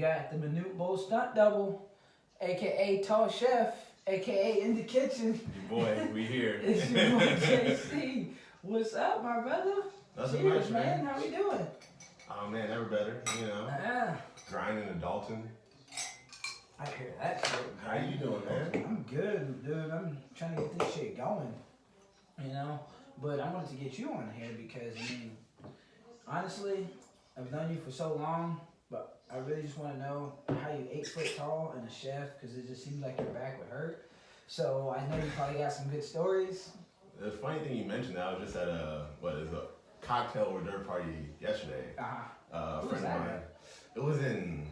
Got the Minute Bowl stunt double, aka Tall Chef, aka In the Kitchen. Your boy, we here. It's your boy JC. What's up, my brother? Nothing Cheers, much, man. man. How we doing? Oh man, never better. You know, Ah, grinding in Dalton. I hear that shit. How you doing, man? I'm good, dude. I'm trying to get this shit going. You know, but I wanted to get you on here because honestly, I've known you for so long, but I really just want to know how you 8 foot tall and a chef because it just seems like your back would hurt. So I know you probably got some good stories. The funny thing you mentioned that I was just at a cocktail hors d'oeuvre party yesterday. A friend of mine. It was in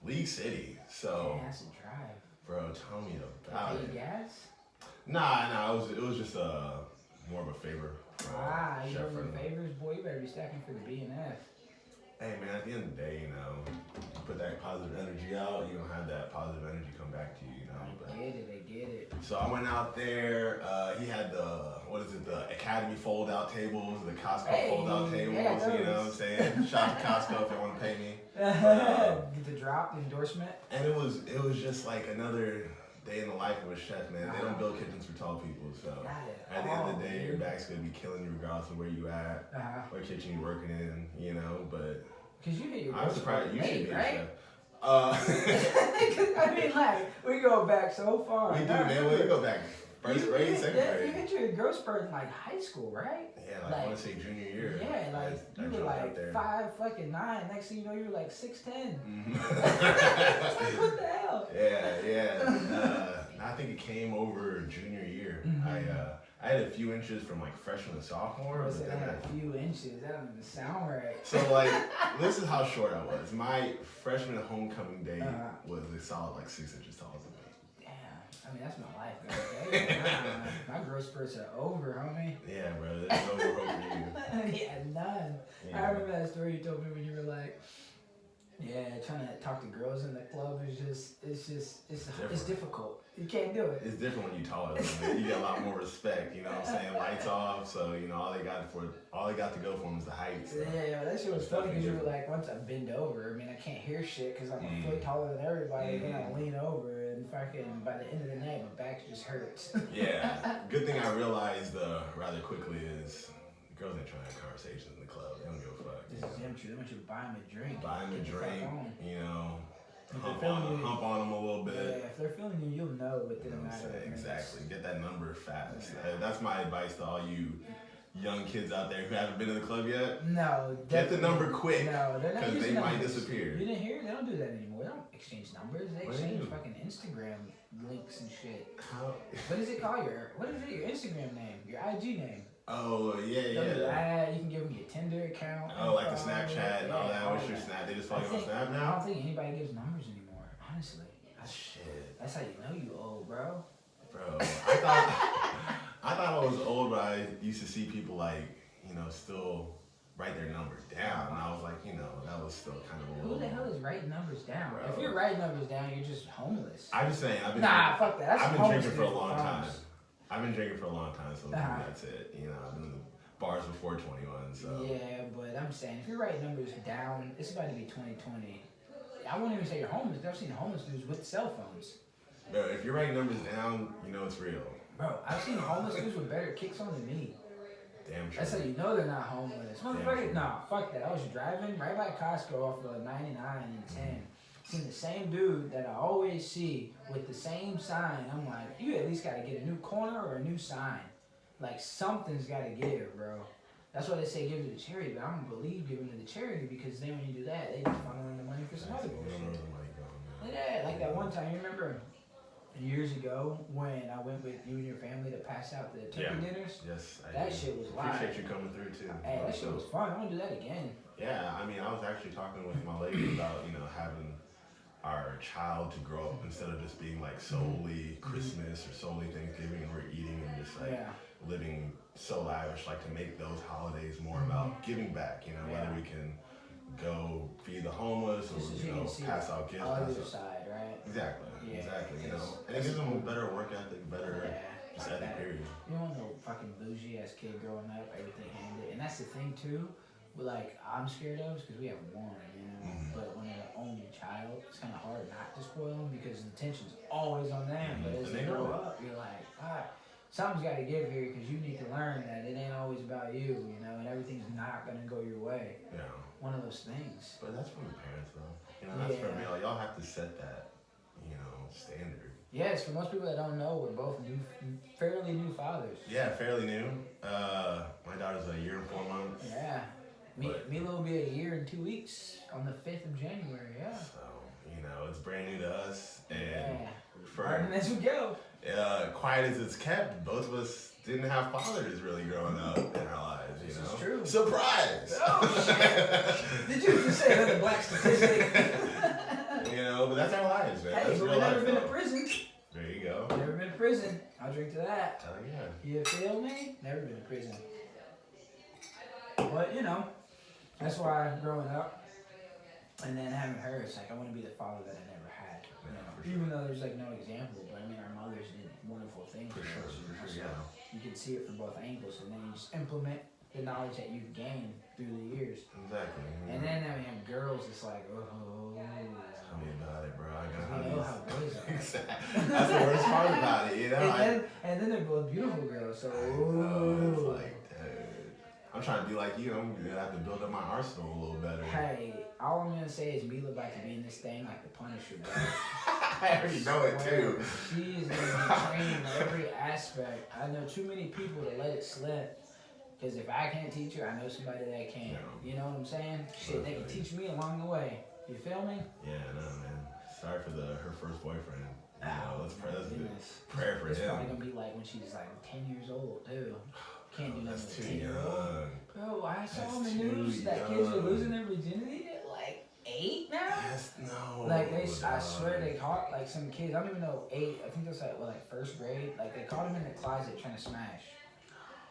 League City. So, Yeah, that's a drive. bro, tell me about Pay it. gas? Nah, it was just more of a favor. From a You chef know friend your of mine. favors, boy. You better be stacking for the B&F. Hey man, at the end of the day, you know, you put that positive energy out, you don't have that positive energy come back to you, you know. But I get it. so I went out there. He had the Academy fold out tables, the Costco fold out tables. yeah, You know what I'm saying? Shop to Costco if they want to pay me. Get the drop, the endorsement. And it was just like another day in the life of a chef, man. They don't build kitchens for tall people, so Got it. at the end of the day, dude. your back's gonna be killing you regardless of where you at, what kitchen you working in, you know. But Cause you hit your I'm surprised you should be a right? chef. I mean, like, we go back so far. We do, man. Well, you go back first You grade, hit- second You grade. hit your growth spurt in like high school, right? Yeah, like I want to say junior year. Yeah, like I you were jumped out like there. 5'9". Next thing you know, you were like 6'10". Mhm. What the hell? yeah. I think it came over junior year. I had a few inches from like freshman to sophomore. Bro But said I then had a few inches. That don't even sound right. so like this is how short I was. My freshman homecoming day was a solid like 6 inches taller than me. Damn. I mean, that's my life, man. My growth spurts are over, homie. Yeah, bro. There's no hope for you. Yeah, none. Yeah. I remember that story you told me when you were like, trying to talk to girls in the club is it's difficult. You can't do it. It's different when you're taller. Though, man. You get a lot more respect. You know what I'm saying? Lights off, so you know all they got to go for them is the height. So. Yeah, that shit was It's funny because you were definitely like, once I bend over, I mean, I can't hear shit because I'm a Mm. foot taller than everybody. Then I lean over and fucking by the end of the night, my back just hurts. Yeah. Good thing I realized rather quickly is girls ain't trying to have conversations in the club. They don't give a fuck. This is them true. They want you to buy them a drink. Buy them a Get the fuck drink, on. you know, If hump they're on feeling you- them a little Yeah, bit. if they're feeling you, you'll know within You a know what I'm matter of saying? minutes. Exactly. Get that number fast. That's my advice to all you young kids out there who haven't been to the club yet. No, Get the definitely. number quick. No, they're not Because using they might numbers. disappear. You didn't hear? They don't do that anymore. They don't exchange numbers. They What do they exchange do? fucking Instagram links and shit. How? What is it called? What is it? Your Instagram name? Your IG name? Oh, They'll do yeah. that. You can give them your Tinder account. Oh, like the info, Snapchat and all that. all What's your that. Snap? They just I follow you on think- Snap I now? don't think anybody gives numbers anymore. Honestly, Shit. that's how you know you old, bro. Bro, I thought I was old, but I used to see people like, you know, still write their number down. And I was like, you know, that was still kind of a Who little. the hell is writing numbers down? Bro. If you're writing numbers down, you're just homeless. I'm just saying, Nah, fuck that. That's I've been homeless drinking for a dudes long with time. phones. I've been drinking for a long time, so Uh-huh. that's it. You know, I've been in the bars before 21, so. Yeah, but I'm saying if you're writing numbers down, it's about to be 2020. I wouldn't even say you're homeless. I've seen homeless dudes with cell phones. Bro, if you're writing numbers down, you know it's real. Bro, I've seen homeless dudes with better kicks on than me. Damn true. That's how you know they're not homeless. Motherfucker, true. nah, fuck that. I was driving right by Costco off of 99 and 10. Seen the same dude that I always see with the same sign. I'm like, you at least gotta get a new corner or a new sign. Like something's gotta give, bro. That's why they say give it to the charity, but I don't believe giving it to the charity because then when you do that, they just funneling the money for some other You don't know bullshit. where the money going, man. Yeah, like that one time, you remember years ago when I went with you and your family to pass out the turkey dinners? Yes, I That do. shit was wild. Appreciate you coming through too. Hey, that shit was fun. I want to do that again. Yeah, I mean, I was actually talking with my lady about, you know, having our child to grow up instead of just being like solely Christmas or solely Thanksgiving and we're eating and just like Yeah. living so lavish, like to make those holidays more about giving back, you know, whether we can go feed the homeless or, Just so you you know, can see pass out gifts. other Pass out. side, right? Exactly, Yeah, exactly, you know. because And it gives them a better work ethic, better Yeah, just fuck ethic that. period. You don't want no fucking bougie ass kid growing up, everything handed. And that's the thing too, like I'm scared of is because we have one, you know. But when they're the only child, it's kind of hard not to spoil them because the attention's always on them. But as And they they know grow it. up, you're like, something's got to give here because you need to learn that it ain't always about you, you know, and everything's not gonna go your way. Yeah. One of those things. But that's from the parents, though. You know, that's from me. Like, y'all have to set that, you know, standard. Yes, for most people that don't know, we're both fairly new fathers. Yeah, fairly new. My daughter's a year and 4 months. Yeah. Mila will be a year and 2 weeks on the 5th of January, yeah. So, you know, it's brand new to us. And Yeah. for Learning as we go. quiet as it's kept, both of us didn't have fathers really growing up in our lives, you This know? is true. Surprise! Oh, shit. Did you just say another black statistic? You know, but that's our lives, man. Hey, That's but real we've never life, been to though. prison. There you go. Never been to prison. I'll drink to that. Hell yeah. You feel me? Never been to prison. But, you know, that's why growing up and then having her, it's like I want to be the father that I never had. You know? for sure. Even though there's like no example, but I mean, our mothers did wonderful things For sure, us, you know, for so sure, yeah. you can see it from both angles, and then you just implement the knowledge that you've gained through the years. Exactly. And then I mean, girls, it's like, oh, Tell me about it, bro. I got you know how boys are. Exactly. That's the worst part about it, you know? And then they're both beautiful girls, so It's like, dude. I'm trying to be like you. I'm gonna have to build up my arsenal a little better. Hey, all I'm gonna say is Mila about to be in this thing like the Punisher, bro. I already know it too. She is gonna be trained in every aspect. I know too many people to let it slip. Because if I can't teach her, I know somebody that can. Yeah. You know what I'm saying? Shit, they can teach me along the way. You feel me? Yeah, no, man. Sorry for her first boyfriend. You know, let's pray. Let's do Goodness. prayer for It's him. probably gonna be like when she's like 10 years old, too. Can't do nothing That's with a too 10-year-old. young. Bro, I saw That's on the too news that kids are young. losing their virginity at like 8 now. Yes, no. Like I swear they caught like some kids. I don't even know 8. I think that's like first grade. Like they caught him in the closet trying to smash.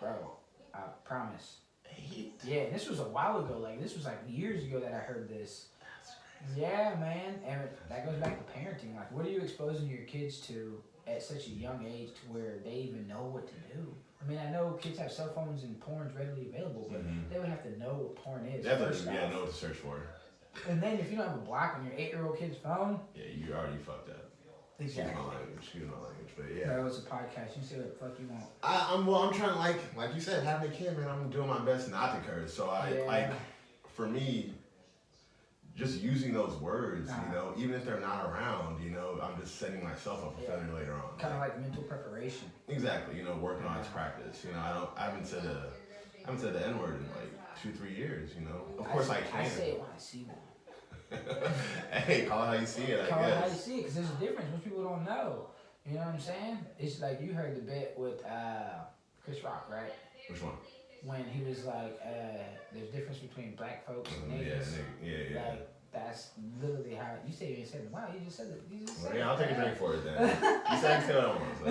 Bro, I promise. 8. Yeah, this was a while ago. Like this was like years ago that I heard this. Yeah, man, and that goes back to parenting. Like, what are you exposing your kids to at such a young age to where they even know what to do? I mean, I know kids have cell phones and porn's readily available, but they would have to know what porn is. Definitely, first yeah, off. know what to search for. And then if you don't have a block on your 8-year-old kid's phone, Yeah, you already fucked up. Excuse my language. Excuse my language, but yeah. That was a podcast. You say what the fuck you want. I'm trying to like you said, having a kid, man. I'm doing my best not to curse. So for me, just using those words, you know, even if they're not around, you know, I'm just setting myself up for failure later on. Kind of like mental preparation. Exactly, you know, working on its practice. You know, I haven't said the N word in like 2-3 years. You know, of course I can. I say it when I see one. Hey, call it how you see it. Call I it how you guess. see it, because there's a difference. Most people don't know. You know what I'm saying? It's like you heard the bit with Chris Rock, right? Which one? When he was like, there's a difference between black folks and Yeah, niggas. yeah. Like, that's literally how, you say you ain't said it. Wow, you just said it. You just said Well, yeah, I'll it. take a drink for it then. You said I don't want to.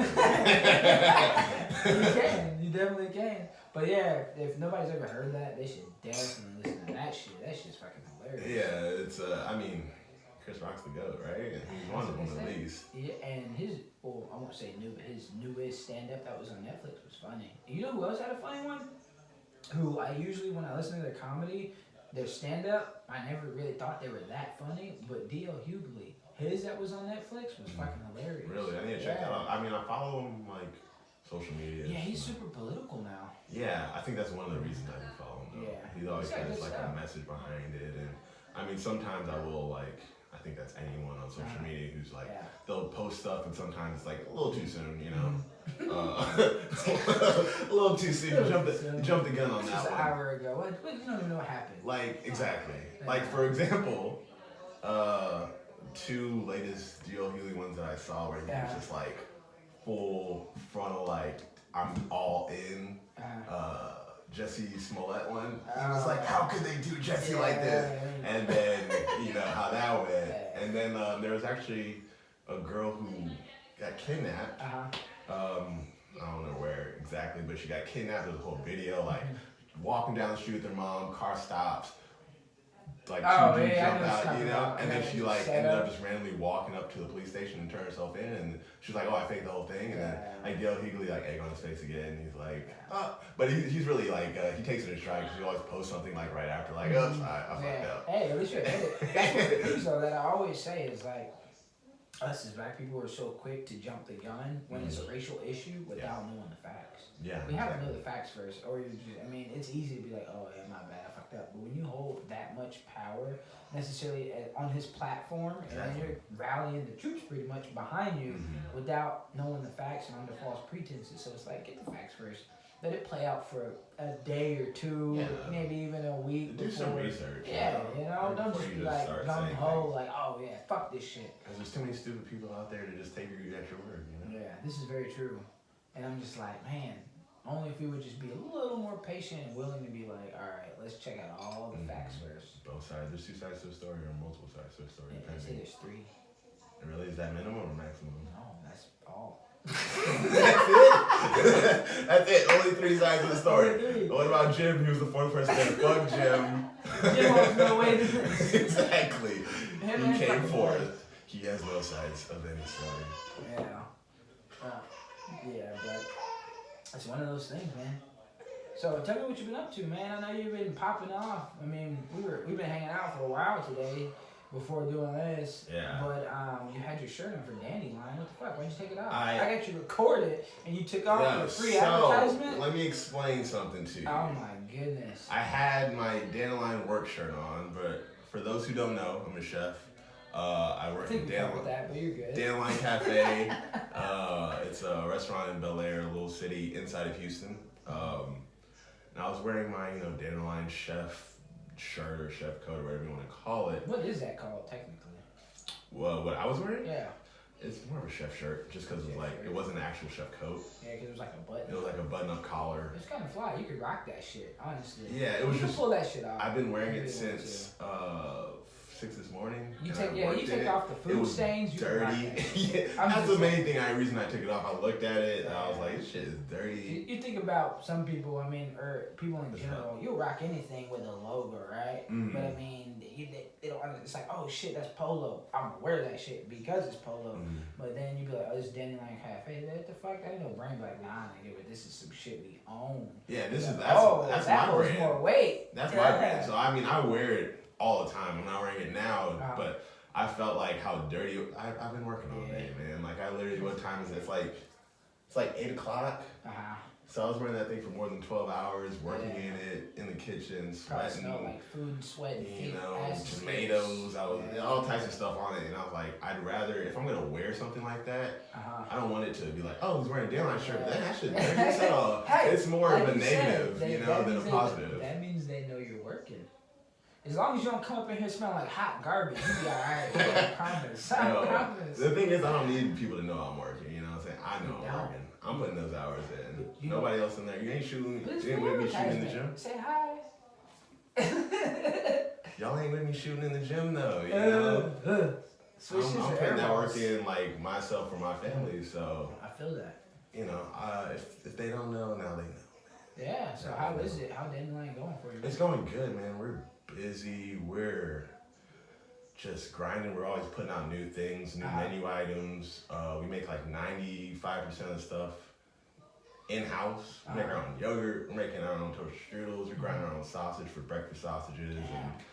You can. You definitely can. But yeah, if nobody's ever heard that, they should definitely listen to that shit. That shit's fucking hilarious. Yeah, it's I mean, Chris Rock's the GOAT, right? And he's one of them at least. Yeah, and his, well, I won't say new, but his newest stand-up that was on Netflix was funny. And you know who else had a funny one? Who I usually, when I listen to their comedy, their stand-up, I never really thought they were that funny, but D.L. Hughley, his that was on Netflix was fucking hilarious. Really, I need to check that out. I mean, I follow him like social media. Yeah, he's super political now. Yeah, I think that's one of the reasons I do follow him. Though. Yeah. He always He's got has good like stuff. a message behind it, and I mean, sometimes I will like. I think that's anyone on social media who's like, they'll post stuff, and sometimes it's like a little too soon, you know. A little too soon. Jump the gun on This that was an one. hour ago. What, you don't even know what happened. Like exactly. Like for example, 2 latest D.L. Hughley ones that I saw where he was just like full frontal, like I'm all in. Jesse Smollett one. He was like, how could they do Jesse like this? And then you know how that went. And then there was actually a girl who got kidnapped. I don't know where exactly, but she got kidnapped. There's a whole video, like walking down the street with her mom, car stops, like Oh, two dudes yeah, I jump know what you're out, talking you know, about. and then Yeah, she like set ended up. up just randomly walking up to the police station and turned herself in, and she's like, oh, I faked the whole thing, and then Yeah. like Dale Hughley like egg on his face again, and he's like, oh, but he's really like he takes it in stride because he always posts something like right after, like, oops, I fucked Yeah. up. Hey, at least you admit it. That's one of the things though that I always say is like, us as black people are so quick to jump the gun when it's a racial issue without knowing the facts. Yeah, We have to know the facts first, or you just, I mean, it's easy to be like, oh yeah, my bad, I fucked up. But when you hold that much power necessarily on his platform, and then you're rallying the troops pretty much behind you without knowing the facts and under false pretenses. So it's like, get the facts first. Let it play out for a day or two, maybe even a week. Do some research. Yeah, you know, don't just be like gung ho, like, oh yeah, fuck this shit. Because there's too many stupid people out there to just take you at your word, you know? Yeah, this is very true. And I'm just like, man, only if we would just be a little more patient and willing to be like, all right, let's check out all the facts first. Both sides. There's two sides to a story or multiple sides to a story. Yeah, they say there's three. And really, is that minimum or maximum? No, that's all. That's it? That's it. Only three sides of the story. Only three. What about Jim? He was the fourth person there. Fuck Jim. Jim has no way to this. Exactly. Him He and came fucking forth. He has no sides of any story. Yeah. Yeah, but it's one of those things, man. So tell me what you've been up to, man. I know you've been popping off. I mean, we've been hanging out for a while today before doing this. Yeah. But you had your shirt on for Dandelion. What the fuck? Why'd you take it off? I got you recorded and you took off Yeah, your free so, advertisement. let me explain something to you. Oh my goodness. I had my Dandelion work shirt on, but for those who don't know, I'm a chef. I work I think in we covered Dandelion. that, but you're good. Dandelion Cafe. It's a restaurant in Bel Air, a little city inside of Houston. And I was wearing my, Dandelion chef shirt or chef coat or whatever you want to call it. What is that called technically? Well, what I was wearing? Yeah. It's more of a chef shirt, just because it wasn't an actual chef coat. Yeah, because it was like a button. It was like a button-up collar. It's kind of fly. You could rock that shit, honestly. Yeah, it was you can just. pull that shit off. I've been wearing it If you want since 6 this morning. You and take I you worked take in off the it. food It was stains. You can rock dirty. that. Yeah, I'm that's just the saying. main thing. Reason I took it off. I looked at it and I was like, this shit is dirty. You think about some people, I mean, or people in That's general, you'll rock anything with a logo, right? But I mean, they don't, it's like, oh shit, that's Polo. I'm gonna wear that shit because it's Polo. But then you be like, oh, this is Dandelion Cafe. What the fuck? I didn't know brand like, nah, nigga, but this is some shit we own. Yeah, that's that my holds brand. more weight. That's my brand. So I mean, I wear it all the time. I'm not wearing it now, but I felt like how dirty. I've been working all day, man. Like I literally, what time is it? It's like 8 o'clock. So I was wearing that thing for more than 12 hours, working in it, in the kitchen, Probably sweating. smell like food, sweat, and feet, ass, Tomatoes. I was all types of stuff on it, and I was like, I'd rather if I'm gonna wear something like that, I don't want it to be like, oh, he's wearing a Dandelion shirt. But that shit dirty as hell. Hey, it's more like of a you negative, said, than a positive. That means they know you're working. As long as you don't come up in here smelling like hot garbage, you be alright. I promise. I promise. The thing is, I don't need people to know I'm working. You know what I'm saying? I know I'm working. I'm putting those hours in. Nobody else in there. You ain't shooting. You ain't with me shooting in the gym. Say hi. Y'all ain't with me shooting in the gym though. You know. I'm putting that work in like myself for my family. So I feel that. If they don't know, now they know. Yeah. So how is it? How Dandelion going for you? It's going good, man. We're busy. We're just grinding. We're always putting out new things, new menu items. We make like 95% of the stuff in-house. We make our own yogurt. We're making our own toast strudels. We're grinding our own sausage for breakfast sausages. And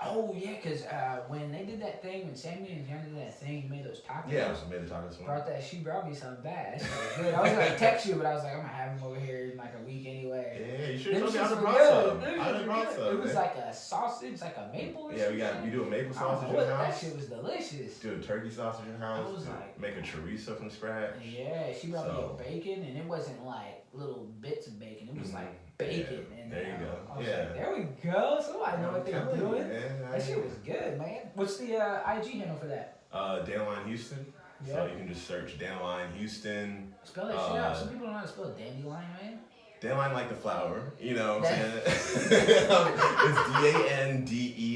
oh yeah, because when they did that thing, when Sammy and John did that thing, you made those tacos. Yeah, I made the tacos. She brought me something bad. That shit was good. I was gonna text you, but I was like, I'm gonna have him over here in like a week anyway. Yeah, you should have told me I would have brought some. I would have brought some. It was like a sausage, like a maple. Or we do a maple sausage in the house. That shit was delicious. Do a turkey sausage in house. I was like, make a chorizo from scratch. Yeah, she brought me a bacon, and it wasn't like little bits of bacon. It was like bacon. Yeah, and there you go. I was like, there we go. Somebody know what they're doing. Man, that shit was good, man. What's the IG handle for that? Dandelion Houston. Yep. So you can just search Dandelion Houston. Spell that shit out. Some people don't know how to spell dandelion, man. Dandelion like the flower, you know what I'm saying? It's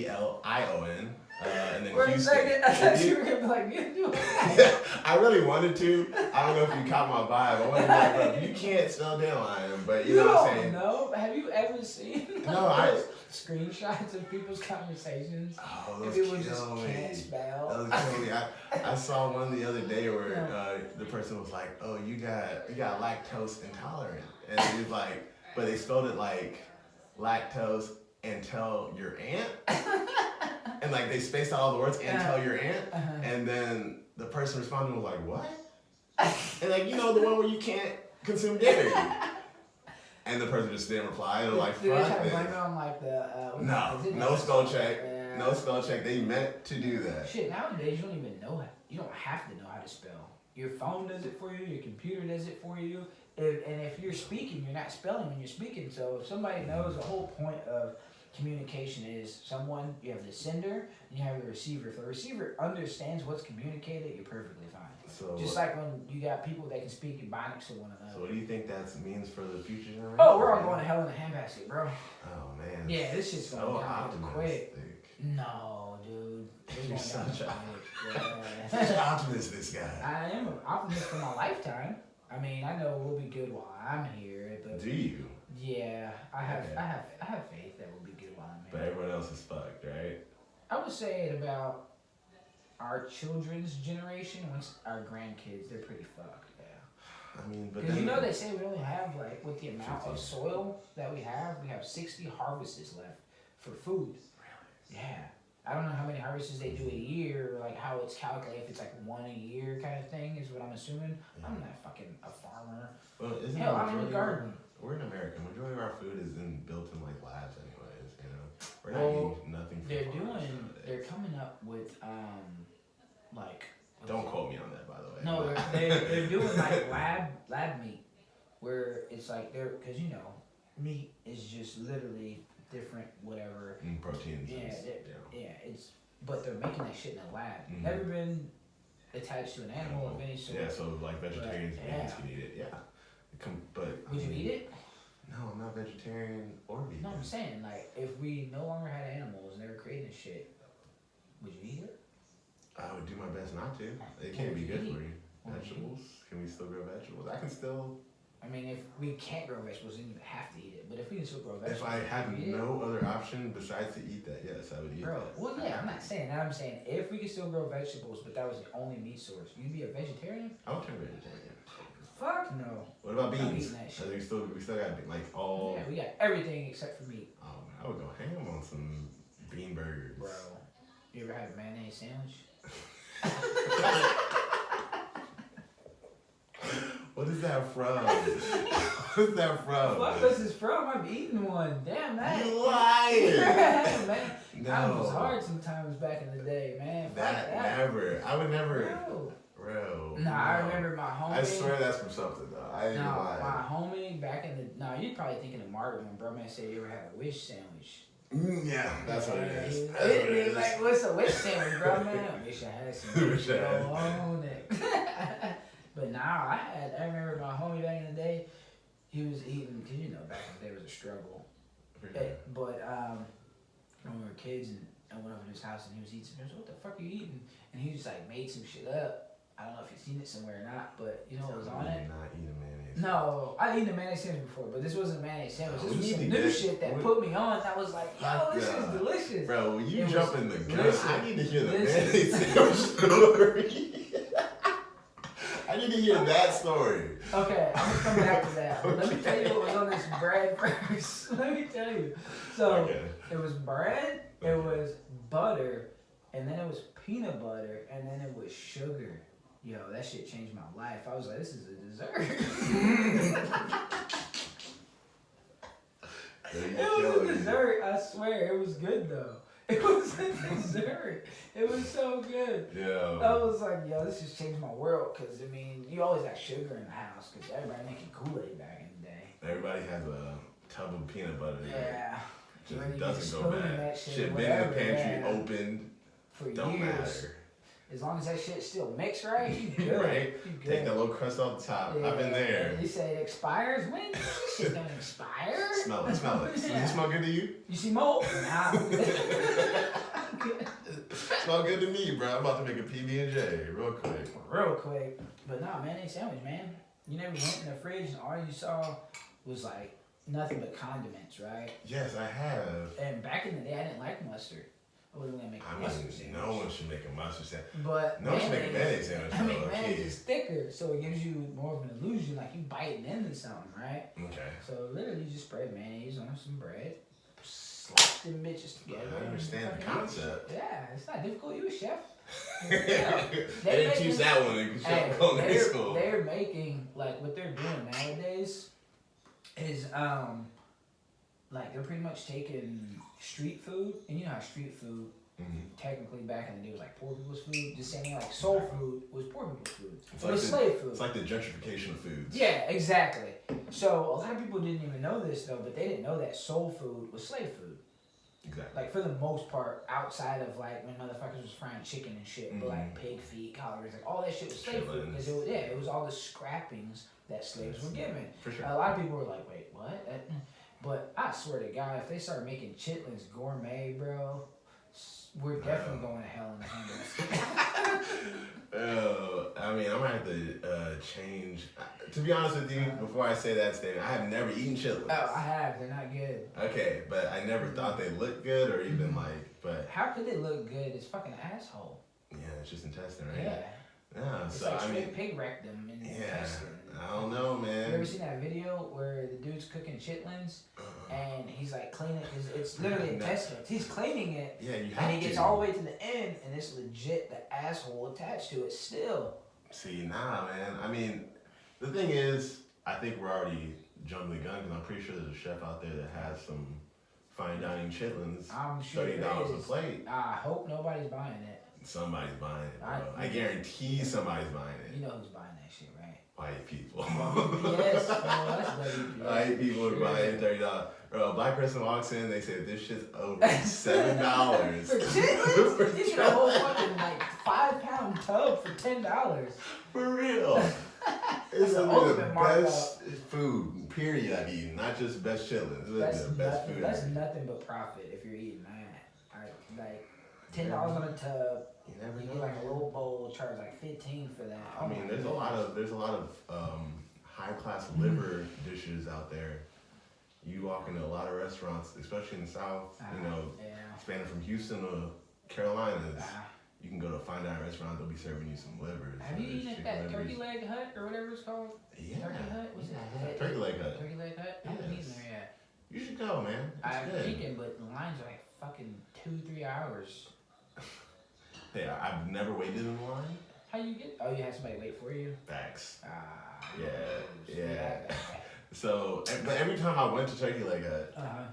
DANDELION. and then For a Houston. second, I thought you were gonna be like, you do Yeah, I really wanted to. I don't know if you caught my vibe. I wanted to be like, bro, you can't spell dandelion, but you know what I'm saying? No, have you ever seen screenshots of people's conversations? Oh, If those people just kill can't me. spell. Those kill me. I saw one the other day where the person was like, "Oh, you got lactose intolerant," and he was like, but they spelled it like lactose and tell your aunt, and like they spaced out all the words and tell your aunt, and then the person responded and was like, "What?" And like, you know, the one where you can't consume dairy. And the person just didn't reply. They were like, Did they fuck try to this. blame it on like the No spell check. Yeah. No spell check. They meant to do that. Shit, nowadays you don't even know how. You don't have to know how to spell. Your phone does it for you. Your computer does it for you. And if you're speaking, you're not spelling when you're speaking. So if somebody knows, the whole point of communication is you have the sender and you have the receiver. If the receiver understands what's communicated, you're perfectly fine. So just like when you got people that can speak in Ebonics to one another. So what do you think that means for the future generation? Oh, we're all going to hell in a handbasket, bro. Oh man. Yeah, this shit's going so down quick. optimistic. No, dude. You're such an Yeah. optimist, this guy. I am an optimist for my lifetime. I mean, I know we'll be good while I'm here, but Do you? yeah, I have Okay. faith that we'll be good while I'm But here. everyone else is fucked, right? I would say it about our children's generation. Once our grandkids, they're pretty fucked. Yeah. I mean, but Because then, you know they say we only have like with the amount of soil that we have 60 harvests left for food. Really? Yeah. I don't know how many harvests they do a year, like how it's calculated. If it's like one a year kind of thing, is what I'm assuming. Yeah. I'm not fucking a farmer. well, isn't Hell, the I'm in the majority of our- garden. We're in America. Majority of our food is built in like labs, anyways. You know, we're not Well, eating nothing. From They're farmers doing. nowadays. They're coming up with like. Don't quote me on that, by the way. No, they're doing like lab meat, where it's like because you know, meat is just literally different whatever. Proteins. Yeah, is- yeah, it's but they're making that shit in a lab. Mhm. Never been attached to an animal of any sort. Yeah, so like vegetarians, But, vegans yeah. can eat it. Yeah. But Would you eat it? No, I'm not vegetarian or vegan. No, I'm saying like if we no longer had animals and they were creating shit, would you eat it? I would do my best not to. It What can't would be you good eat? for you. What would you Vegetables? Can we still grow vegetables? I can still. I mean, if we can't grow vegetables, then you have to eat it. But if we can still grow vegetables, If I had would you eat it? no other option besides to eat that, yes, I would eat Bro, that. well, yeah, I'm not saying that. I'm saying if we could still grow vegetables, but that was the only meat source, you'd be a vegetarian? I would turn vegetarian. Fuck no. What about I'm beans? eating that shit. We still got like all. Yeah, we got everything except for meat, Oh, man, I would go ham on some bean burgers. bro. You ever had a mayonnaise sandwich? What is that from? What is that from? What this is from? I've eaten one. Damn that. You lying. Man, No. I was hard sometimes back in the day, man. Fuck That never. I would never. Bro. Bro. Nah, I no. remember my homie. I swear that's from something though. I ain't No, lying. my homie back in the. No, you're probably thinking of Martin when bro man said you ever had a wish sandwich. Yeah, that's what it Yeah, is. he- That's what it he was is. like, what's a wish sandwich, bro man? I wish I had some. Wish I had. Go on it. But nah, I remember my homie back in the day. He was eating, cause you know back in the day was a struggle. For But sure. when we were kids and I went over to his house and he was eating some. I was like, what the fuck are you eating? And he just like made some shit up. I don't know if you've seen it somewhere or not, but you know what was on it? Not eating mayonnaise. No, I've eaten a mayonnaise sandwich before, but this wasn't a mayonnaise sandwich. This We was need some to new get- shit that we- put me on. I was like, yo, this Yeah. is delicious. Bro, when you It jump was- in the gun, listen, I need to hear the listen. mayonnaise sandwich story. I need to hear that story. Okay, I'm gonna come back to that. Let me Okay. tell you what was on this bread first. Let me tell you. So Okay. it was bread, it was butter, and then it was peanut butter, and then it was sugar. Yo, that shit changed my life. I was like, this is a dessert. It was a dessert, I swear. It was good though. It was a dessert. It was so good. I Yeah. was like, yo, this just changed my world. Because, I mean, you always got sugar in the house. Because everybody making Kool-Aid back in the day. Everybody has a tub of peanut butter. Yeah. Just Ready to doesn't get go spoon in bad. that shit, Shit been in the whatever, pantry, yeah. opened, For don't years. matter. As long as that shit still mixed right, you good. Right? You good. Take that little crust off the top. I've been there. You say it expires? When? This shit don't expire. Smell it, smell it. Does Yeah. it smell good to you? You see mold? Nah. I'm good. Smell good to me, bro. I'm about to make a PB&J real quick. Real quick. But nah, mayonnaise sandwich, man. You never went in the fridge and all you saw was like nothing but condiments, right? Yes, I have. And back in the day, I didn't like mustard. I wasn't gonna make a mustard sandwich. No one should make a mustard sandwich. But no one should make a mayonnaise sandwich. I mean, mayonnaise is thicker, so it gives you more of an illusion, like you biting into something, right? Okay. So literally, you just spread mayonnaise on some bread, slap them bitches together. I understand the concept. Yeah, it's not difficult. You a chef. They didn't choose that one in culinary school. They're making, like, what they're doing nowadays is like they're pretty much taking street food, and you know how street food technically back in the day was like poor people's food. Just saying, like, soul food was poor people's food. It was slave food. It's like the gentrification of foods. Yeah, exactly. So a lot of people didn't even know this though, but they didn't know that soul food was slave food. Exactly. Like, for the most part, outside of like when motherfuckers was frying chicken and shit, but like pig feet, collards, like all that shit was slave food because it was all the scrappings that slaves were given. For sure. A lot of people were like, wait, what? But I swear to God, if they start making chitlins gourmet, bro, we're definitely going to hell in a handbasket. I mean, I'm gonna have to change. To be honest with you, before I say that statement, I have never eaten chitlins. Oh, I have. They're not good. Okay, but I never thought they looked good or even like. But how could they look good? It's fucking asshole. Yeah, it's just intestine, right? Yeah. Yeah. It's So like I mean, pig rectum and intestine. I don't know, man. You ever seen that video where the dude's cooking chitlins and he's like cleaning it's literally intestines. He's cleaning it. Yeah, you have to. And he gets all the way to the end and it's legit the asshole attached to it still. See, nah, man. I mean, the thing is, I think we're already jumping the gun because I'm pretty sure there's a chef out there that has some fine dining chitlins. I'm sure $30 a plate. I hope nobody's buying it. Somebody's buying it, bro. I guarantee somebody's buying it. You know who's buying that shit, right? White people. Yes, that's WPS. White people are buying $30. Bro, a black person walks in, they say this shit's over $7. For chitlins? You get a whole fucking like 5-pound tub for $10. For real. It's the the best food, period, I've eaten. Not just best chitlins. It's the best food. That's nothing but profit if you're eating that. Like $10 on a tub. You never You know. get like a little bowl, charge like $15 for that. I mean, there's a lot of high class liver dishes out there. You walk into a lot of restaurants, especially in the South. Spanning from Houston to Carolinas. You can go to a fine dining restaurant, they'll be serving you some livers. Have you eaten at that Turkey Leg Hut or whatever it's called? Yeah. Turkey Hut? What's that? Turkey Leg Hut. Turkey Leg Hut? I haven't eaten there yet. You should go, man. I'm thinking, but the lines are like fucking 2-3 hours. Yeah, I've never waited in line. How you get? Oh, you had somebody wait for you? Facts. Yeah. So, but every time I went to Turkey Leg Hut, Uh-huh.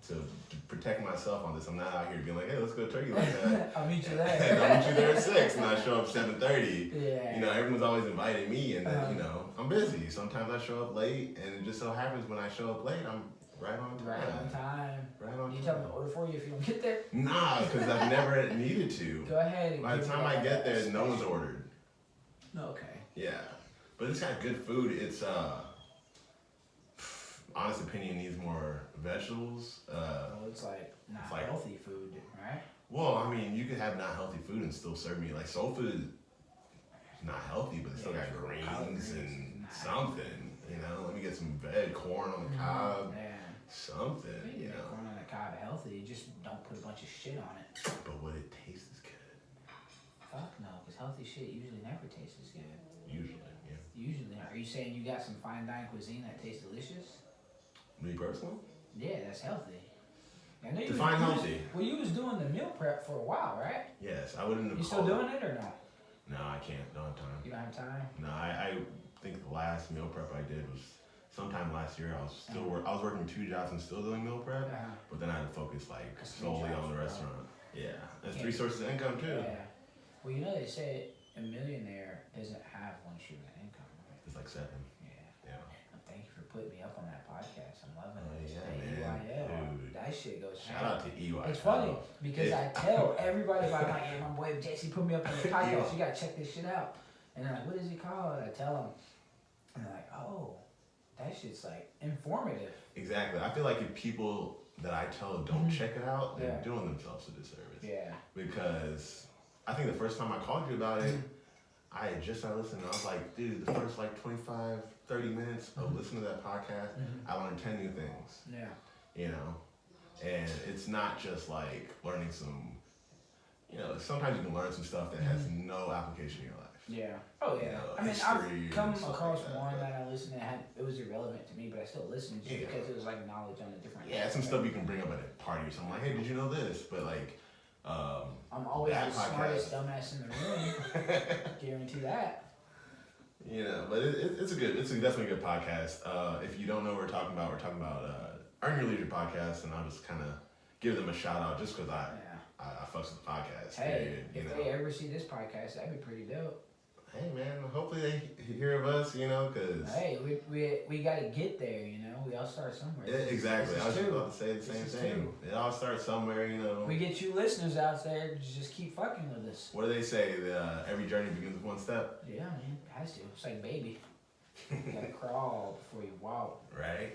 To protect myself on this, I'm not out here being like, hey, let's go to Turkey Leg Hut. I'll meet you And there. I'll meet you there at 6, and I show up 7:30. Yeah. Everyone's always inviting me, and then, I'm busy. Sometimes I show up late, and it just so happens when I show up late, I'm right on time. Right on time. Right on time. You tell me to order for you if you don't get there? Nah, because I've never needed to. Go ahead. By the time I get there, no one's ordered. No, okay. Yeah. But it's got good food. It's, honest opinion, needs more vegetables. Well, it's like not healthy food, right? Well, I mean, you could have not healthy food and still serve me like soul food. Is not healthy, but it's still got greens and something. Let me get some corn on the cob, something. Corn on the cob healthy. Just don't put a bunch of shit on it. But would it taste as good? Fuck no, because healthy shit usually never tastes as good. Usually, yeah. Usually, are you saying you got some fine dine cuisine that tastes delicious? Me personally? Yeah, that's healthy. I know Define healthy. Well, you was doing the meal prep for a while, right? Yes, I wouldn't have. You still doing it or no? No, I can't. Don't have time. You don't have time? No, I think the last meal prep I did was sometime last year. I was working 2 jobs and still doing meal prep, but then I had to focus solely on the restaurant. Yeah, that's 3 sources of income too. Yeah. Well, they say a millionaire doesn't have one stream of income, right? It's like 7. Yeah. Thank you for putting me up on that podcast. I'm loving it. Yeah, man. EYL. That shit goes. Shout out to EYL. It's funny because I tell everybody about my boy Jesse put me up on the podcast. You gotta check this shit out. And they're like, what is it called? I tell them, and they're like, oh, that shit's like informative. Exactly. I feel like if people that I tell don't check it out, they're doing themselves a disservice. Yeah. Because I think the first time I called you about it, I had just started listening. I was like, dude, the first like 25, 30 minutes of listening to that podcast, I learned 10 new things. Yeah. You know? And it's not just like learning some, you know, sometimes you can learn some stuff that has no application in your life. Yeah. Oh, yeah. You know, I mean, history I've come and stuff across like that, one but- that I listened to, it was irrelevant to me, but I still listened just Yeah. because it was like knowledge on a different Yeah, some stuff you can bring up at a party or something. Like, hey, did you know this? But like, I'm always that the smartest dumbass in the room. Guarantee that. you know, but it's definitely a good podcast. If you don't know what we're talking about Earn Your Leisure podcast, and I'll just kind of give them a shout out just because I fucks with the podcast. Hey, period, if they ever see this podcast, that'd be pretty dope. Hey man, hopefully they hear of us, you know, because Hey, we gotta get there, you know. We all start somewhere. exactly. I was just true. about to say the same This is thing. true. It all starts somewhere, you know. We get you listeners out there, just keep fucking with us. What do they say? Every journey begins with one step, Yeah, man, has to. It's like baby. You gotta crawl before you walk. right?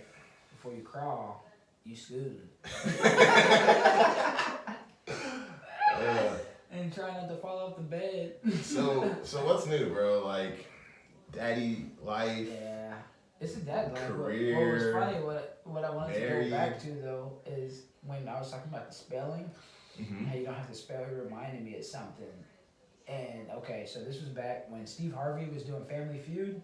Before you crawl, you scoot. And try not to fall off the bed. So what's new, bro? Like, daddy life. Yeah. It's a dad life. Career, What was funny, what I wanted to married. go back to though, is when I was talking about the spelling, how you don't have to spell, it reminded me of something. And okay, so this was back when Steve Harvey was doing Family Feud.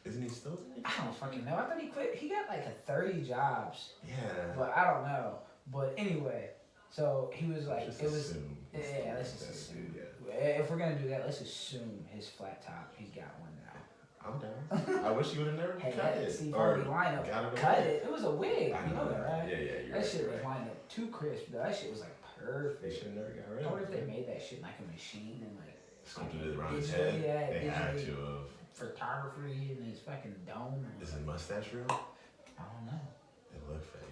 Isn't he still doing it? I don't fucking know. I thought he quit. He got like 30 jobs. Yeah. But I don't know. But anyway, so he was like, Just it was. assume. Yeah, let's just assume. Yeah. If we're gonna do that, let's assume his flat top. He's got one now. I'm down. I wish you would have never Hey, cut that it. Steve Or Harvey lineup, got it cut away. it. It was a wig. I You know that, right? Yeah, you're That right, shit you're was right. lined up too crisp. Though. That shit was like They perfect. should have never got rid I of wonder if they it. made that shit in like a machine and like Sculpted it around his digitally, head. yeah, They had digitally. to have. photography in his fucking dome. Is his mustache real? I don't know. It looked fake.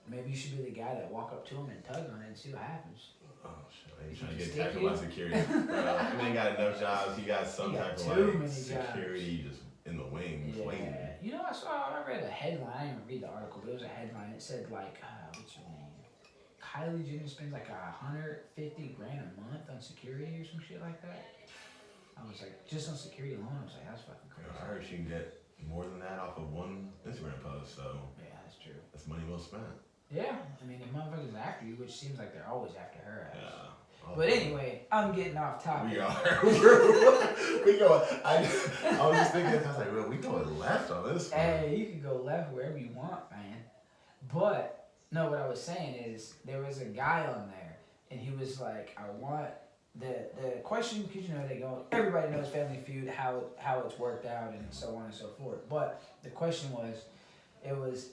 Maybe you should be the guy that walk up to him and tug on it and see what happens. Oh shit! He's He trying to can get stick tackled you? by security. Bro, he ain't got enough jobs. He got some He got type too of many like jobs. security just in the wings waiting. You know, I read a headline. I didn't even read the article, but it was a headline. It said like, what's her name? Kylie Jenner spends like $150,000 a month on security or some shit like that. I was like, just on security alone, I was like, that's fucking crazy. I heard she can get more than that off of one Instagram post, so Yeah, that's true. that's money well spent. Yeah, I mean, the motherfuckers after you, which seems like they're always after her ass. Yeah. But anyway, I'm getting off topic. We are. We go. I was just thinking. I was like, well, we going left on this one. Hey, you can go left wherever you want, man. But no, what I was saying is there was a guy on there, and he was like, I want the question, because you know they go, everybody knows Family Feud, how it's worked out and so on and so forth. But the question was, it was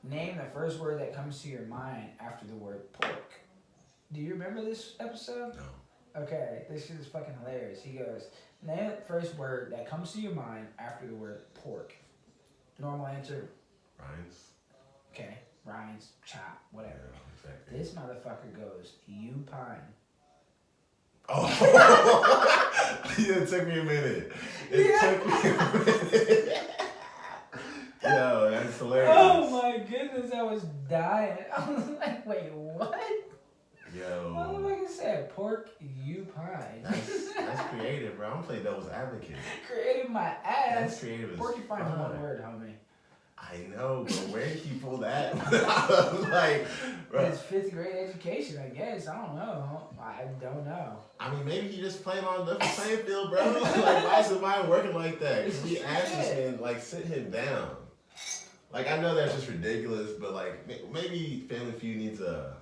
name the first word that comes to your mind after the word pork. Do you remember this episode? No. Okay, this shit is fucking hilarious. He goes, name the first word that comes to your mind after the word pork. Normal answer, Ryan's. okay, rinds, chop, whatever. Yeah, exactly. This motherfucker goes, you pine. Oh. Yeah, it took me a minute. It took me a minute. Yo, that's hilarious. Oh my goodness, I was dying. I was like, wait, what? Yo. Motherfucker said pork, you pine. That's creative, bro. I'm gonna play devil's advocate. Created my That's ass. creative as Porcupine is fuck. one word, homie. I know, but where did he pull that? I was like, bro. It's 5th grade education, I guess. I don't know. I don't know. I mean, maybe he just playing on the playing field, bro. Like, why is his mind working like that? Cause we asked this man, like, sit him down. Like, I know that's just ridiculous, but like, maybe Family Feud needs a,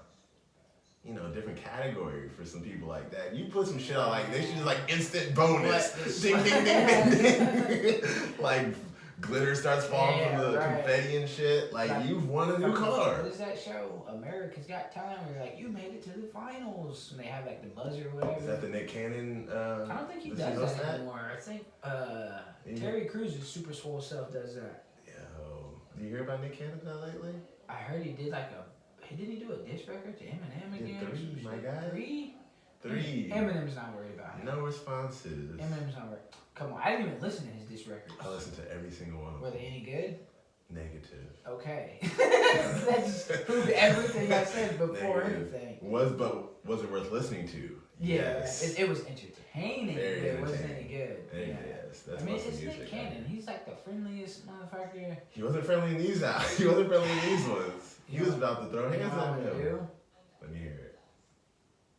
you know, different category for some people like that. You put some shit on, like, they should just like instant bonus, What? ding, ding, ding, ding, ding. Like, glitter starts falling Yeah, from the right. confetti and shit. Like, you've won a new car. What is that show? America's Got Talent, where you're like, you made it to the finals. And they have like the buzzer or whatever. Is that the Nick Cannon? I don't think he does does host that anymore. I think Terry Crews' Super Swole self does that. Yo, do you hear about Nick Cannon lately? I heard he did like didn't he do a diss record to Eminem Did again? or 3, some my shit? guy. 3? 3. Eminem's not worried about him. No responses. Eminem's not worried. Come on, I didn't even listen to his diss records. I listened to every single one of Were them. they any good? Negative. Okay. That just proved everything I said before anything. Was it worth listening to? Yeah, Yes. it was entertaining, but it wasn't any good. Yes, that's it's music. Nick Cannon. He's like the friendliest motherfucker. He wasn't friendly in these out. He wasn't friendly in these ones. He was about to throw hands at him. Let me hear it.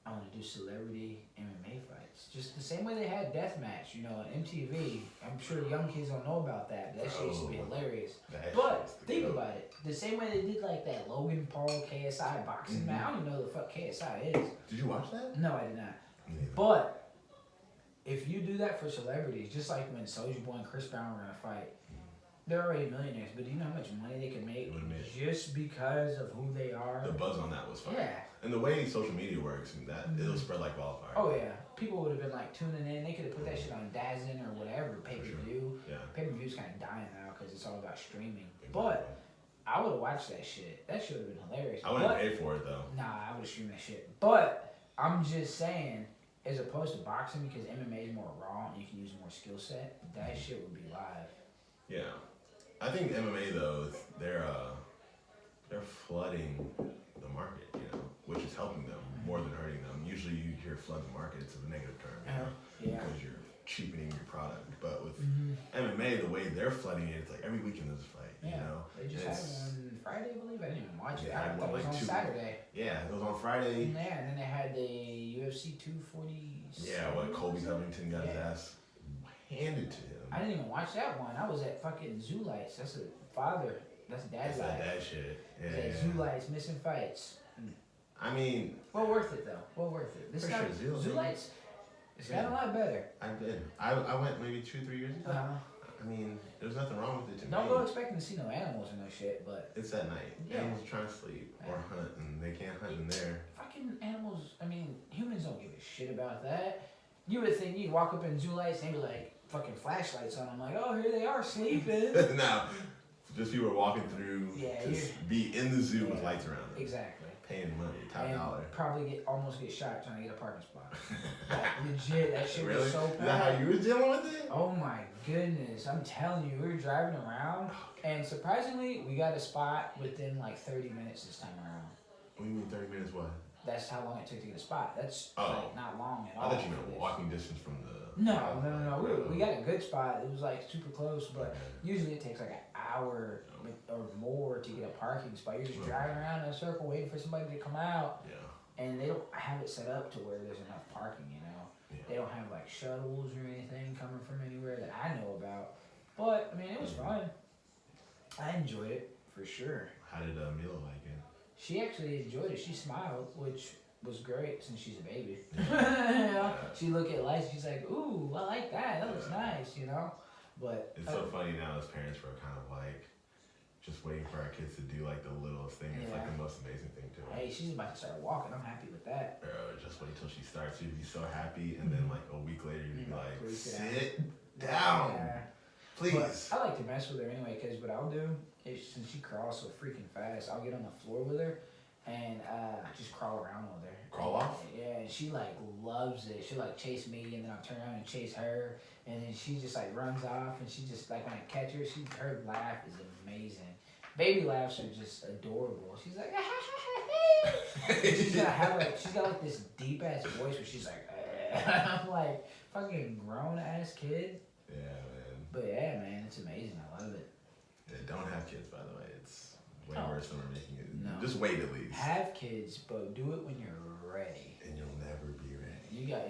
I want to do celebrity MMA fights. Just the same way they had deathmatch, on MTV. I'm sure young kids don't know about that, but that shit used to be hilarious. But think about it. The same way they did like that Logan Paul KSI boxing match. I don't even know who the fuck KSI is. Did you watch that? No, I did not. Neither. But if you do that for celebrities, just like when Soulja Boy and Chris Brown were gonna fight, they're already millionaires. But do you know how much money they can make just because of who they are? The buzz on that was fun. Yeah. And the way social media works, and that it'll spread like wildfire. Oh yeah, people would have been like tuning in. They could have put that shit on DAZN or whatever pay-per-view. Yeah. Pay-per-view's kind of dying now because it's all about streaming. But I would have watched that shit. That shit would have been hilarious. I wouldn't pay for it though. Nah, I would have streamed that shit. But I'm just saying, as opposed to boxing, because MMA is more raw and you can use more skill set, that shit would be live. Yeah, I think MMA though, they're flooding the market, which is helping them more than hurting them. Usually, you hear flood the market; it's a negative term, because you're cheapening your product. But with MMA, the way they're flooding it, it's like every weekend there's a fight. They just had one Friday, I believe. I didn't even watch it. I thought it was on Saturday. Yeah, it was on Friday. Yeah, and then they had the UFC 240. Yeah, Colby Covington got his ass handed to him. I didn't even watch that one. I was at fucking Zoo Lights. That's a father. That's dad's life. That's that shit. Yeah. Zoo Lights, missing fights. I mean, well worth it though. Well worth it. This guy, Zoo Lights, it's got a lot better. I've been. I went maybe 2-3 years ago. I mean, there's nothing wrong with it to me. Don't go expecting to see no animals or no shit, but it's at night. Animals are trying to sleep or hunt, and they can't hunt in there. Fucking animals. I mean, humans don't give a shit about that. You would think you'd walk up in Zoo Lights and be like fucking flashlights on them, like, oh, here they are sleeping. No, just people are walking through to be in the zoo with lights around them. Exactly. Paying money, top dollar. Probably almost get shot trying to get a parking spot. Like, legit, that shit was so bad. Is that how you were dealing with it? Oh my goodness, I'm telling you, we were driving around, and surprisingly, we got a spot within like 30 minutes this time around. What do you mean 30 minutes? What? That's how long it took to get a spot. That's like not long at all. I thought you meant walking distance from the. No. We got a good spot. It was like super close, but usually it takes like an hour or more to get a parking spot. You're just driving around in a circle waiting for somebody to come out. Yeah. And they don't have it set up to where there's enough parking, They don't have like shuttles or anything coming from anywhere that I know about. But, I mean, it was fun. I enjoyed it, for sure. How did Mila like it? She actually enjoyed it. She smiled, which was great since she's a baby. She looked at lights, she's like, ooh, I like that. That looks nice, But it's so funny now as parents we're kind of like just waiting for our kids to do like the littlest thing. It's like the most amazing thing to us. Hey, she's about to start walking. I'm happy with that. Just wait till she starts. You'd be so happy, and then like a week later you'd be like, sit down. Please. But I like to mess with her anyway, because what I'll do is, since she crawls so freaking fast, I'll get on the floor with her and just crawl around with her. Crawl off? Yeah, and she like loves it. She'll like chase me, and then I'll turn around and chase her, and then she just like runs off, and she just like when I catch her, her laugh is amazing. Baby laughs are just adorable. She's like, she's got like this deep ass voice where she's like, I'm like fucking grown ass kid. Yeah, man. But yeah, man, it's amazing. I love it. Yeah, don't have kids, by the way. It's way worse than we're making it. No. Just wait at least. Have kids, but do it when you're ready. And you'll never be ready. You got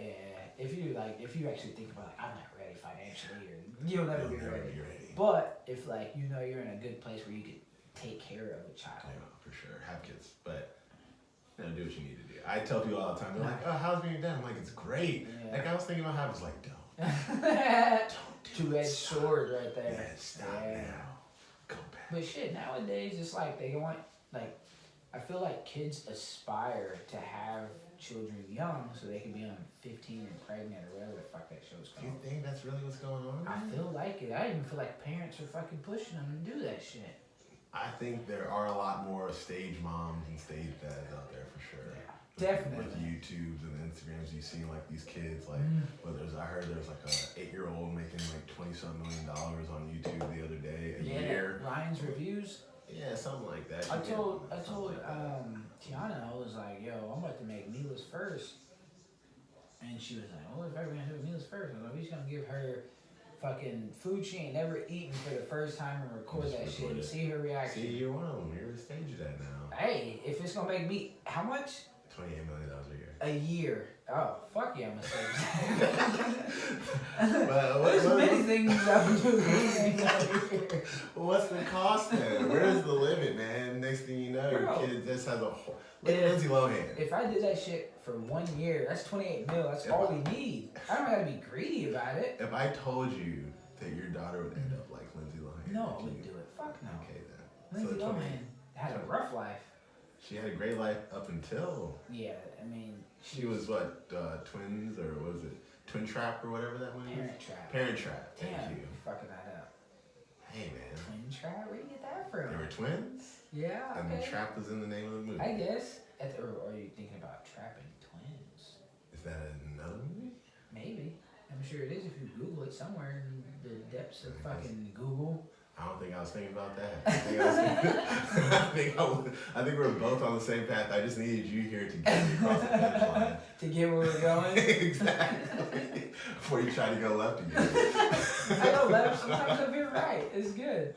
If you actually think about like, I'm not ready financially, or you'll never be ready. But if like you're in a good place where you could take care of a child. Yeah, for sure. Have kids, but do what you need to do. I tell people all the time, they're like, "Oh, how's being done?" I'm like, "It's great." Yeah. Like I was thinking about how I was like, "Don't." Two-edged sword right there. Yeah, stop now. Go back. But shit, nowadays it's like they want like I feel like kids aspire to have children young so they can be on 15 and pregnant or whatever the fuck that show's called. Do you think that's really what's going on? I feel like it. I even feel like parents are fucking pushing them to do that shit. I think there are a lot more stage moms and stage dads out there for sure. Yeah. Definitely. With YouTubes and Instagrams, you've seen like these kids, like, I heard there's like a 8-year-old making like $20-some million on YouTube the other day, a year. Ryan's Reviews. Yeah, something like that. I told Tiana, I was like, yo, I'm about to make Mila's first. And she was like, oh, if ever gonna do Mila's first, I was like, we just gonna give her fucking food she ain't never eaten for the first time and record that shit and see her reaction. See, you're one of them. You're the stage of that now. Hey, if it's gonna make me, how much? $28 million a year. A year. Oh, fuck yeah, I'm gonna say But there's many things I would do. What's the cost then? Where's the limit, man? Next thing you know, your kid just has a whole... Look at Lindsay Lohan. If I did that shit for 1 year, that's 28 mil. That's all we need. I don't gotta be greedy about it. If I told you that your daughter would end up like Lindsay Lohan... No, I wouldn't do it. Fuck no. Okay, then. Lindsay Lohan had a rough life. She had a great life up until... Yeah, I mean... She was what, twins, or what was it? Twin Trap or whatever that movie Parent Trap. Parent Trap, thank Damn, you. You're fucking that up. Hey, man. Twin Trap? Where do you get that from? They were twins? Yeah, okay. And Trap was in the name of the movie. I guess. Or are you thinking about trapping twins? Is that another movie? Think I'm sure it is if you Google it somewhere in the depths of fucking Google. I don't think I was thinking about that. I think we're both on the same path. I just needed you here to get me across the finish line. To get where we're going? Exactly. Before you try to go left again. I go left, sometimes I feel right. It's good.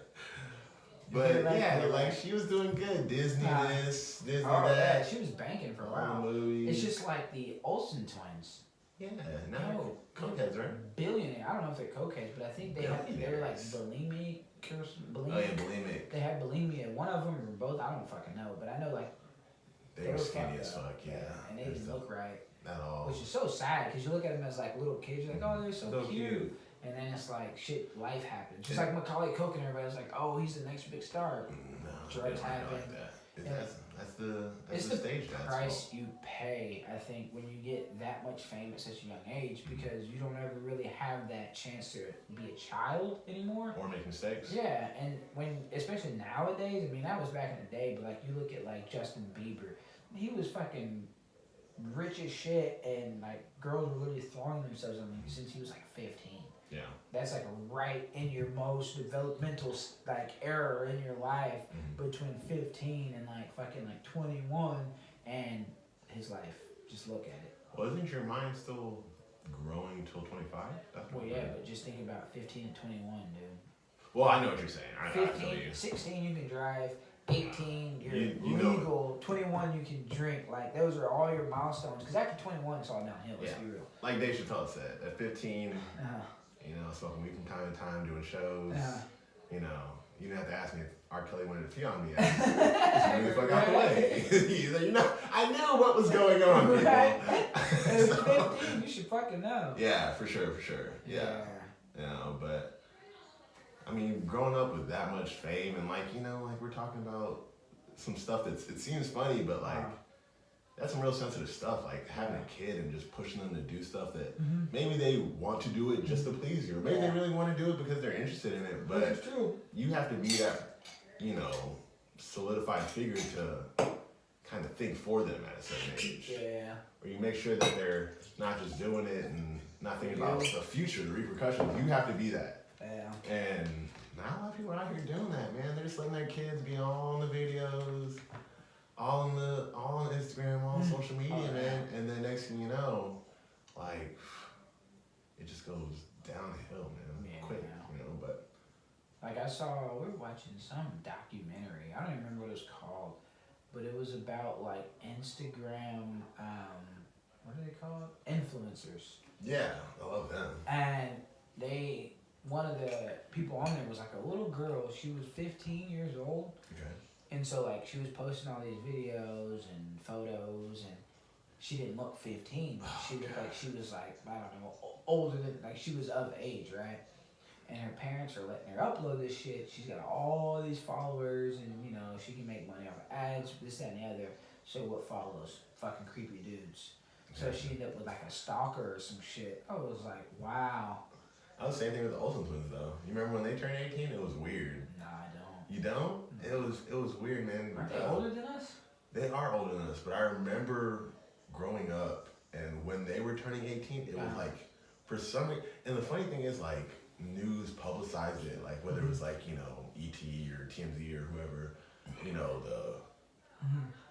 But yeah, like she was doing good. Disney this, Disney that. Yeah, she was banking for a while. Movies. It's just like the Olsen twins. Yeah, no, cokeheads, right? Billionaire. I don't know if they're cokeheads, but I think they were like bulimic. Oh yeah, bulimic. They had bulimia. One of them or both. I don't fucking know, but I know like they were skinny as fuck. Yeah, and they didn't look right at all. Which is so sad because you look at them as like little kids. You're like, oh, they're so cute. And then it's like shit. Life happens. Just like Macaulay Culkin. Everybody's like, oh, he's the next big star. No, drugs happen. like that. That's the stage price you pay, I think, when you get that much fame at such a young age, because you don't ever really have that chance to be a child anymore. Or make mistakes. Yeah, and especially nowadays, I mean, that was back in the day, but like you look at like Justin Bieber, he was fucking rich as shit, and like girls were really throwing themselves on him since he was like 15. Yeah. That's like right in your most developmental like era in your life, between 15 and like fucking like 21, and his life. Just look at it. Well, isn't your mind still growing till 25? Well, yeah, but just think about 15 and 21, dude. Well, I know what you're saying. 15, 16 you can drive. 18 you're legal. 21 you can drink. Like those are all your milestones. Because after 21 it's all downhill. Let's be real. Like Dave Chappelle said, at 15. You know, smoking weed from time to time, doing shows. You know, you didn't have to ask me if R. Kelly wanted to pee on me. Just move the fuck out the way. He's like, I knew what was going on, people. At 15, you should fucking know. Yeah, for sure. Yeah. You know, but I mean, growing up with that much fame and like, you know, like we're talking about some stuff it seems funny, but like that's some real sensitive stuff, like having a kid and just pushing them to do stuff that maybe they want to do it just to please you, or maybe they really want to do it because they're interested in it, but you have to be that, you know, solidified figure to kind of think for them at a certain age. Yeah. Or you make sure that they're not just doing it and not thinking about the future, the repercussions. You have to be that. Yeah. And not a lot of people are out here doing that, man. They're just letting their kids be all in the videos, all on Instagram, all on social media, man. And then next thing you know, like, it just goes downhill, man. Quick, you know, but. Like we were watching some documentary. I don't even remember what it was called, but it was about like Instagram, what do they call it? Influencers. Yeah, I love them. And one of the people on there was like a little girl. She was 15 years old. Okay. And so like she was posting all these videos and photos, and she didn't look 15. She looked like she was like, I don't know, older than, like she was of age, right? And her parents are letting her upload this shit. She's got all these followers, and you know, she can make money off of ads, this, that, and the other. So what follows? Fucking creepy dudes. So she ended up with like a stalker or some shit. I was like, wow. I was the same thing with the Olsen twins though. You remember when they turned 18? It was weird. Nah, I don't. You don't? No. It was weird, man. Aren't they older than us? They are older than us, but I remember growing up, and when they were turning 18, it was like, for some reason, and the funny thing is, like, news publicized it, like, whether it was, like, you know, ET or TMZ or whoever, you know, the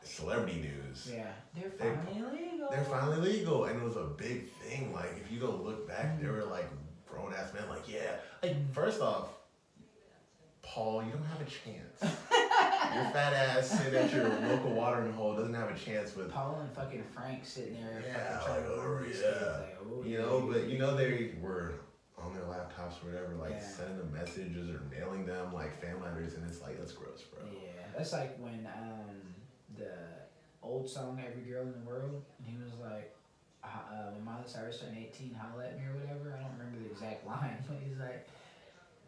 celebrity news. Yeah, they're finally legal. They're finally legal, and it was a big thing. Like, if you go look back, they were, like, grown-ass men, like, yeah. Like, first off, Paul, you don't have a chance. Your fat ass sitting at your local watering hole doesn't have a chance with Paul and fucking Frank sitting there. Yeah, fucking like, trying to yeah. kids, like, oh, you know, but you know they were on their laptops or whatever, like Yeah. sending them messages or mailing them like fan letters, and it's like, that's gross, bro. Yeah, that's like when the old song "Every Girl in the World," and he was like, when Miley Cyrus turned 18, holla at me or whatever. I don't remember the exact line, but he's like,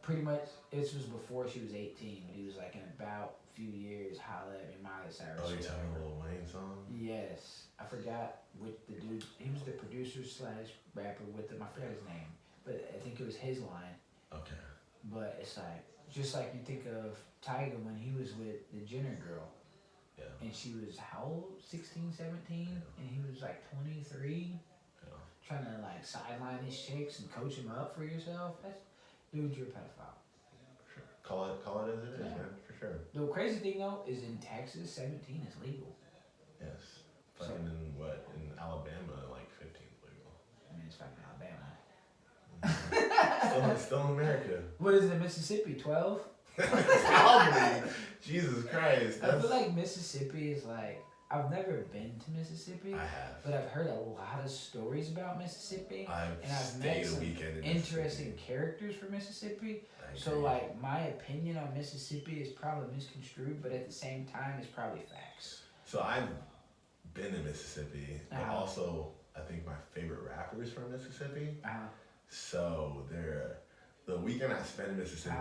pretty much this was before she was 18, but he was like, in about a few years, holla at me, Miley Cyrus. Oh, or you're talking whatever. Lil Wayne song? Yes, I forgot which the dude. He was the producer / rapper with him. I forgot his name, but I think it was his line. Okay. But it's like just like you think of Tyga when he was with the Jenner girl, Yeah. and she was how old? 16, 17, and he was like 23. Yeah. Trying to like sideline these chicks and coach them up for yourself. That's dude, you're a pedophile. Sure. Call it as it is, Yeah. man. For sure. The crazy thing though is in Texas, 17 is legal. Yes. So- Fucking in what? In Alabama, like 15 is legal. I mean, it's fucking Alabama. Still in America. What is it, Mississippi? 12? Probably. Jesus Christ. I feel like Mississippi is like, I've never been to Mississippi, I have. but I've heard a lot of stories about Mississippi. I've and I've stayed met a some weekend in interesting Mississippi. characters from Mississippi. I So agree. like my opinion on Mississippi is probably misconstrued, but at the same time it's probably facts. So I've been to Mississippi, but Uh-huh. also I think my favorite rapper is from Mississippi. Uh-huh. So the weekend I spent in Mississippi,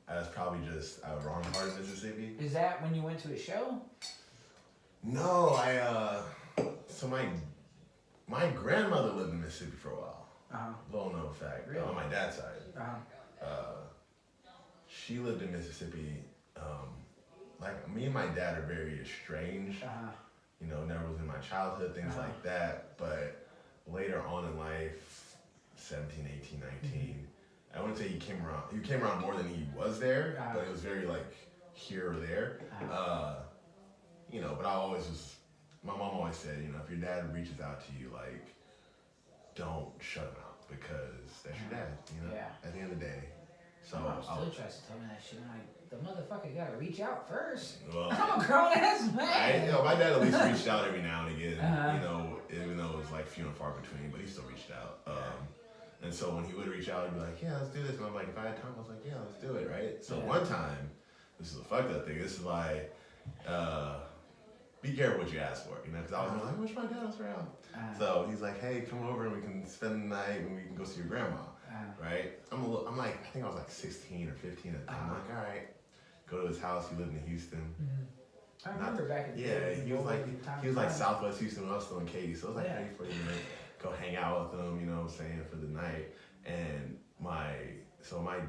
I was probably just a wrong part of Mississippi. Is that when you went to a show? No, so my grandmother lived in Mississippi for a while. Uh-huh. Little known fact. Really? On my dad's side. Uh-huh. She lived in Mississippi. Like me and my dad are very estranged. Uh-huh. You know, never was in my childhood, things Uh-huh. like that. But later on in life, 17, 18, 19, I wouldn't say he came around. He came around more than he was there, Uh-huh. but it was very like here or there. You know, but I always was, my mom always said, you know, if your dad reaches out to you, like, don't shut him out because that's your dad, you know, Yeah. at the end of the day. So, My mom still tries to tell me that shit. I'm like, the motherfucker gotta reach out first. well, I'm a grown ass man. you know, my dad at least reached out every now and again, Uh-huh. you know, even though it was like few and far between, but he still reached out. And so when he would reach out, he'd be like, yeah, let's do this. And I'm like, if I had time, I was like, yeah, let's do it, right? So Yeah. one time, this is a fucked up thing. This is like, be careful what you ask for, you know, because I was like, wish my dad was around. So he's like, hey, come over and we can spend the night and we can go see your grandma, right? I'm like, I think I was like 16 or 15 at the time. I'm like, all right, go to his house. He lived in Houston. I remember back in the Yeah, day. he was like Southwest Houston, and I was still in Katy, so it was like Yeah. 30, 40 minutes. Go hang out with him, you know what I'm saying, for the night. And my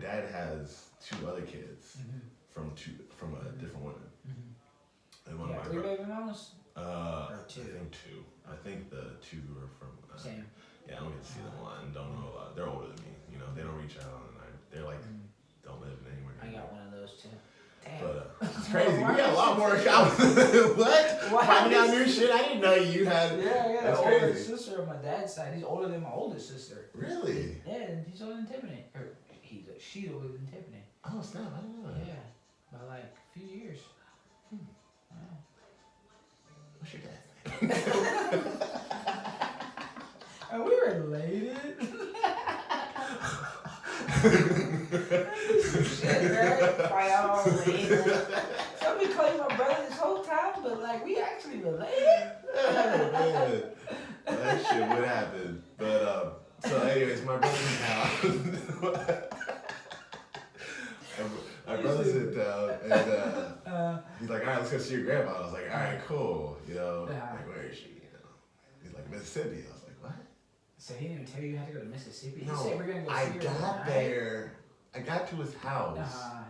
dad has two other kids from a different woman. And one Yeah, of my 3 brothers. baby mamas? Or two? I think two. I think the two are from. Same. Yeah, I don't get to see them a lot and don't know a lot. They're older than me, you know. They don't reach out, and they're like don't live anywhere. I near got me. one of those too. Damn. But it's crazy. We got a lot more accounts. What? Why? Finding out new shit. I didn't know you had. Yeah, I got That's an older crazy. sister on my dad's side. He's older than my oldest sister. Really? Yeah, and he's older than Tiffany. Or she's older than Tiffany. Oh snap! I didn't know that. Yeah, by like a few years. Wow. What's your dad's name? Are we related? Shit, right? Fight out related. So we call you my brother this whole time, but like we actually related. Oh, man. That shit would happen. But so anyways, my brother's down. My brother's in town, and he's like, all right, let's go see your grandma. I was like, all right, cool. You know, like, where is she? You know, he's like, Mississippi. I was like, what? So he didn't even tell you you had to go to Mississippi? No, He said we're gonna go I see her got tonight. there. I got to his house, Uh-huh.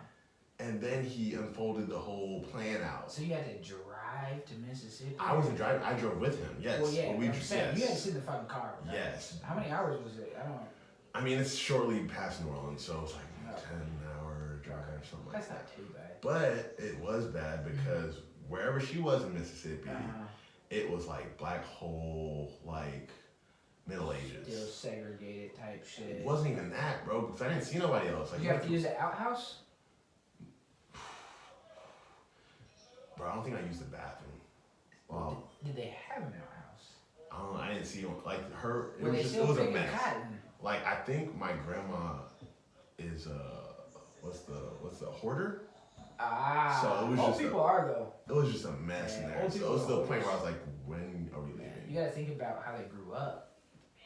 and then he unfolded the whole plan out. So you had to drive drive to Mississippi? I wasn't driving. I drove with him. Yes. Well, yeah. But we I'm just saying, yes. you had to sit in the fucking car. Right? Yes. How many hours was it? I don't know. I mean, it's shortly past New Orleans, so it's like Oh. 10-hour drive or something like That's that. not too bad. But it was bad because wherever she was in Mississippi, Uh-huh. it was like black hole, like Middle Ages. Still segregated type shit. It wasn't even that, bro, because I didn't see nobody else. Like, Did you have to use an outhouse? bro, I don't think I used the bathroom. Wow. Did they have an outhouse? I don't know. I didn't see like her. It Were was they just. It still was a picking mess. cotton? Like I think my grandma is what's the hoarder? Ah. So it was old just people are though. It was just a mess in Yeah, there. old So it people was to the are point where I was hoarders. like, when are we leaving? You gotta think about how they grew up.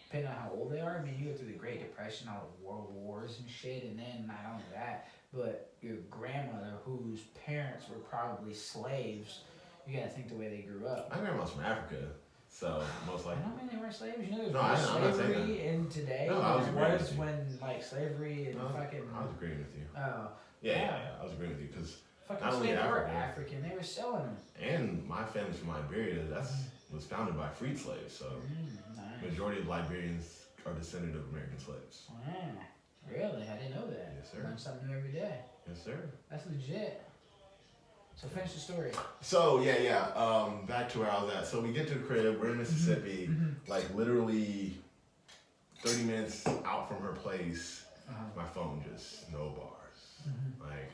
Depending on how old they are, I mean, you go through the Great Depression, all the world wars and shit, and then not only that, but your grandmother, whose parents were probably slaves, you gotta think the way they grew up. My grandma's from Africa, so most I likely. don't mean they weren't slaves. You know, there's No, more I'm not saying slavery in today No, I was than agreeing there with was you. when like slavery and No, fucking. I was agreeing with you. Oh, Yeah, I was agreeing with you because fucking Not only slaves were Africa. African. They were selling them. and my family's from Liberia. Was founded by freed slaves, so Nice. majority of Liberians are descended of American slaves. Wow. Really? I didn't know that. Yes, sir. Learn something new every day. Yes, sir. That's legit. So finish the story. So back to where I was at. So we get to the crib. We're in Mississippi, like literally 30 minutes out from her place. My phone just no bars. Like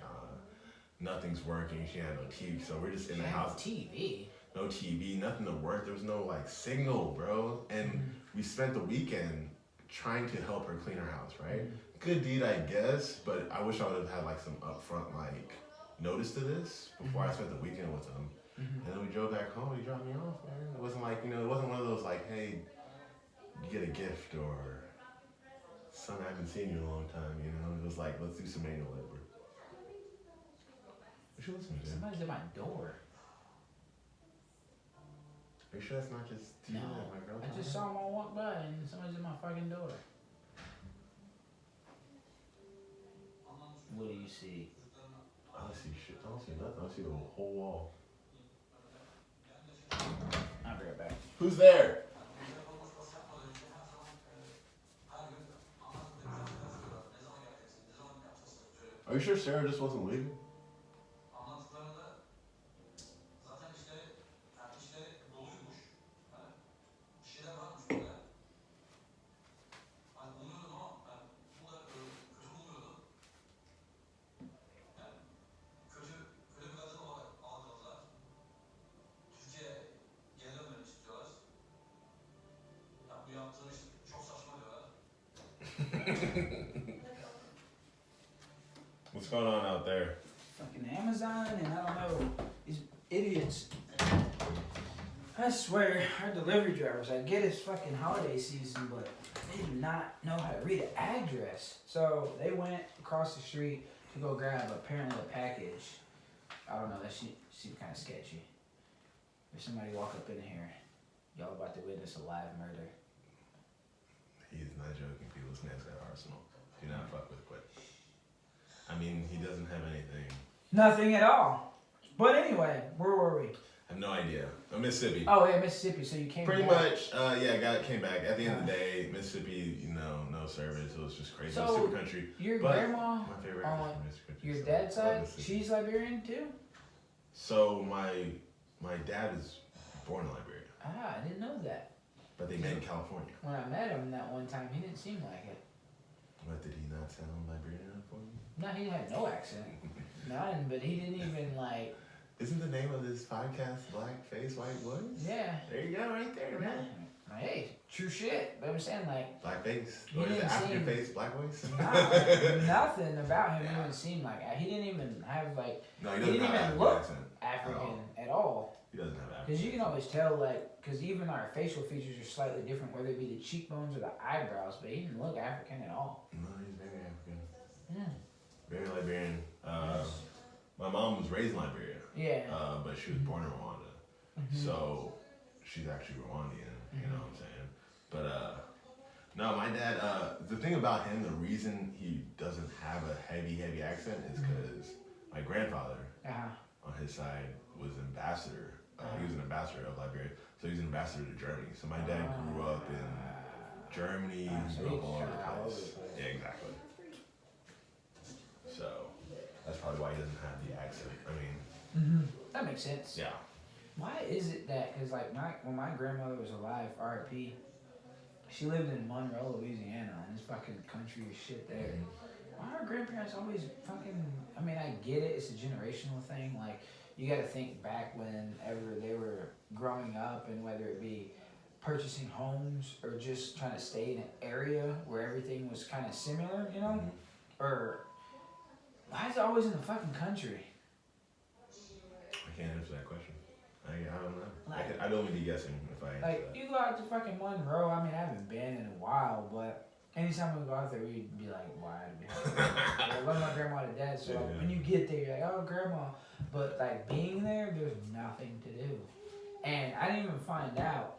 nothing's working. She had no TV, so we're just in the house. TV. No TV, nothing to work. There was no like signal, bro. And we spent the weekend trying to help her clean her house, right? Good deed, I guess, but I wish I would have had like some upfront like notice to this before I spent the weekend with them. And then we drove back home. He dropped me off, man. It wasn't like, it wasn't one of those like, hey, you get a gift or son, I haven't seen you in a long time, It was like, let's do some manual labor. What you listening to? Somebody's at my door. Are you sure that's not just you No. and my girl? I just saw them all walk by and somebody's at my fucking door. What do you see? I don't see shit. I don't see nothing. I see the whole wall. I'll be right back. Who's there? Are you sure Sarah just wasn't leaving? What's going on out there? Fucking Amazon and I don't know. These idiots. I swear, our delivery drivers, I get it's fucking holiday season, but they do not know how to read an address. So they went across the street to go grab apparently a package. I don't know, that seemed kind of sketchy. If somebody walk up in here, y'all about to witness a live murder. He's not joking. People, this man's got arsenal. Do not fuck with quick. I mean, he doesn't have anything. Nothing at all. But anyway, where were we? I have no idea. Mississippi. Oh yeah, Mississippi. So you came Pretty back. much, came back. At the end of the day, Mississippi, no service. It was just crazy. So, It was super country. Your But grandma my favorite on African is country. your so dad's I love side, Mississippi. she's Liberian too? So my dad is born in Liberia, Ah, I didn't know that. but they met in California. When I met him that one time, he didn't seem like it. What, did he not sound Liberian for you? No, he had no accent. None, but he didn't even like, Isn't the name of this podcast Black Face White Voice? yeah. There you go, right there, man. Hey, true shit. But I'm saying like, Black face. He Or is it didn't African seem- face, black voice? nothing about him even seemed like, he didn't even have like No, he He doesn't didn't have even African look accent. African at all. He doesn't have African. Because you can always tell like, because even our facial features are slightly different, whether it be the cheekbones or the eyebrows, but he didn't look African at all. No, he's very African. Yeah. Very Liberian. My mom was raised in Liberia, Yeah. but she was born in Rwanda. So she's actually Rwandan, you know what I'm saying? But no, my dad, the thing about him, the reason he doesn't have a heavy accent is because my grandfather Uh-huh. on his side was ambassador He was an ambassador of Liberia, so he's an ambassador to Germany. So my dad grew up in Germany, grew up all over the place. Yeah, exactly. So that's probably why he doesn't have the accent. I mean, that makes sense. yeah. Why is it that? Because like when my grandmother was alive, R.I.P. She lived in Monroe, Louisiana, and it's fucking country as shit there. Why are grandparents always fucking? I mean, I get it; it's a generational thing. Like you got to think back whenever they were growing up, and whether it be purchasing homes or just trying to stay in an area where everything was kind of similar, you know? Or why is it always in the fucking country? I can't answer that question. I don't know. Like, I'd only be guessing if I answer like that. you go out to fucking Monroe. I mean, I haven't been in a while, but anytime we go out there, we'd be like, why? I love my grandma to death, so like, when you get there, you're like, oh, grandma. But like being there, there's nothing to do. And I didn't even find out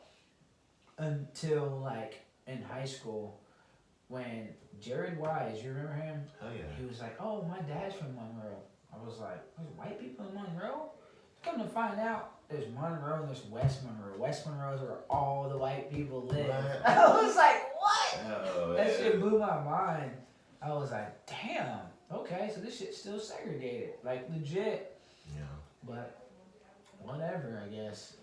until like in high school when Jared Wise, you remember him? Hell yeah. He was like, oh, my dad's from Monroe. I was like, there's white people in Monroe? Come to find out, there's Monroe and there's West Monroe. West Monroe is where all the white people live. What? I was like, what? Oh, That shit blew my mind. I was like, damn, okay, so this shit's still segregated. Like, legit. Yeah. But, whatever, I guess.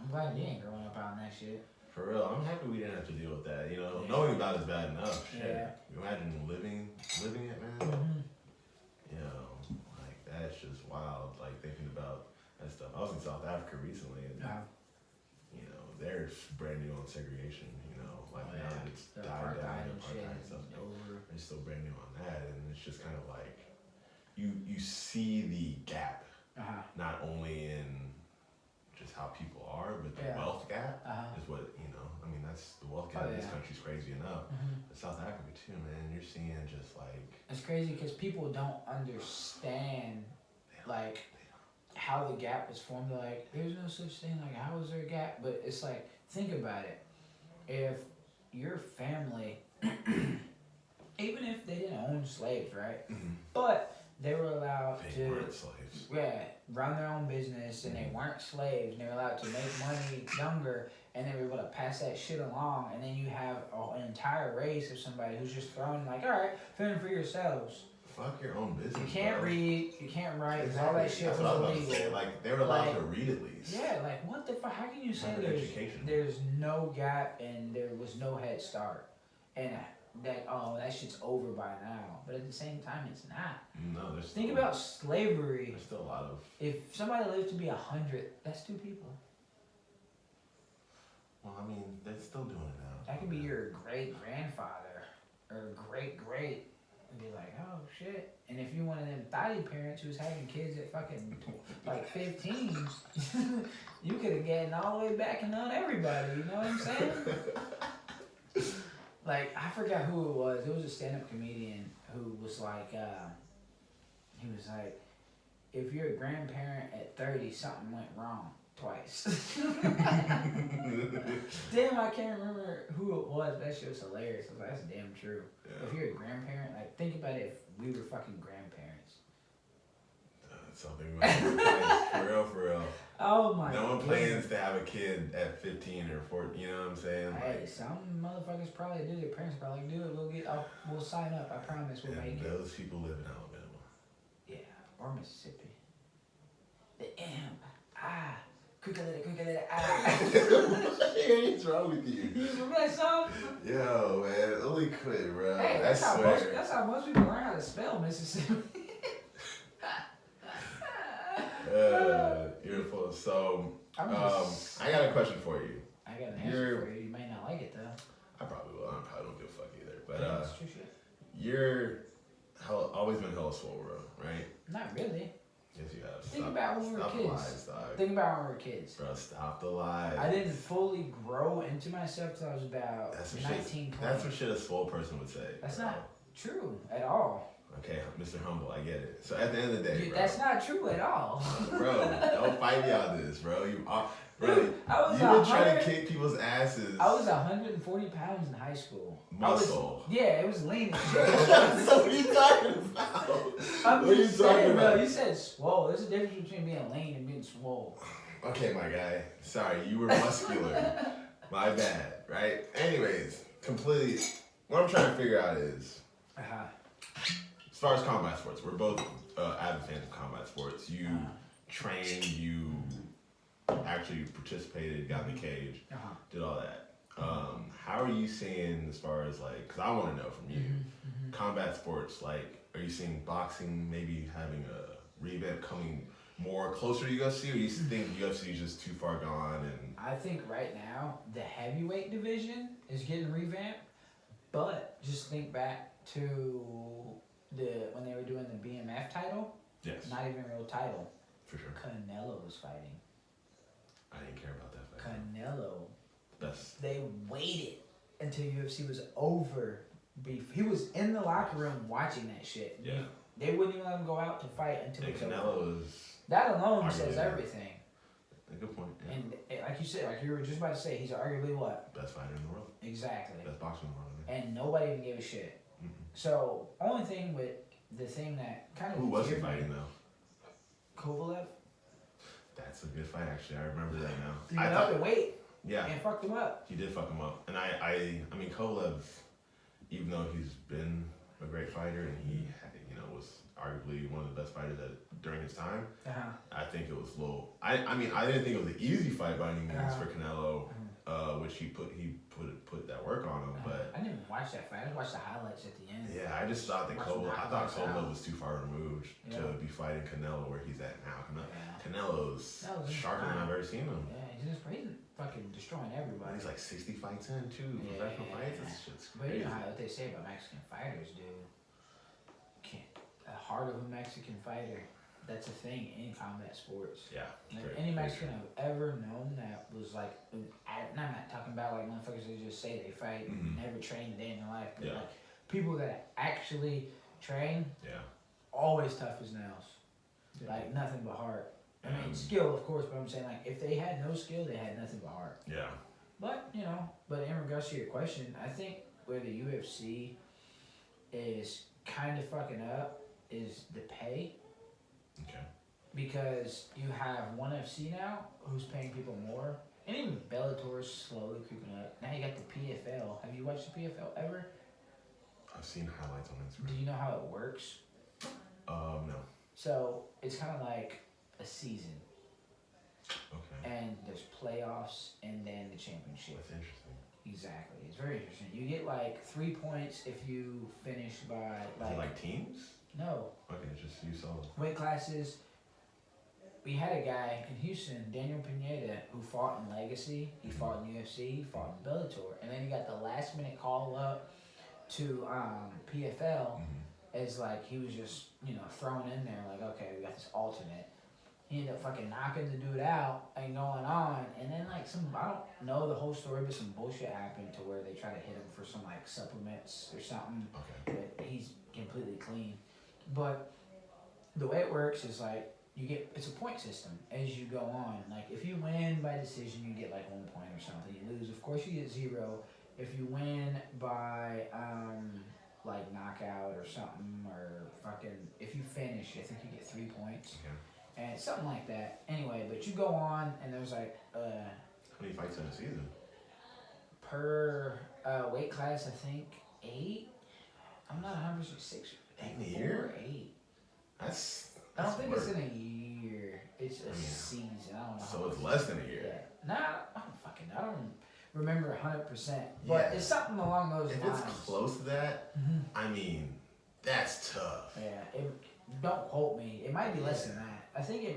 I'm glad you ain't growing up on that shit. For real, I'm happy we didn't have to deal with that. You know, knowing about it is bad enough. Shit. Yeah. Imagine living it, man. Mm-hmm. You know, like that's just wild. Like thinking about that stuff. I was in South Africa recently, and you know, there's brand new on segregation. You know, like now that it's The died down, and shit apartheid stuff. over. They're still brand new on that, and it's just kind of like you see the gap, not only in just how people are, but the wealth gap is what, you know, I mean, that's the wealth gap in this country's crazy enough. But South Africa too, man, you're seeing just like... It's crazy because people don't understand, like, how the gap was formed. They're like, there's no such thing, like, how is there a gap? But it's like, think about it. If your family, even if they didn't own slaves, right? But they were allowed they weren't slaves. run their own business, and they weren't slaves, and they were allowed to make money younger, and they were able to pass that shit along, and then you have an entire race of somebody who's just thrown like, all right, fend for yourselves. Fuck your own business. You can't read, you can't write, exactly. all that shit That's was what I was illegal. about to say. Like, they were allowed to read at least. Yeah, like, what the fuck? How can you say education. there's no gap and there was no head start? And that, oh, that shit's over by now. But at the same time, it's not. No, there's Think about slavery. There's still a lot of... If somebody lived to be 100, that's 2 people. Well, I mean, they're still doing it now. That could be your great-grandfather or great-great and be like, oh, shit. And if you're one of them thotty parents who's having kids at fucking, like, 15, you could have gotten all the way back and on everybody, you know what I'm saying? Like, I forgot who it was. It was a stand-up comedian who was like, he was like, if you're a grandparent at 30, something went wrong twice. Damn, I can't remember who it was. That shit was hilarious. I was like, that's damn true. Yeah. If you're a grandparent, like, think about it if we were fucking grandparents. That's something we might for real. Oh my god. No one plans to have a kid at 15 or 14, you know what I'm saying? Hey, some motherfuckers probably do. Their parents probably like, do it. We'll sign up. I promise we'll make it. Those people live in Alabama. Yeah, or Mississippi. The imp. Quicker, What's wrong with you? You remember that song? Yo, man, only quit, bro. Hey, that's how most people learn how to spell Mississippi. Beautiful. So, I got a question for you. I got an answer for you. You may not like it though. I probably will. I probably don't give a fuck either. But that's true shit. You're always been hella swole, bro, right? Not really. Yes, you have. Think about when we were kids. Lies, dog. Think about when we were kids. Bro, stop the lies. I didn't fully grow into myself till I was about 19, 20. That's what shit a swole person would say. That's not true at all. Okay, Mr. Humble, I get it. So at the end of the day, Dude, that's not true at all. Bro, don't fight me on this, bro. You've been trying to kick people's asses. I was 140 pounds in high school. Muscle. It was lean. So what are you talking about? I'm just saying, bro. You said swole. There's a difference between being lean and being swole. Okay, my guy. Sorry, you were muscular. My bad, right? Anyways, completely. What I'm trying to figure out is, as far as combat sports, we're both avid fans of combat sports. You trained, you actually participated, got in the cage, did all that. How are you seeing, as far as like, because I want to know from you, combat sports, like, are you seeing boxing maybe having a revamp, coming more closer to UFC, or you think UFC is just too far gone? And I think right now the heavyweight division is getting revamped, but just think back to when they were doing the BMF title. Yes. Not even a real title. For sure. Canelo was fighting. I didn't care about that fight. Canelo. They waited until UFC was over. He was in the locker room watching that shit. Yeah. They wouldn't even let him go out to fight until and it was Canelo over. is. That alone says everything. A good point. Yeah. And like you said, like you were just about to say, he's arguably what? Best fighter in the world. Exactly. Best boxer in the world. Yeah. And nobody even gave a shit. Mm-hmm. So only thing with the thing that kind of who was he fighting though? Kovalev. That's a good fight, actually. I remember that now. He went up to weight. Yeah. And fucked him up. He did fuck him up. And I mean, Kovalev, even though he's been a great fighter and he, was arguably one of the best fighters during his time, I think it was a little. I mean, I didn't think it was an easy fight by any means for Canelo, which he put that work on him. But I didn't even watch that fight. I just watched the highlights at the end. yeah, I just thought that Kovalev was too far removed to be fighting Canelo where he's at now. Canelo's sharper than I've ever seen him. Yeah, he's fucking destroying everybody. He's like 60 fights in too, professional fights. This shit's crazy. But you know what they say about Mexican fighters, dude. The heart of a Mexican fighter, that's a thing in combat sports. Yeah. Like any Mexican I've ever known that was like, and I'm not talking about like motherfuckers that just say they fight, never trained a day in their life, but like people that actually train, always tough as nails. Like nothing but heart. I mean, skill, of course, but I'm saying, like, if they had no skill, they had nothing but heart. Yeah. But, but in regards to your question, I think where the UFC is kind of fucking up is the pay. Okay. Because you have ONE FC now, who's paying people more. And even Bellator's slowly creeping up. Now you got the PFL. Have you watched the PFL ever? I've seen highlights on Instagram. Do you know how it works? No. So, it's kind of like a season. Okay. And there's playoffs and then the championship. That's interesting. Exactly. It's very interesting. You get like 3 points if you finish by Is it like teams? No. Okay, just you solo. Weight classes. We had a guy in Houston, Daniel Pineda, who fought in Legacy. He fought in UFC. He fought in Bellator. And then he got the last minute call up to PFL as like he was just, thrown in there like, okay, we got this alternate. He ended up fucking knocking the dude out and going on, and then like I don't know the whole story, but some bullshit happened to where they try to hit him for some like supplements or something. Okay. But he's completely clean. But the way it works is like it's a point system as you go on. Like if you win by decision, you get like 1 point or something. You lose, of course, you get 0. If you win by like knockout or something, or fucking if you finish, I think you get 3 points. Okay. And something like that. Anyway, but you go on, and there's like how many fights in a season? Per weight class, I think 8. I'm not 100% 6. 8 in a year? 8. That's I don't think work. it's in a year. It's a season. I don't know. So it's less than a year. Yeah. Nah, I don't remember 100%. But it's something along those if lines. If it's close to that, I mean, that's tough. Yeah. Don't quote me. It might be less than that. I think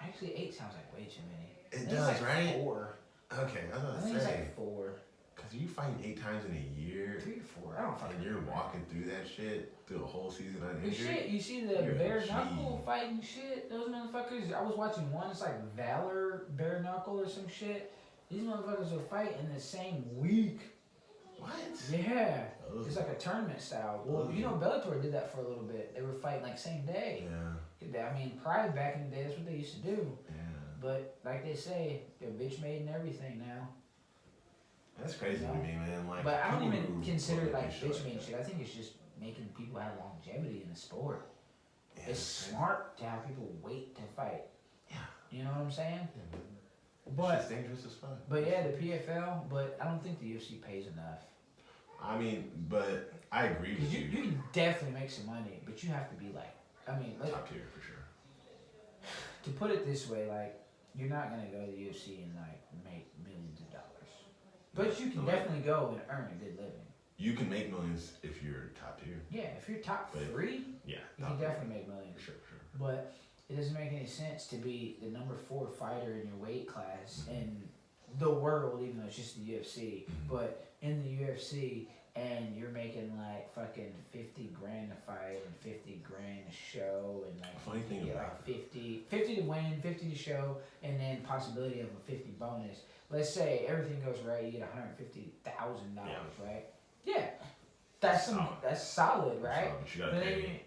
actually 8 sounds like way too many. It does, like right? 4. Okay, I was I about think to it's say. like 4. Cause you fighting 8 times in a year. 3 or 4. I don't fucking And you're remember. walking through that shit through a whole season The uninjured. shit, you see the You're a bare G. knuckle fighting shit? Those motherfuckers, I was watching one, it's like Valor bare knuckle or some shit. These motherfuckers will fight in the same week. What? Yeah. Those- It's like a tournament style. Well, Bellator did that for a little bit. They were fighting like same day. Yeah. I mean, Pride back in the day, that's what they used to do. Yeah. But like they say, they're bitch made and everything now. That's crazy to me, man. Like, but I don't people even who consider it look at like shit bitch made that. shit. I think it's just making people have longevity in the sport. Yeah, It's smart to have people wait to fight. Yeah. You know what I'm saying? But it's dangerous as fuck. But yeah, the PFL. But I don't think the UFC pays enough. I mean, but I agree with You can definitely make some money, but you have to be like, I mean, top tier for sure. To put it this way, like, you're not gonna go to the UFC and like make millions of dollars, but you can definitely go and earn a good living. You can make millions if you're top tier. Yeah, if you're top three, yeah, you can definitely make millions. For sure. But it doesn't make any sense to be the number 4 fighter in your weight class in the world, even though it's just the UFC. But in the UFC, and you're making like fucking 50 grand a fight and 50 grand a show, and like funny thing you get about like 50 to win, 50 to show, and then possibility of a 50 bonus. Let's say everything goes right, you get $150,000, right? Yeah, that's solid, right? But you gotta pay.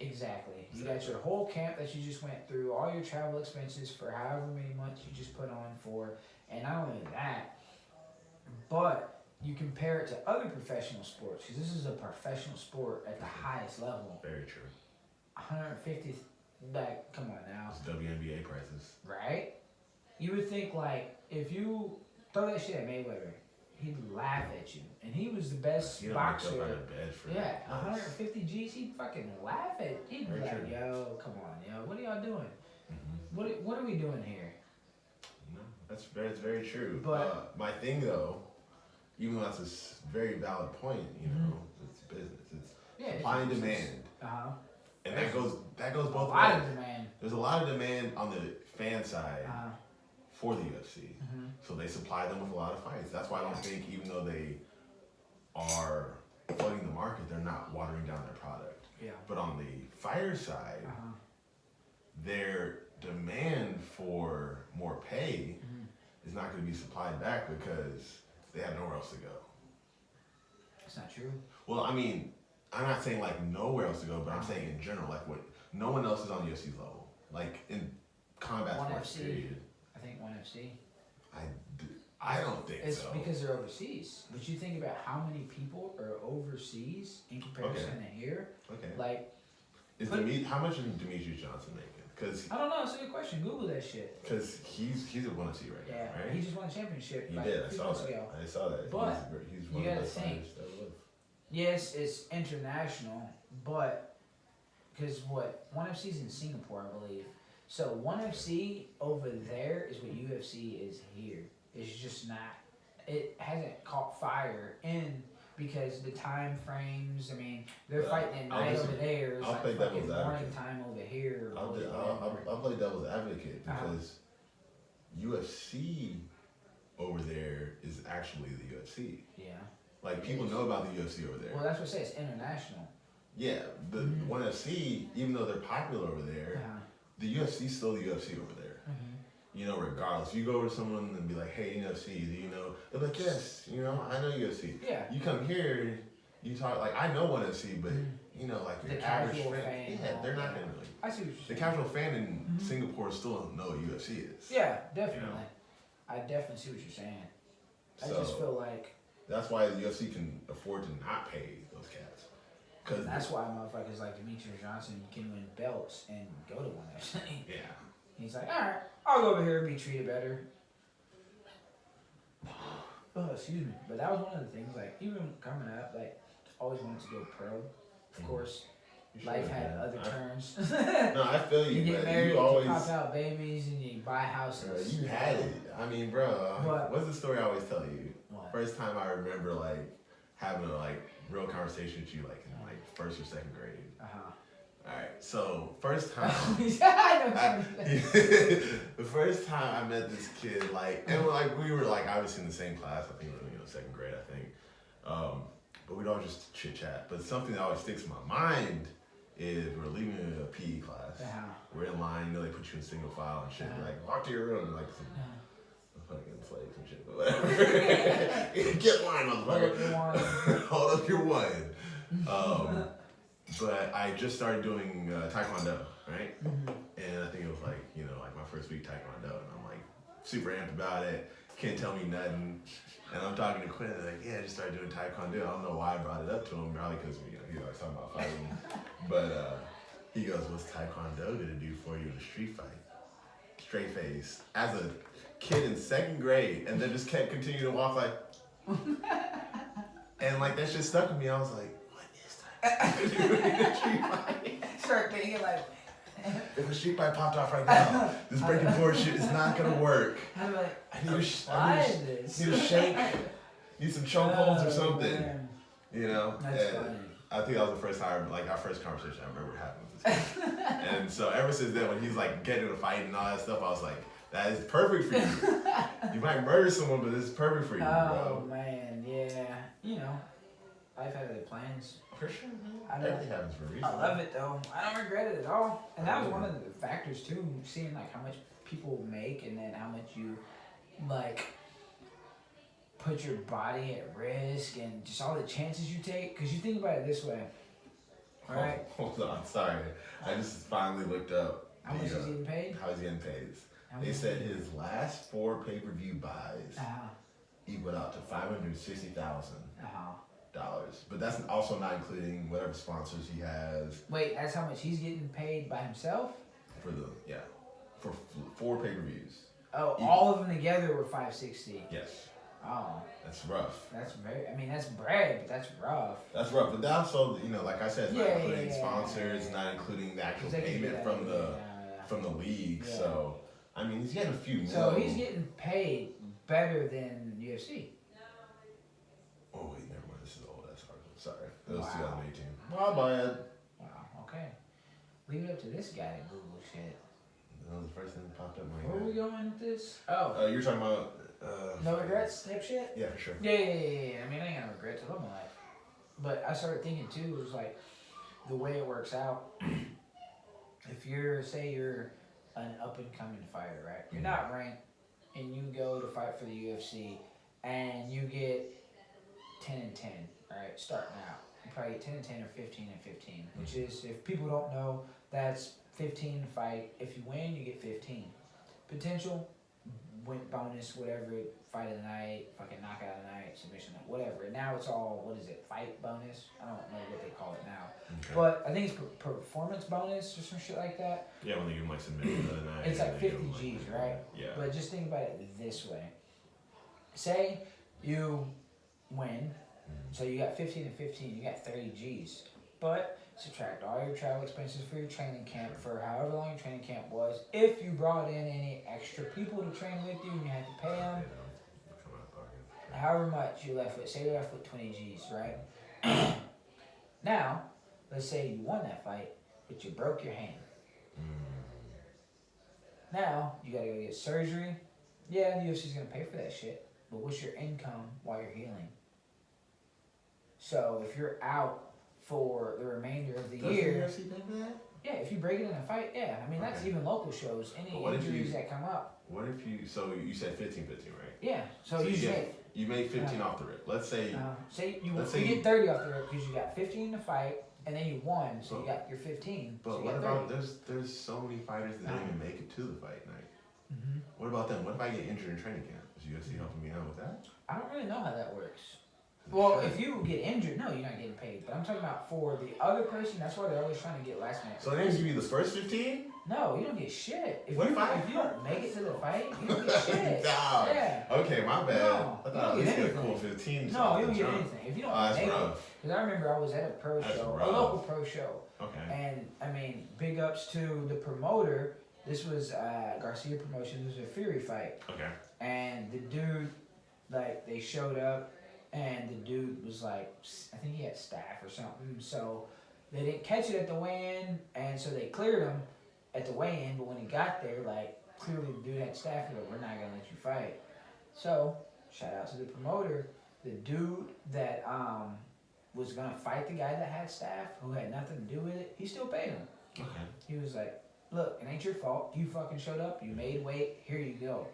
Exactly. You got your whole camp that you just went through, all your travel expenses for however many months you just put on for, and not only that, but you compare it to other professional sports, because this is a professional sport at the highest level. Very true. 150, like, come on now. It's WNBA prices. Right? You would think, like, if you throw that shit at Mayweather, he'd laugh at you. And he was the best boxer. Wake up out of bed for 150 G's, he'd fucking laugh at. He'd be like, yo, come on, yo, what are y'all doing? What are we doing here? No, that's very true. But my thing though, even though that's a very valid point, you know, it's business. It's supply and demand. And that goes both ways. A lot of demand. There's a lot of demand on the fan side for the UFC. So they supply them with a lot of fights. That's why I don't think, even though they are flooding the market, they're not watering down their product. Yeah. But on the fighter side, their demand for more pay is not going to be supplied back because they have nowhere else to go. That's not true. Well, I mean, I'm not saying like nowhere else to go, but I'm saying in general, like what no one else is on UFC's level. Like in combat sports, period. I think ONE FC. I don't think it's so. It's because they're overseas. But you think about how many people are overseas in comparison to here. Okay. Like, how much is Demetrius Johnson making? Because I don't know. It's a good question. Google that shit. Because he's at ONE FC right now, right? He just won a championship. He did. I saw that. But he's you gotta think. Yes, it's international, but because ONE FC's in Singapore, I believe. So ONE FC over there is what UFC is here. It's just not. It hasn't caught fire because the time frames. I mean, they're fighting at night over there. It's like fucking morning time over here. I'll play devil's advocate because UFC over there is actually the UFC. Yeah. Like people know about the UFC over there. Well, that's what I say. It's international. Yeah, the ONE FC, even though they're popular over there, the UFC's still the UFC over there. You know, regardless. You go over to someone and be like, hey, UFC, do you know? They're like, yes, you know, I know UFC. Yeah. You come here, you talk, like, I know ONE FC, but, you know, like your average fan, they're not going to know you. I see what you're saying. The casual fan in Singapore still don't know what UFC is. Yeah, definitely. You know? I definitely see what you're saying. I just feel like... That's why the UFC can afford to not pay those cats. That's why motherfuckers like Demetrius Johnson can win belts and go to ONE FC. Yeah. He's like, all right, I'll go over here and be treated better. Oh, excuse me. But that was one of the things, like, even coming up, like, always wanted to go pro. Of course, life had other turns. No, I feel you, you get married, you pop out babies, and you buy houses. You had it. I mean, bro, what's the story I always tell you? What? First time I remember, like, having a, like, real conversation with you, like, in, like, first or second grade. Alright, so first time the first time I met this kid, like, and we were like obviously in the same class, I think we were second grade, I think. But we'd all just chit chat. But something that always sticks in my mind is we're leaving a PE class. We're in line, you know, they put you in single file and shit. Like, walk to your room, like some fucking slaves and shit, but whatever. Get in line, motherfucker. Hold up your one. But I just started doing Taekwondo, right? And I think it was like, you know, like my first week Taekwondo, and I'm like super amped about it. Can't tell me nothing. And I'm talking to Quinn, and like, yeah, I just started doing Taekwondo. I don't know why I brought it up to him, probably because he's always talking about fighting. But he goes, what's Taekwondo gonna do for you in a street fight? Straight face. As a kid in 2nd grade, and then just kept continuing to walk like, and like that shit stuck with me. I was like, what is that? Start thinking like, if a street pipe popped off right now, this breaking board shit is not gonna work. I'm like, I need this? Need a shake, need some chokeholds or something. Man. You know? That's funny. I think that was the first time, like our first conversation I remember having with this guy. And so ever since then, when he's like getting in a fight and all that stuff, I was like, that is perfect for you. You might murder someone, but this is perfect for you, bro. Oh man, yeah. You know, life had other plans. For sure, man. I know. Everything happens for a reason. I love it though. I don't regret it at all. And that was one of the factors too, seeing like how much people make and then how much you like put your body at risk and just all the chances you take. Cause you think about it this way. All right. Hold on, sorry. I just finally looked up How much he's getting paid? how he's getting paid. They said his last 4 pay-per-view buys equaled out to $560,000. But that's also not including whatever sponsors he has. Wait, that's how much he's getting paid by himself? For 4 pay-per-views. Oh, all of them together were 560. Yes. Oh, That's rough. that's very. I mean, that's bread, but that's rough. That's rough, but that also, like I said, it's not Yeah, including yeah, sponsors, yeah. not including the actual 'Cause they can do payment that, from the league. Yeah. So, I mean, he's getting a few So mil. he's getting paid better than UFC. Oh wait, never mind. This is old ass article. Sorry, that was Wow. 2018. My bad. Wow. Okay. Leave it up to this guy to Google shit. That was the first thing that popped up in my Where are we head. going with this? Oh, You're talking about. no regrets type shit. Yeah, for sure. Yeah. I mean, I ain't got no regrets. I love my life. But I started thinking too. It was like the way it works out. If say you're an up and coming fighter, right? You're not ranked, and you go to fight for the UFC, and you get 10-10, right? Starting out, you probably get 10-10 or 15-15, which is, if people don't know, that's 15 to fight. If you win, you get 15. Potential win bonus, whatever, fight of the night, fucking knockout of the night, submission, whatever. And now it's all, what is it, fight bonus? I don't know what they call it now. Okay. But I think it's performance bonus or some shit like that. Yeah, when they give him like submission the other night. It's like and they give 50 him, G's, right? Yeah. But just think about it this way. Say you win, so you got 15-15, you got 30 G's. But subtract all your travel expenses for your training camp for however long your training camp was. If you brought in any extra people to train with you and you had to pay them, however much you left with, say you're left with 20 G's, right? Now, let's say you won that fight, but you broke your hand. Now, you gotta go get surgery. Yeah, the UFC's gonna pay for that shit, but what's your income while you're healing? So, if you're out for the remainder of the year, Does the UFC pay for that? yeah, if you break it in a fight, yeah. I mean, that's Okay. even local shows, any But what if injuries you- that come up. What if you? So you said 15-15, right? Yeah, so So you you say, You made 15 off the rip. Let's say. say you Let's you say get you- 30 off the rip because you got 15 to fight, and then you won, so you But- got your 15. so But you what got about 30. there's so many fighters that didn't even make it to the fight night. Mhm. What about them? What if I get injured in training camp? Is UFC helping me out with that? I don't really know how that works. Well, if you get injured, no, you're not getting paid. But I'm talking about for the other person. That's why they're always trying to get last minute. So they didn't give you the first 15? No, you don't get shit. If What you if if you don't make it to the fight, you don't get shit. Dog. Yeah. Okay, my bad. No, I you thought don't at least get get a anything. cool 15. No, off you the don't get jump. anything. If you don't Oh, that's make it, rough. because I remember I was at a pro That's show, rough. a local pro show, Okay. and I mean, big ups to the promoter. This was Garcia Promotions. It was a Fury fight. Okay. And the dude, like, they showed up, and the dude was like, I think he had staph or something, so they didn't catch it at the weigh-in, and so they cleared him at the weigh-in, but when he got there, like, clearly the dude had staph, and we're not gonna let you fight. So, shout out to the promoter, the dude that was gonna fight the guy that had staph, who had nothing to do with it, he still paid him. Okay. He was like, look, it ain't your fault. You fucking showed up. You made weight. Here you go.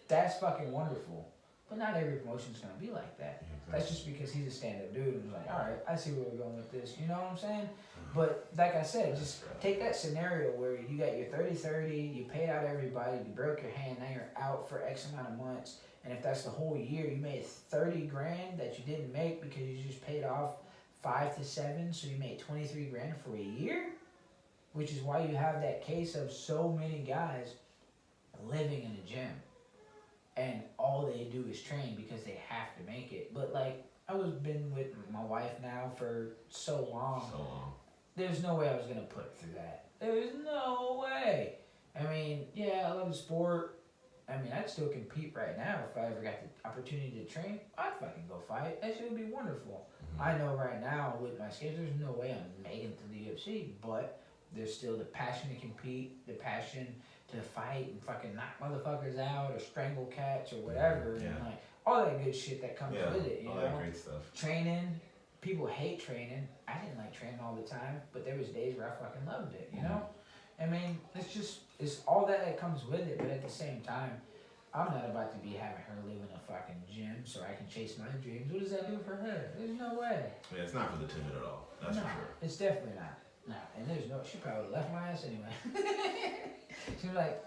That's fucking wonderful. But not every promotion's going to be like that. That's just because he's a stand-up dude and was like, all right, I see where we're going with this. You know what I'm saying? But like I said, just take that scenario where you got your 30-30, you paid out everybody, you broke your hand, now you're out for X amount of months. And if that's the whole year, you made 30 grand that you didn't make because you just paid off 5 to 7, so you made 23 grand for a year? Which is why you have that case of so many guys living in the gym. and all they do is train because they have to make it. But like I was been with my wife now for so long. So long. There's no way I was gonna put through that. There's no way. I mean, yeah, I love the sport. I mean, I'd still compete right now if I ever got the opportunity to train. I'd fucking go fight. That shit would be wonderful. Mm-hmm. I know right now with my skills, there's no way I'm making it to the UFC, but there's still the passion to compete, the passion to fight and fucking knock motherfuckers out or strangle cats or whatever. Yeah. And like all that good shit that comes with it, you all know? that great stuff. Training. People hate training. I didn't like training all the time, but there was days where I fucking loved it, you know? I mean, it's all that comes with it, but at the same time, I'm not about to be having her live in a fucking gym so I can chase my dreams. What does that do for her? There's no way. Yeah, it's not for the timid at all. That's no, for sure. It's definitely not. No, and there's no, she probably left my ass anyway. She was like,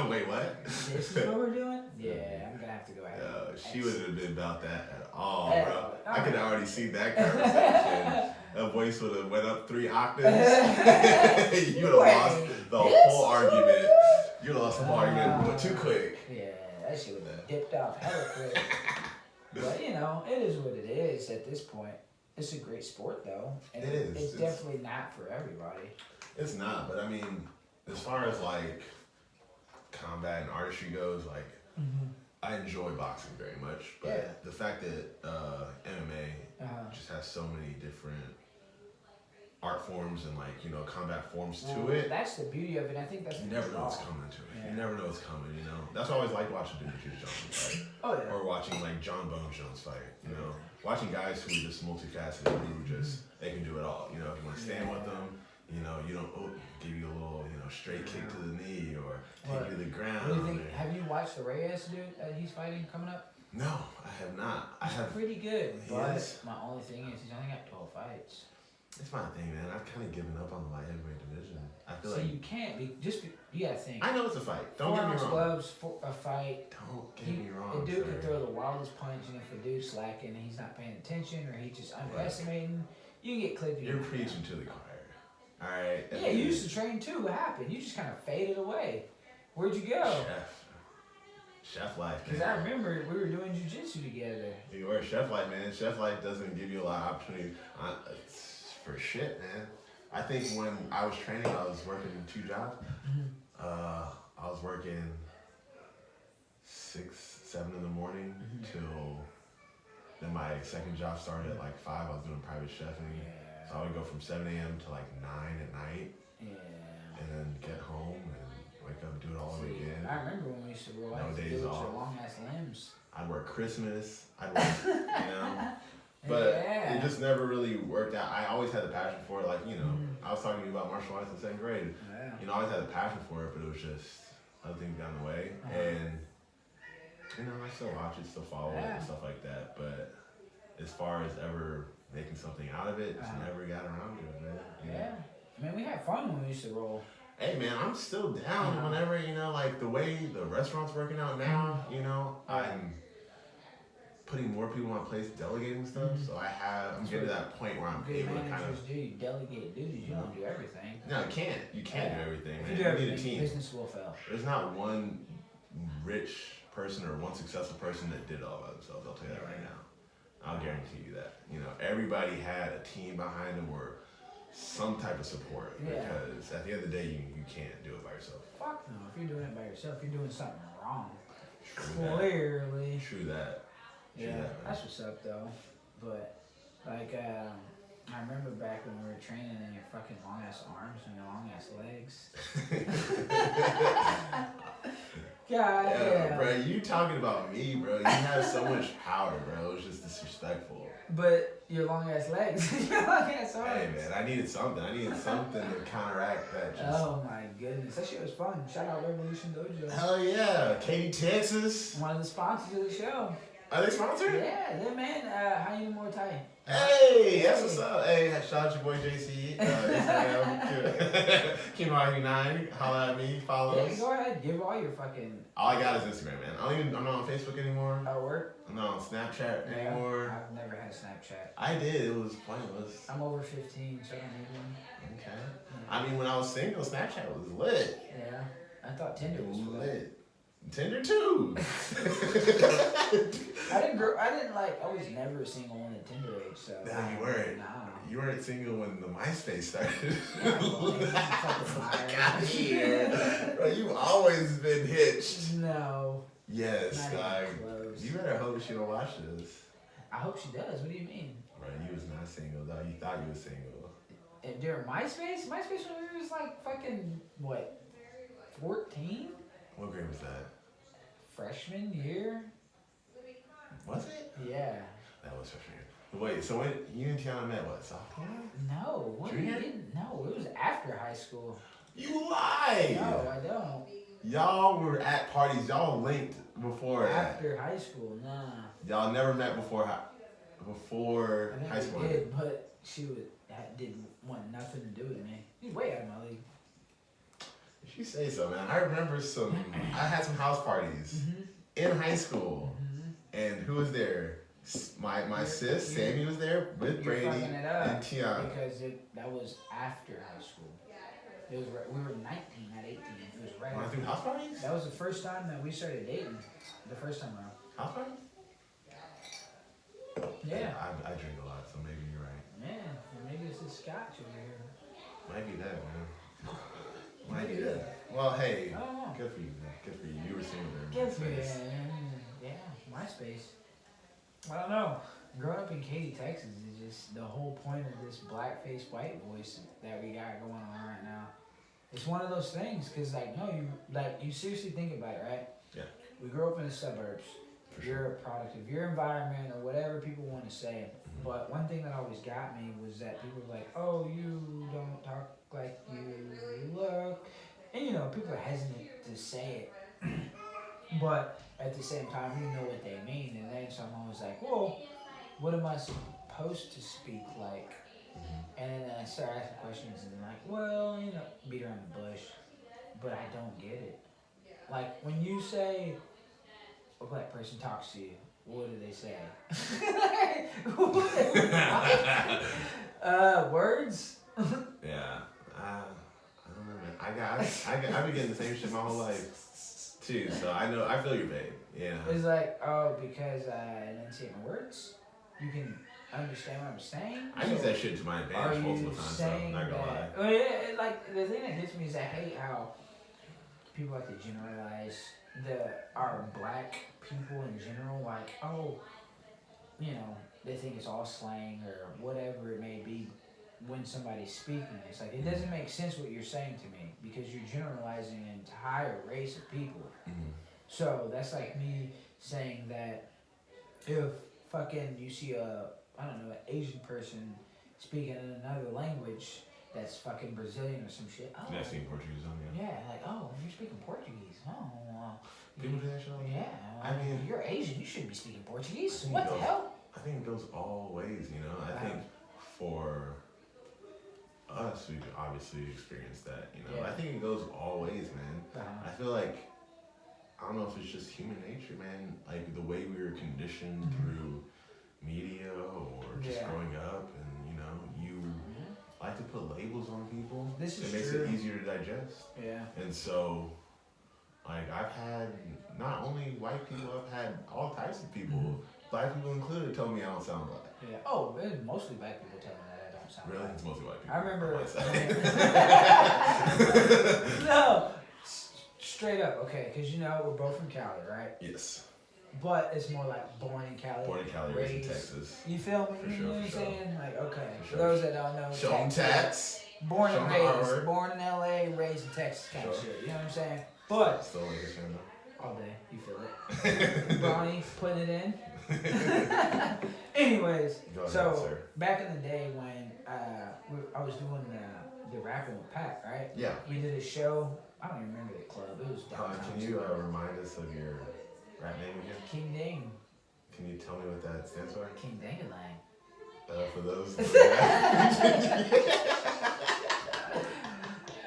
wait, what? This is what we're doing? Yeah, I'm gonna have to go ahead. She wouldn't have been about that at all, At bro. all. I could already see that conversation. Her voice would have went up 3 octaves. You would have lost the whole argument. You would have lost the whole argument too quick. Yeah, that shit would have dipped off hella quick. But you know, it is what it is at this point. It's a great sport though. And it is. It's definitely not for everybody. It's not, but I mean, as far as like combat and artistry goes, like I enjoy boxing very much. But the fact that MMA just has so many different art forms and like, you know, combat forms to it. That's the beauty of it. I think that's you never know what's coming to it. Yeah. You never know what's coming, you know. That's why I always like watching Demetrius Johnson fight. Oh yeah. Or watching like John Bones Jones fight, you know. Watching guys who are just multifaceted, who just they can do it all. You know, if you want to stand with them, you know, you don't give you a little, you know, straight kick to the knee or take you to the ground. What do you think? Have you watched the Reyes dude that he's fighting coming up? No, I have not. I have pretty good, but yes. My only thing is he's only got 12 fights. It's my thing, man. I've kind of given up on the light heavyweight division. I feel so like you can't be you gotta think. I know it's a fight. Don't get me wrong. Gloves for a fight. Don't get me wrong. The dude can throw the wildest punch, and if a dude's slacking and he's not paying attention or he's just underestimating, you can get clipped. You're preaching to the choir. All right. Yeah, you used to train too. What happened? You just kind of faded away. Where'd you go? Chef life. Because I remember we were doing jiu-jitsu together. You were Chef life, man. Chef life doesn't give you a lot of opportunity for shit, man. I think when I was training, I was working 2 jobs. I was working 6, 7 in the morning till then my second job started at like 5. I was doing private chefing. Yeah. So I would go from 7 a.m. to like 9 at night. Yeah. And then get home and wake up and do it all over again. I remember when we used to roll out days off. your long ass limbs. I'd work Christmas. I'd work, you know. But it just never really worked out. I always had the passion for it. Like, you know, I was talking to you about martial arts in 2nd grade. Yeah. You know, I always had the passion for it, but it was just other things got in the way. And, you know, I still watch it, still follow it and stuff like that. But as far as ever making something out of it, just never got around to it, man. You know? I mean, we had fun when we used to roll. Hey, man, I'm still down whenever, you know, like the way the restaurant's working out now, you know, I'm putting more people on my place, delegating stuff. So I'm getting to that point where I'm able to kind of. You delegate duties. You don't do everything. No, you can't. You can't do everything, man. If you do You everything, need a team. Business will fail. There's not one rich person or one successful person that did it all by themselves. I'll tell you that right now. I'll guarantee you that. You know, everybody had a team behind them or some type of support. Because at the end of the day, you can't do it by yourself. Fuck no. If you're doing it by yourself, you're doing something wrong. Clearly. True that. That's what's up though. But like I remember back when we were training and your fucking long ass arms and your long ass legs. God, bro, you talking about me, bro. You have so much power, bro. It was just disrespectful. But your long ass legs, your long ass arms. Hey man, I needed something. To counteract that. Oh my goodness, that shit was fun. Shout out Revolution Dojo. Hell yeah, Katy, Texas. One of the sponsors of the show. Are they sponsored? Yeah, they're man. Hyena Muay Thai. Hey, that's what's up. Hey, shout out your boy JC. Instagram, Kimo9. Holla at me. Follow us. Go ahead. Give all your fucking. All I got is Instagram, man. I'm not on Facebook anymore. Oh, work? I'm not on Snapchat anymore. I've never had Snapchat. I did. It was pointless. I'm over 15, so I don't need one. Okay. Yeah. I mean, when I was single, Snapchat was lit. Yeah. I thought Tinder was lit. Tinder too. I was never single when the Tinder age, so. Nah, you weren't. Nah. You weren't single when the MySpace started. Yeah, well, Fuck out of here. Bro, you always been hitched. No. Yes, Not dog. even close. You better hope she don't watch this. I hope she does. What do you mean? Bro, you was not single, dog. You thought you was single. And during MySpace? MySpace when we was like fucking, what, 14? What grade was that? Freshman year? Was it? Yeah. That was freshman year. Wait, so when you and Tiana met, what, sophomore? No. What Junior? you didn't? No, it was after high school. You lied! No, I don't. Y'all were at parties. Y'all linked before that. After high school, nah. Y'all never met before I think high school. we did, but she didn't want nothing to do with me. She's way out of my league. If you say so, man. I remember I had some house parties in high school. And who was there? My sis, Sammy, was there with Brady You're fucking it up and Tiana. because that was after high school. It was we were 19, not 18. It was right. Want to do house parties? That was the first time that we started dating. The first time around. House parties? Yeah. I drink a lot, so maybe you're right. Man, maybe it's the scotch over here. Might be that, man. Might be Maybe. that. Well, hey, I don't know. good for you, man. Good for you. You were single there. Good for you. Yeah, MySpace. I don't know. Growing up in Katy, Texas is just the whole point of this blackface white voice that we got going on right now. It's one of those things, cause you seriously think about it, right? Yeah. We grew up in the suburbs. For You're sure. a product of your environment or whatever people want to say. But one thing that always got me was that people were like, "Oh, you don't talk like you look," and people are hesitant to say it. But at the same time, you know what they mean. And then someone was like, "Well, what am I supposed to speak like?" And then I start asking questions and like, "Well, beat around the bush," but I don't get it. Like when you say a black person talks to you, what do they say? Words? Yeah. I don't know, man. I've been getting the same shit my whole life too, so I feel your pain. Yeah. It's like, oh, because I enunciate my words, you can understand what I'm saying. I use that shit to my advantage multiple times, so I'm not gonna lie. Well, yeah, like the thing that gets me is I hate how people like to generalize our black people in general. Like, oh, they think it's all slang or whatever it may be when somebody's speaking. It's like, it doesn't make sense what you're saying to me because you're generalizing an entire race of people. So that's like me saying that if fucking you see an Asian person speaking in another language that's fucking Brazilian or some shit. Oh, Yeah, I've seen Portuguese on you. yeah, like, oh, you're speaking Portuguese. Oh, People do that shit all the time. yeah. I mean, you're Asian. You shouldn't be speaking Portuguese. I What the think hell? I think it goes all ways, I think for us, we obviously experienced that, Yeah. I think it goes all ways, man. Uh-huh. I feel like, I don't know if it's just human nature, man. Like the way we were conditioned through media or just Yeah. growing up, and you like to put labels on people. This is it makes true. it easier to digest. Yeah. And so, like, I've had not only white people, I've had all types of people, black people included, tell me I don't sound black. Yeah. Oh, it's mostly black people tell me that I don't sound Really? black. It's mostly white people. I remember. on my side. No, straight up, okay, because we're both from Cali, right? Yes. But it's more like born in Cali. Born in Cali, raised in Texas. You feel me? For You sure, know what I'm for sure. saying? Like, okay, For for sure. those that don't know, Show 'em tats. Born Show and 'em raised, artwork. born in LA, raised in Texas kind of Sure. shit. You know what I'm saying? But Still like this fan though. all day, you feel it. Brownie putting it in. Anyways, Go ahead, so sir. back in the day when I was doing the rapping with Pat, right? Yeah. We did a show. I don't even remember the club. It was downtown. Can you remind us of your rap name again? King Ding. Can you tell me what that stands for? King Dangalang. For those.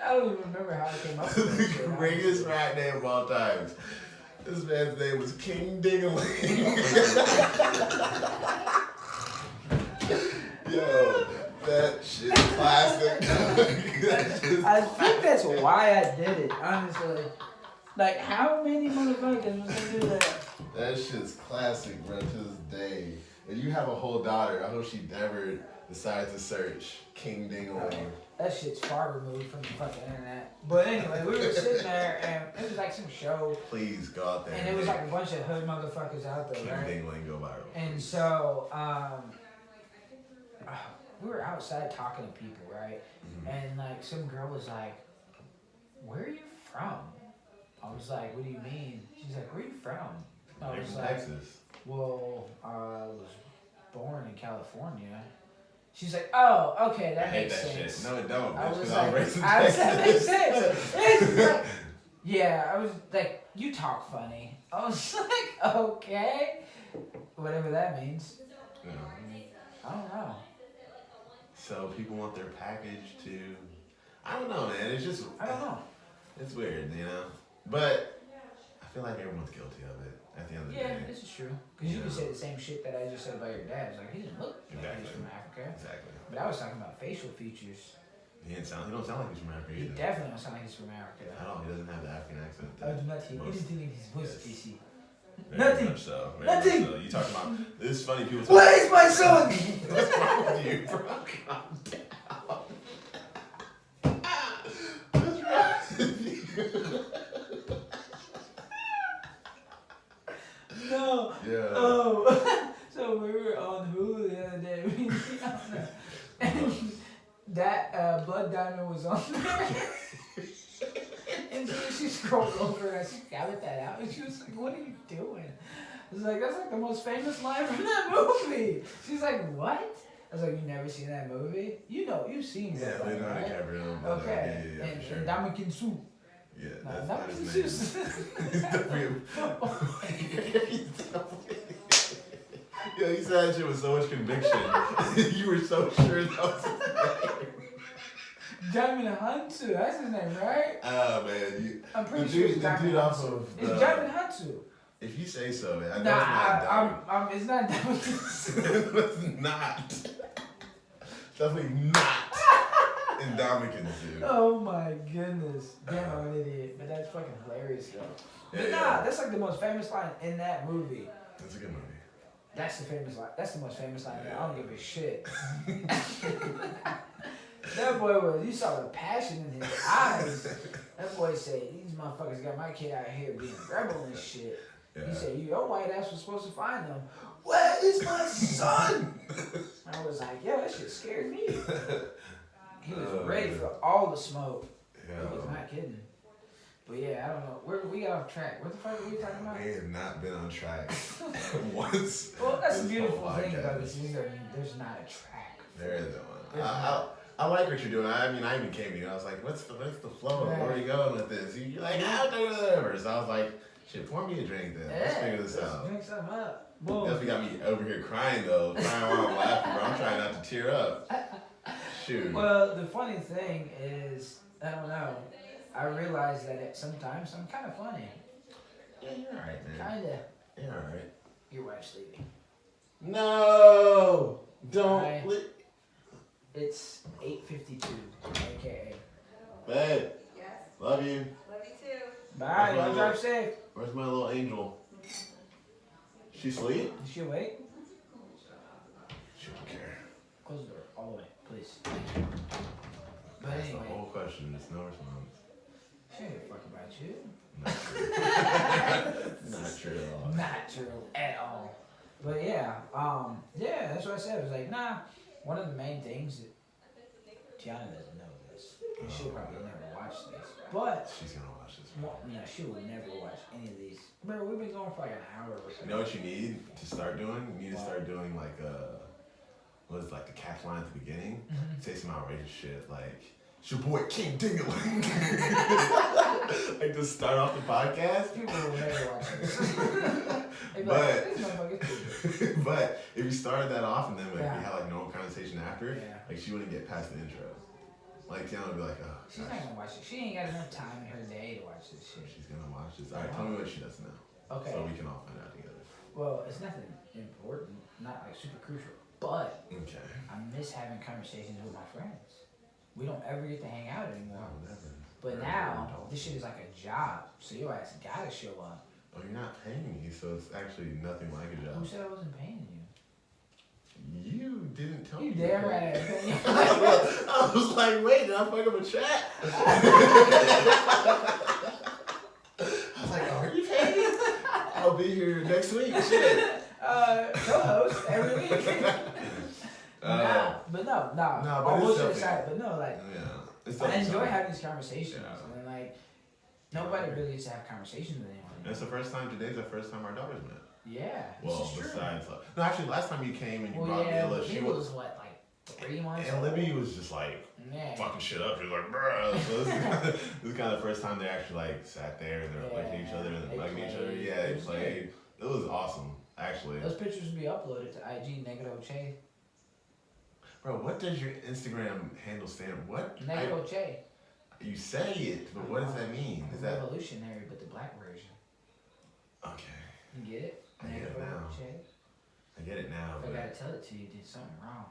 I don't even remember how I came up with that shit. The greatest rap name of all times. This man's name was King Dingaling. Yo, that shit is classic. I think that's why I did it, honestly. Like, how many motherfuckers was gonna do that? That shit's classic, bro, to this day. If you have a whole daughter, I hope she never decides to search King Dingaling. That shit's far removed from the fucking internet. But anyway, we were sitting there and it was like some show. Please go out there. And it was like a bunch of hood motherfuckers out there, King right? Dingaling go viral. And so, we were outside talking to people, right? Mm-hmm. And like some girl was like, "Where are you from?" I was like, "What do you mean?" She's like, "Where are you from?" I was like, Texas. "Well, I was born in California." She's like, "Oh, okay, that makes sense." Shit. No, it don't. I Bitch, was 'cause like, raised in that makes Texas. sense. It's like, yeah, I was like, "You talk funny." I was like, "Okay," whatever that means. Yeah. I don't know. So people want their package to. I don't know, man. It's just. I don't know. It's weird, you know. But I feel like everyone's guilty of it at the end of the Yeah, day. this is true. Because you can say the same shit that I just said about your dad. It's like, he doesn't look like he's from Africa. Exactly. But I was talking about facial features. He don't sound like he's from Africa He either. definitely don't sound like he's from Africa. At all. He doesn't have the African accent. I do not hear Most- anything in his voice, yes. JC. Very Nothing. much so. Very Nothing. much so. You talking about this is funny people. Where is my son? What's wrong with you, bro? Calm down. What's wrong with you? No. Yeah. Oh. So we were on Hulu the other day. And that Blood Diamond was on there. And so she scrolled over and I scouted that out. And she was like, "What are you doing?" I was like, "That's like the most famous line from that movie." She's like, "What?" I was like, "You never seen that movie? You know, you've seen Yeah, that, Leonardo right?" DiCaprio. Okay. Yeah, And for sure. Damakin Su. Yeah, No, that's not his Damakin name. Su. He's definitely Yo, you said that shit with so much conviction. You were so sure that was his name. Diamond Hansu, that's his name, right? Oh man, I'm pretty the sure dude, it's the Diamond dude off Hansu. of It's the- Diamond Hansu. if you say so, man, I know Nah, it's it's not Diamond Hansu. not. It's not. Definitely not. Indomitian, dude. Oh my goodness. Damn, I'm an idiot. But that's fucking hilarious, though. But Yeah, nah, yeah. that's like the most famous line in that movie. That's a good movie. That's the famous line. That's the most famous line. I don't give a shit. That boy was, you saw the passion in his eyes. That boy said, "These motherfuckers got my kid out here being a rebel and shit." Yeah. He said, "Your white ass was supposed to find them. Where is my son?" I was like, "Yo, that shit scared me." He was ready for all the smoke. He was Yeah. not kidding. But yeah, I don't know. We got off track. What the fuck are we talking about? We have not been on track once. Well, that's the this beautiful whole thing about podcast. this. There's not a track. There isn't one. There's not. I like what you're doing. I mean, I even came to you. I was like, what's the flow? Right. Where are you going with this? You're like, I'll do whatever. So I was like, shit, pour me a drink then. Let's figure this let's out. drink something up. Boom. Definitely got me over here crying though. Crying while I'm laughing, bro. I'm trying not to tear up. Shoot. Well, the funny thing is, I don't know. I realize that sometimes I'm kind of funny. Yeah, you're alright, man. Kinda. You're alright. Your wife's leaving. No! Don't. Hi. It's 8:52, aka. Babe, Yes. love you. Love you too. Bye. Y'all drive safe. Where's my little angel? She asleep? Is she awake? She don't care. Close the door all the way, please. But That's anyway, the whole question. There's no response. she ain't fuck about you. Not true at all. Not true at all. But yeah, that's what I said. I was like, nah. One of the main things that Tiana doesn't know this, and she'll probably never watch this, but She's gonna watch this. she will never watch any of these. Bro, we've been going for like an hour or You something. know what you need to start doing? You need to start doing like what is it, like the catch line at the beginning? Mhm. Say some outrageous shit like, "It's your boy King Dingaling." Like to start off the podcast. People will never watch this. They be But- like, this motherfucker's stupid. But if you started that off and then like Yeah. you had like normal conversation after, Yeah. like she wouldn't get past the intro. Like Tiana would be like, "Oh, She's gosh, not gonna watch it. She ain't got enough time in her day to watch this shit. she's gonna watch this." All right, tell me what she does now, Okay. so we can all find out together. Well, it's nothing important, not like super crucial, but Okay. I miss having conversations with my friends. We don't ever get to hang out anymore. Oh, never. But now, this shit is like a job, so your ass gotta show up. Oh, you're not paying me, so it's actually nothing like a job. Who said I wasn't paying you? You didn't tell You me. damn right I ain't paying you. I was like, wait, did I fuck up a chat? I was like, are you paying me? I'll be here next week. Shit. Co-host every week. But no. No, but all it's bullshit definitely- aside, but no, like, It's I enjoy something. having these conversations, Yeah. and like, nobody really gets to have conversations with anyone. That's the first time. Today's the first time our daughters met. Yeah, Well, this is true. besides, no, actually, last time you came and you Well, brought yeah, Mila, but she he was, was what, like 3 months and old? Libby was just like Yeah. fucking shit up. She was like, bruh. So this is kind of the first time they actually like sat there and they're liking each other and they liking each other. played. Yeah, It they was played. It was awesome, actually. Those pictures will be uploaded to IG Negro Che. Bro, what does your Instagram handle stand? What? Negro Che. You say it, but what does that mean? Is that Revolutionary, but the black version? okay? You get it? I get it Negro now. Che. I get it now. If I But, gotta tell it to you, you did something wrong.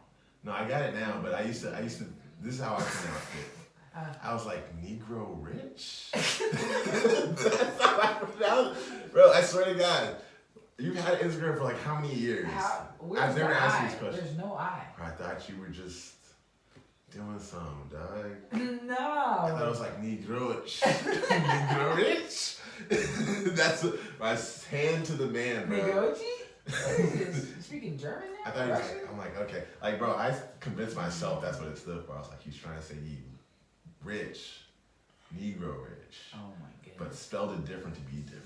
no, I got it now. But I used to. This is how I pronounced it. I was like, Negro Rich? That's how I pronounced it. Bro, I swear to God. You've had Instagram for like how many years? Where's I've never the asked I? you this question. There's no I. I thought you were just doing something, dog. No. I thought it was like Negro Rich. Negro Rich? That's my hand to the man, bro. Negochi? What is this? You speaking German now? I thought he was Russian? like, I'm like, okay. Like, bro, I convinced myself that's what it stood for. I was like, he's trying to say he rich, Negro rich. Oh my goodness. But spelled it different to be different.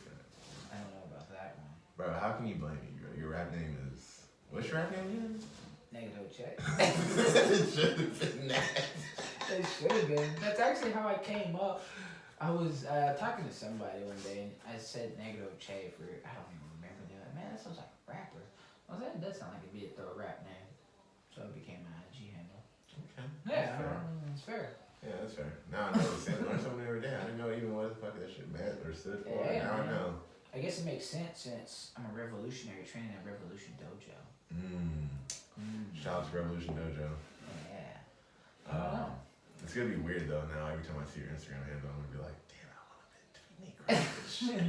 I don't know about that one. Bro, how can you blame me? Your rap name is, what's your rap name again? Negro check. It should have been that. It should have been. That's actually how I came up. I was talking to somebody one day and I said Negro Che for, I don't even remember that. Man, that sounds like a rapper. I was like, that does sound like it'd be a throw rap name. So it became my IG handle. Okay. Yeah, That's fair. it's fair. Yeah, that's fair. Now I know the same. Learn something every day. I didn't know even what the fuck that shit meant or stood for. Yeah, Now I man. know. I guess it makes sense since I'm a revolutionary training at Revolution Dojo. Shout out to Revolution Dojo. Yeah. I don't know. It's gonna be weird though now. Every time I see your Instagram handle, I'm gonna be like, damn, I want to be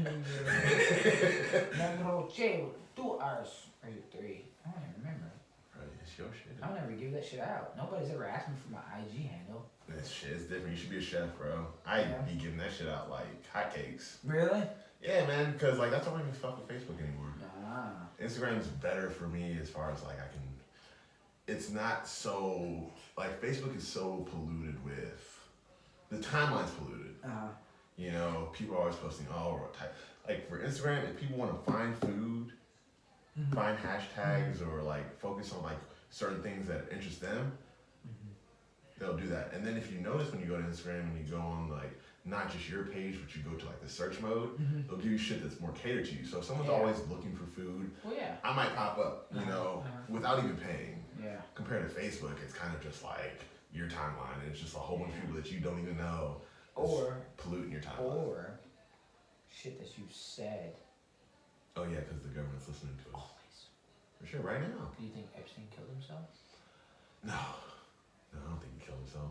Negro. Negro Che with 2 R's. Or 3. I don't even remember. Right, it's your shit. I don't ever give that shit out. Nobody's ever asked me for my IG handle. This shit is different. You should be a chef, bro. I be giving that shit out like hotcakes. Really? Yeah, man, because like that's why I don't even fuck with Facebook anymore. Ah. Instagram's better for me as far as like I can. It's not so like Facebook is so polluted with the timeline's polluted. You know, people are always posting all type. Like for Instagram, if people want to find food, find hashtags or like focus on like certain things that interest them, they'll do that. And then if you notice when you go to Instagram and you go on like not just your page, but you go to like the search mode, they'll give you shit that's more catered to you. So if someone's always looking for food, Well, yeah. I might pop up, you know, without even paying. Yeah. Compared to Facebook, it's kind of just like your timeline. And it's just a whole bunch of people that you don't even know. Or Polluting your timeline. Or shit that you said. Oh yeah, because the government's listening to us. Always. For sure, right now. Do you think Epstein killed himself? No, I don't think he killed himself.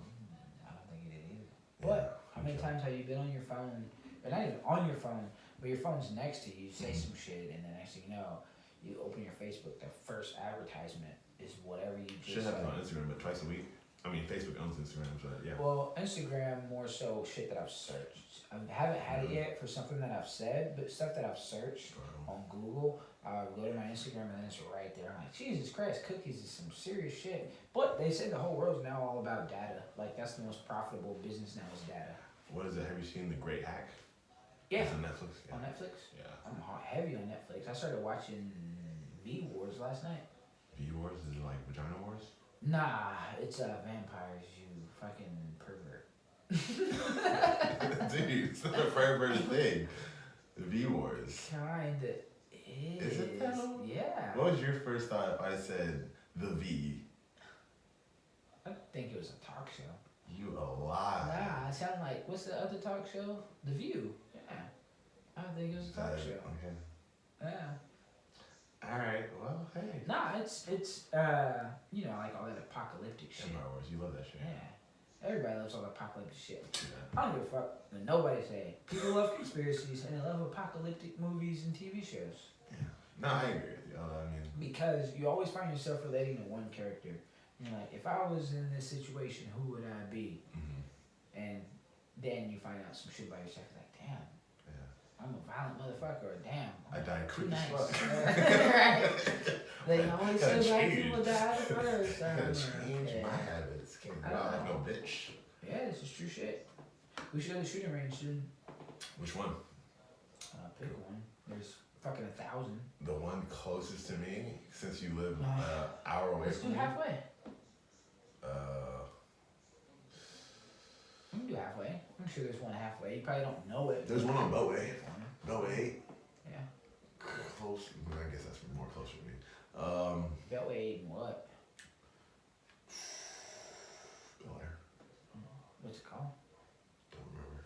I don't think he did either. Yeah, What? How many sure. times have you been on your phone? Or not even on your phone, but your phone's next to you. You say some shit, and then next thing you know, you open your Facebook. The first advertisement is whatever you just Should said. happen on Instagram, but twice a week. I mean, Facebook owns Instagram, so yeah. Well, Instagram more so shit that I've searched. I haven't had it yet for something that I've said, but stuff that I've searched on Google, I go to my Instagram and then it's right there. I'm like, Jesus Christ, cookies is some serious shit. But they say the whole world's now all about data. Like that's the most profitable business now is data. What is it? Have you seen The Great Hack? Yeah. It's on Netflix. Yeah. On Netflix? Yeah. I'm heavy on Netflix. I started watching V Wars last night. V Wars is it like Vagina Wars? Nah, it's vampires, you fucking pervert. Dude, it's not a perverted thing. The V Wars. Kinda is. Is it though? Yeah. What was your first thought if I said the V? I think it was a talk show. You alive? Nah, it sounded like, what's the other talk show? The View. Yeah. I think it was a talk show. Okay. Yeah. Alright, well, hey. Nah, it's you know, like all that apocalyptic shit. Empire Wars, you love that shit. Yeah. Everybody loves all the apocalyptic shit. I don't give a fuck what nobody say. People love conspiracies and they love apocalyptic movies and TV shows. Yeah. No, I agree with you. I mean, because you always find yourself relating to one character. You're like, if I was in this situation, who would I be? And then you find out some shit about yourself. You're like, damn. I'm a violent motherfucker, or damn. I died quick nice. as fuck. Right. They always say black people die first. I gotta change my habits. Can't go out like no bitch. Yeah, this is true shit. We should go to the shooting range soon. Which one? Pick one. There's fucking 1,000. The one closest to me, since you live an hour away Let's from do me. halfway. We can do halfway. I'm sure there's one halfway. You probably don't know it. There's one on Beltway. Beltway. Yeah. Close. I guess that's more closer to me. Beltway and what? Bel-Air. What's it called? Don't remember.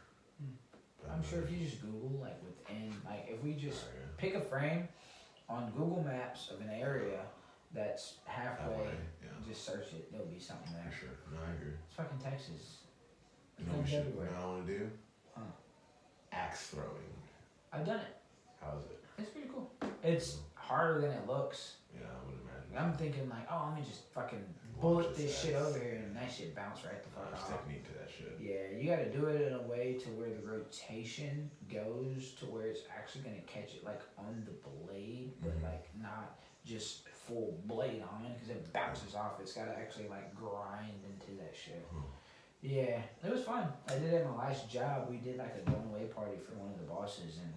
I'm sure if you just Google, like within, like if we just pick a frame on Google Maps of an area that's halfway, just search it, there'll be something there. For sure. No, I agree. It's fucking Texas. You know what I want to do? Axe throwing. I've done it. How is it? It's pretty cool. It's harder than it looks. Yeah, I would imagine. I'm thinking like, oh, let me just fucking bullet this shit over here, and that shit bounce right the fuck off. There's technique to that shit. Yeah, you gotta do it in a way to where the rotation goes to where it's actually gonna catch it like on the blade, but like not just full blade on it, because it bounces off. It's gotta actually like grind into that shit. Yeah, it was fun. I did it at my last job. We did like a going away party for one of the bosses, and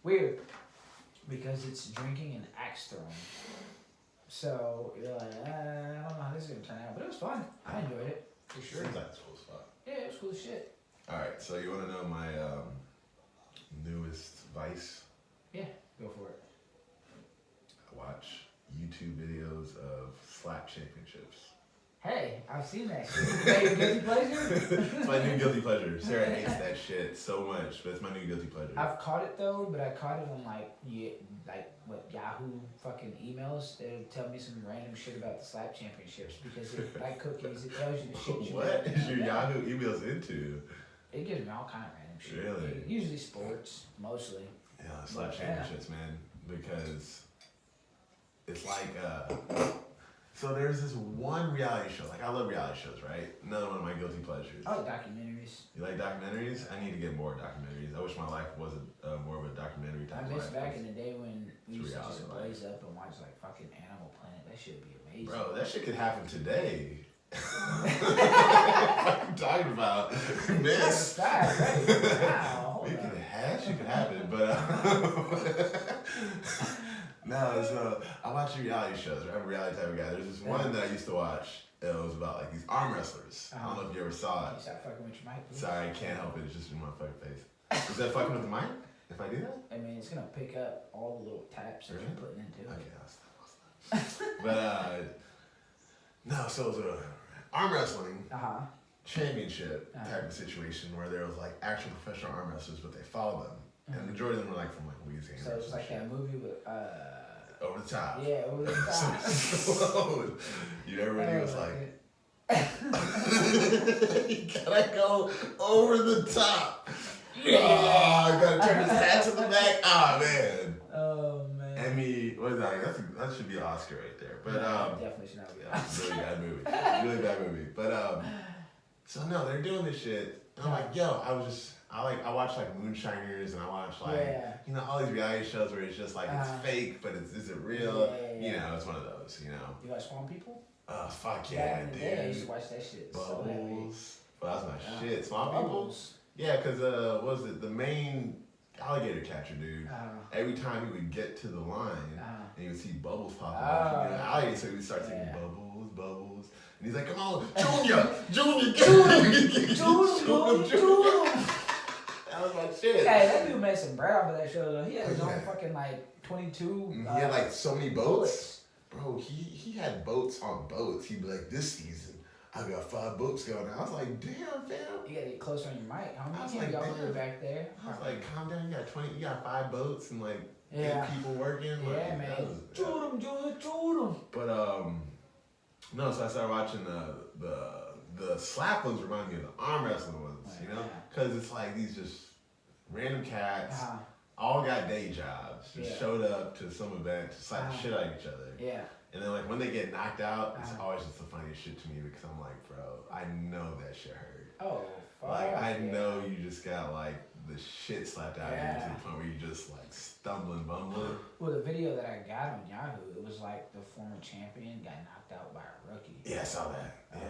weird because it's drinking and axe throwing. So you're like, I don't know how this is gonna turn out, but it was fun. I enjoyed it for sure. Seems like it's cool as fuck. Yeah, it was cool as shit. All right, so you want to know my newest vice? Yeah, go for it. I watch YouTube videos of slap championships. Hey, I've seen that shit. Is that your guilty pleasure? It's my new guilty pleasure. Sarah hates that shit so much, but it's my new guilty pleasure. I've caught it though, but I caught it on like Yahoo fucking emails. They'll tell me some random shit about the slap championships because it, like cookies, it tells you the shit you What do. is your Yahoo emails into? It gives me all kind of random shit. Really? Usually sports, mostly. Yeah, slap championships, man, because it's like so there's this one reality show. Like I love reality shows, right? Another one of my guilty pleasures. I like documentaries. You like documentaries? I need to get more documentaries. I wish my life was more of a documentary type I of miss life. back in the day when we used to reality just life. blaze up and watch like fucking Animal Planet. That shit would be amazing. Bro, that shit could happen today. What I'm talking about, That's miss. fast, right? Wow. It could happen, but no. So I watch reality shows. Right? I'm a reality type of guy. There's this one that I used to watch. It was about like these arm wrestlers. I don't know if you ever saw You it. stop fucking with your mic, please. Sorry, I can't help it. It's just in my fucking face. Is that fucking with the mic? If I do that? I mean, it's gonna pick up all the little taps that Really? you're putting into it. Okay, I'll stop. But no. So it was a arm wrestling championship type of situation where there was like actual professional arm wrestlers, but they followed them, and the majority of them were like from like Louisiana. So it's like that movie with Over the top. yeah, over the top. So, you ever when he was like, it. you gotta go over the top. Yeah. Oh, I gotta turn his hat to the back. Oh man. Oh man. Emmy, what is that? That should be an Oscar right there. But definitely should not be. yeah, it's a really bad movie. Really bad movie. But so no, they're doing this shit. And I'm like, yo, I watch like Moonshiners and I watch like you know all these reality shows where it's just like it's fake, but is it real? Yeah. You know, it's one of those. You know. You watch Swamp People? Fuck yeah, Back in the day, I used to dude. watch that shit. So heavy. Bubbles. Well, that's my shit. Swamp People. Bubbles. Yeah, cause what was it the main alligator catcher dude? Every time he would get to the line, and you would see bubbles popping up. You know, alligator, so he would start singing bubbles, bubbles, and he's like, "Come on, Junior, Junior, Junior." That was my shit. Hey, that dude made some bread off of that show though. He had his own fucking like 22. He had like so many boats. Bro, he had boats on boats. He'd be like, this season, I got 5 boats going. I was like, damn, fam. You gotta get closer on your mic, homie. I was You like, can't be all the way damn. back there. I was like, calm down. You got 5 boats and like 8 Yeah. people working. Like, Yeah, man. Shoot him. But no, so I started watching the the slap ones remind me of the arm wrestling ones, you know? Because it's like these just random cats, all got day jobs, just showed up to some event to slap the shit out of each other. Yeah. And then like when they get knocked out, it's always just the funniest shit to me because I'm like, bro, I know that shit hurt. Oh, fuck. Like I know you just got like the shit slapped out of you to the point where you just like stumbling, bumbling. Well, the video that I got on Yahoo, it was like the former champion got knocked out by a rookie. Yeah, I saw that. Yeah,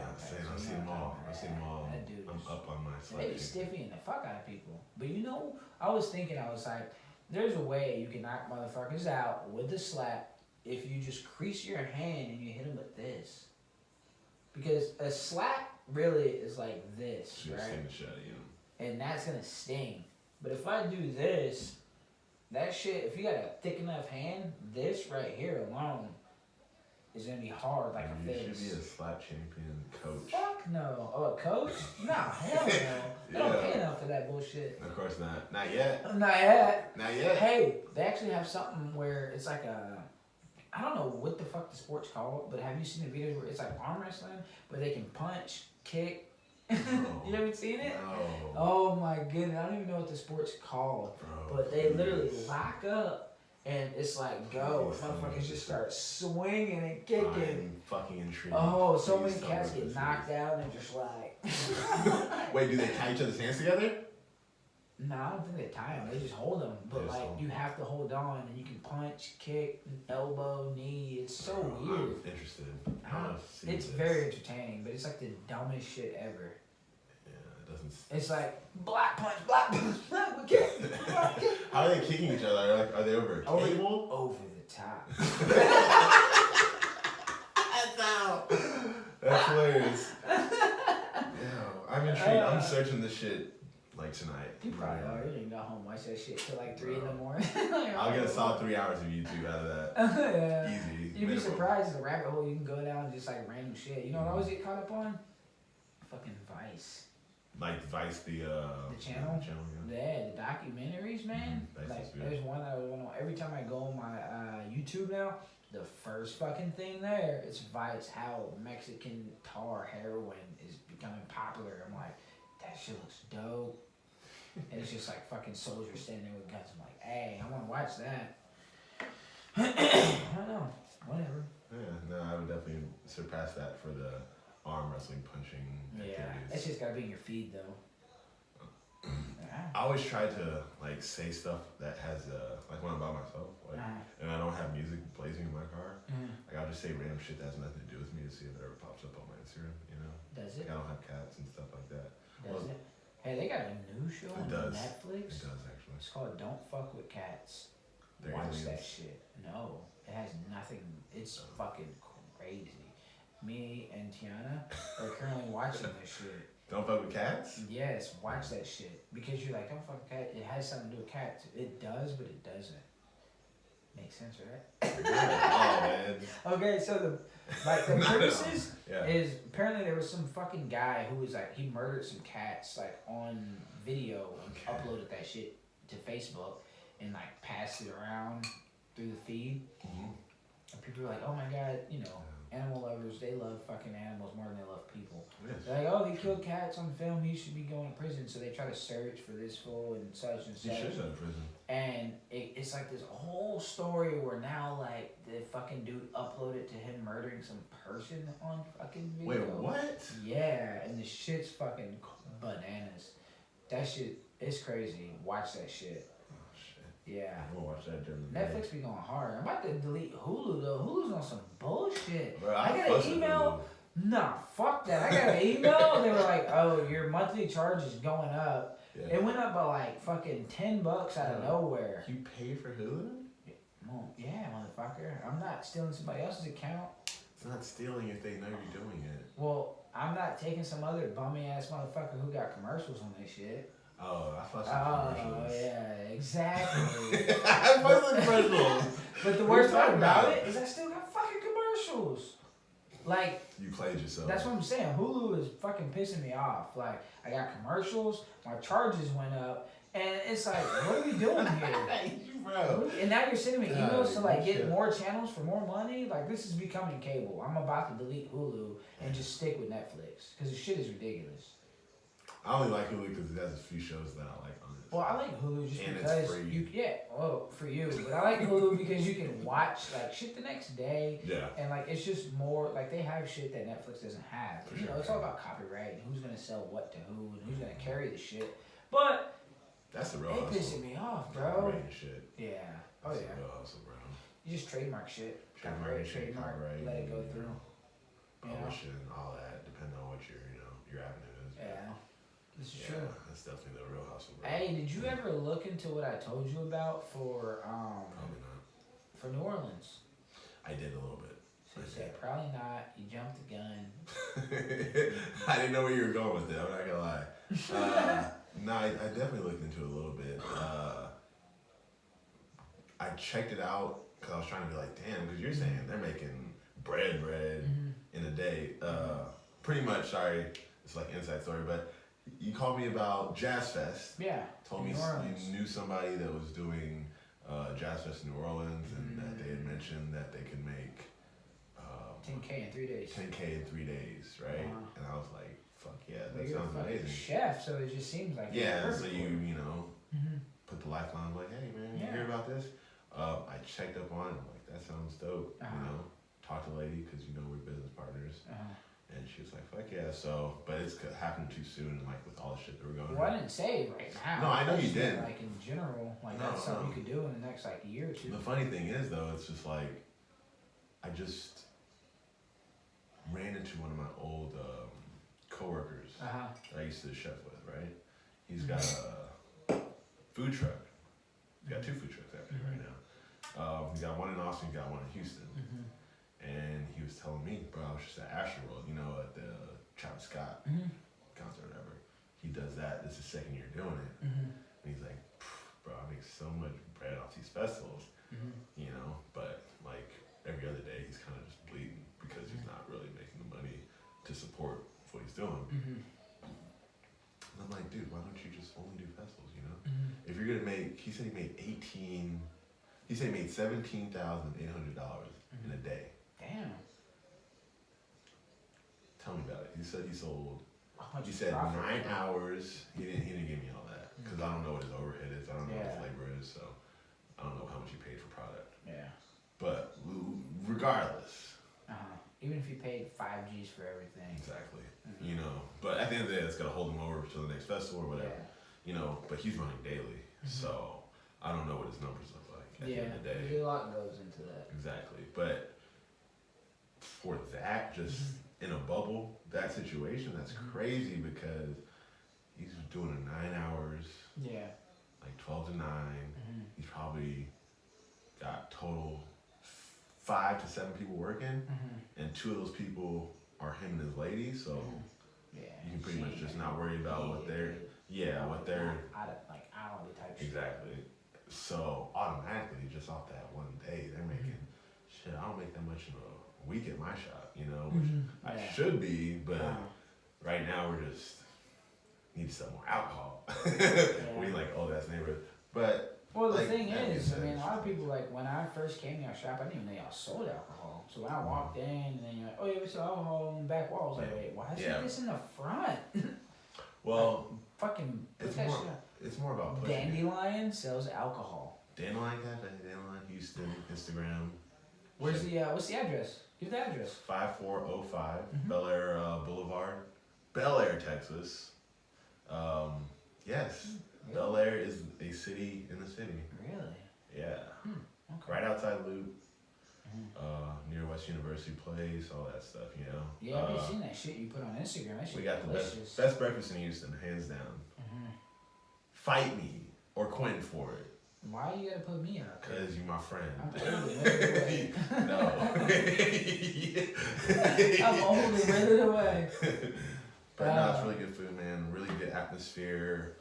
I've seen them all. I've seen them all. That dude I'm up on my slap. They be stiffing the fuck out of people. But you know, I was thinking, I was like, there's a way you can knock motherfuckers out with the slap if you just crease your hand and you hit them with this. Because a slap really is like this, right? Sting the shit out of you. And that's gonna sting. But if I do this, that shit, if you got a thick enough hand, this right here alone is gonna be hard like a fist. You should be a slap champion coach. Fuck no. Oh, a coach? Nah, hell no. They don't pay enough for that bullshit. Of course not. Not yet. Not yet. Not yet. Hey, they actually have something where it's like a, I don't know what the fuck the sport's called, but have you seen the videos where it's like arm wrestling, where they can punch, kick? No. You haven't seen it? No. Oh my goodness, I don't even know what the sport's called. Bro, But they literally lock up and it's like go. Motherfuckers just start swinging and kicking. I'm fucking intrigued. Oh, so Please many tell me cats what get this knocked is. out and just like. Wait, do they tie each other's hands together? No, I don't think they tie them. They just hold them. But They just like hold you 'em. have to hold on and you can punch, kick, elbow, knee. It's so I'm weird. interested. I wanna see It's this. very entertaining, but it's like the dumbest shit ever. Yeah, it doesn't. It's like black punch, black kick, black kick. How are they kicking each other? Are they over a table? Over the top. That's out. That's hilarious. Yo, I'm intrigued. I'm searching this shit like tonight. You probably are. You didn't go home watch that shit till like 3 in the morning. I'll get a solid 3 hours of YouTube out of that. Yeah. Easy. You'd be minimum. surprised the rabbit hole you can go down just like random shit. You know what I always get caught up on? Fucking Vice. Like Vice, the channel? yeah. Yeah, the documentaries, man. Vice Like is good. there's one I went on every time I go on my YouTube now. The first fucking thing there, it's Vice, how Mexican tar heroin is becoming popular. I'm like, that shit looks dope. And it's just like fucking soldiers standing there with guns. I'm like, hey, I want to watch that. I don't know. Whatever. Yeah, no, I would definitely surpass that for the arm wrestling punching Yeah. activities. It's just gotta be in your feed though. Yeah. I always try to like say stuff that has like when I'm by myself, like, and I don't have music that plays me in my car. Like I'll just say random shit that has nothing to do with me to see if it ever pops up on my Instagram. You know, Does it? like, I don't have cats and stuff like that. Does it? Hey, they got a new show on It does. Netflix. It does actually. It's called Don't Fuck with Cats. They're Watch that aliens. shit. No, it has nothing. It's fucking crazy. Me and Tiana are currently watching this shit. Don't fuck with cats. Yes, watch that shit. Because you're like, don't fuck with cat. It has something to do with cats. It does, but it doesn't. Makes sense, right? Oh man. Okay, so the No. premises Yeah. is apparently there was some fucking guy who was like, he murdered some cats like on video and uploaded that shit to Facebook and like passed it around through the feed. Mhm. And people were like, oh my god, you know, animal lovers, they love fucking animals more than they love people. Yes. They're like, oh, he killed cats on film, he should be going to prison. So they try to search for this fool and such and He such. should go to prison. And it's like this whole story where now like the fucking dude uploaded to him murdering some person on fucking video. Wait, what? Yeah, and the shit's fucking bananas. That shit is crazy. Watch that shit. Oh shit. Yeah. I'm gonna watch that during the day. Netflix be going hard. I'm about to delete Hulu though. Hulu's on some bullshit. Bro, I got fuss an with email. Hulu. Nah, fuck that. I got an email. They were like, oh, your monthly charge is going up. Yeah. It went up by like fucking $10 out of nowhere. You pay for Hulu? Well, yeah, motherfucker. I'm not stealing somebody else's account. It's not stealing if they know you're doing it. Well, I'm not taking some other bummy ass motherfucker who got commercials on this shit. Oh, I fuss with Oh, commercials. yeah, exactly. I fuss with commercials. But the What worst are you part talking about about? it is I still got fucking commercials. Like, You played yourself. that's what I'm saying. Hulu is fucking pissing me off. Like, I got commercials, my charges went up, And it's like, what are we doing here? Bro. And now you're sending me emails to like get shit. more channels for more money. Like this is becoming cable. I'm about to delete Hulu and just stick with Netflix because the shit is ridiculous. I only like Hulu because it has a few shows that I like on it. Well, I like Hulu just And it's because free. for you. But I like Hulu because you can watch like shit the next day. Yeah. And like it's just more like they have shit that Netflix doesn't have. For You know, sure. it's all about copyright and who's gonna sell what to who and who's gonna carry the shit. But That's the real it hustle. pissing me off, bro. Copyright shit. Yeah. Oh That's yeah. the real hustle, bro. You just trademark shit. Trademark shit, Trademark, copyright, let it go through. You know? Publishing, all that, depending on what your avenue is. Yeah. This is Yeah, true. that's definitely the real hustle, bro. Hey, did you ever look into what I told you about for Probably not. for New Orleans? I did a little bit. So you said probably not. You jumped the gun. I didn't know where you were going with it. I'm not gonna lie. No, I definitely looked into it a little bit. I checked it out because I was trying to be like, damn, because you're saying they're making bread in a day. Pretty much. Sorry, it's like inside story, but you called me about Jazz Fest. Yeah. Told me New Orleans. you knew somebody that was doing Jazz Fest in New Orleans, and that they had mentioned that they could make 10K in 3 days. 10K in 3 days, right? Wow. And I was like, fuck yeah, Well, that you're a sounds fucking amazing. chef, so it just seems like Yeah, perfect so for you know, Mhm. put the lifeline like, hey man, you Yeah. hear about this? I checked up on it, I'm like, that sounds dope, Uh-huh. you know? Talked to the lady, because you know we're business partners, Uh-huh. and she was like, fuck yeah, so, but it's happened too soon, like with all the shit that we're going Well, I through. didn't say right now. No, I know you just meant, didn't. Like in general, like No, that's something no. you could do in the next like year or two. The funny thing is though, it's just like, I just ran into one of my old coworkers Uh-huh. that I used to chef with, right? He's got a food truck. He's got 2 food trucks actually right now. He's got one in Austin, he's got one in Houston. Mm-hmm. And he was telling me, bro, I was just at Astroworld, you know, at the Travis Scott Mm-hmm. concert or whatever. He does that, this is his second year doing it. Mm-hmm. And he's like, bro, I make so much bread off these festivals, Mm-hmm. you know, but like every other day he's kind of just bleeding because he's not really making the money to support what he's doing. Mm-hmm. And I'm like, dude, why don't you just only do festivals, you know? Mm-hmm. If you're gonna make, he said he made $17,800 in a day. Damn. Tell me about it. He said he sold. How much He said profit? 9 hours. He didn't give me all that because I don't know what his overhead is. I don't know what his Yeah. labor is, so I don't know how much he paid for product. Yeah. But regardless, Even if you paid 5 G's for everything. exactly. Mhm. You know, but at the end of the day, it's gonna hold him over to the next festival or whatever. Yeah. You know, but he's running daily, Mhm. so I don't know what his numbers look like at the Yeah. end of the day. There's a lot goes into that. Exactly. But for that, just in a bubble, that situation, that's Mhm. crazy because he's doing it 9 hours, Yeah. like 12 to 9. Mm-hmm. He's probably got total 5 to 7 people working, Mm-hmm. and 2 of those people are him and his lady. So Yeah. you can pretty She much ain't just gonna not worry about pay what it, they're, dude. what they're Out of like hourly type shit. exactly. So automatically, just off that one day, they're making shit. I don't make that much in a week at my shop, you know, which Mhm. I Yeah. should be, but Uh, right now we're just need some more alcohol. Yeah. We like, oh, that's neighborhood, but Well, the like, thing that is, being I mean, a said, lot of people like when I first came to your shop, I didn't even know y'all sold alcohol. So when I walked in, and then you're like, "Oh yeah, we sell alcohol on the back wall," I was like, Yeah. "Wait, why is Yeah. this in the front?" well, Fucking put it's that more, shit up. it's more about pushing. Dandelion sells alcohol. Dandelion Cafe, Dandelion Houston, Instagram. Where's the what's the address? Give the address. 5405 Mhm. Bel Air Boulevard, Bel Air, Texas. Yes, Bel Air is a city in the city. Really? Yeah, Okay. right outside Loop, Mhm. near West University Place, all that stuff. You know. Yeah, I've been seeing that shit you put on Instagram. That shit We got the delicious. best breakfast in Houston, hands down. Mhm. Fight me or Quentin for it, Why you gotta put me out there? cause you're my friend. I'm holding it No. I'm holding it away. But no, it's really good food, man. Really good atmosphere.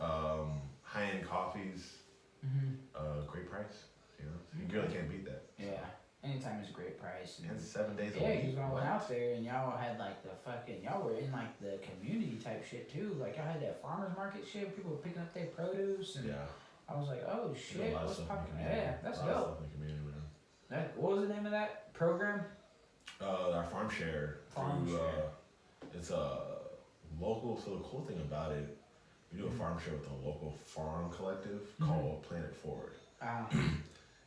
High-end coffees. Mm-hmm. Great price. You know, you really can't beat that. Yeah. Anytime is a great price. And 7 days a Yeah, week. because when I What? went out there and y'all had like the fucking, y'all were in like the community type shit too. Like y'all had that farmers market shit. People were picking up their produce, and Yeah. I was like, oh There's shit, a lot of what's stuff in the popping? community. Yeah, that's a lot of dope. stuff in the community, man. What was the name of that program? Our farm share. Farm through, share. It's a local. So the cool thing about it, we do a farm share with a local farm collective called Planet Forward.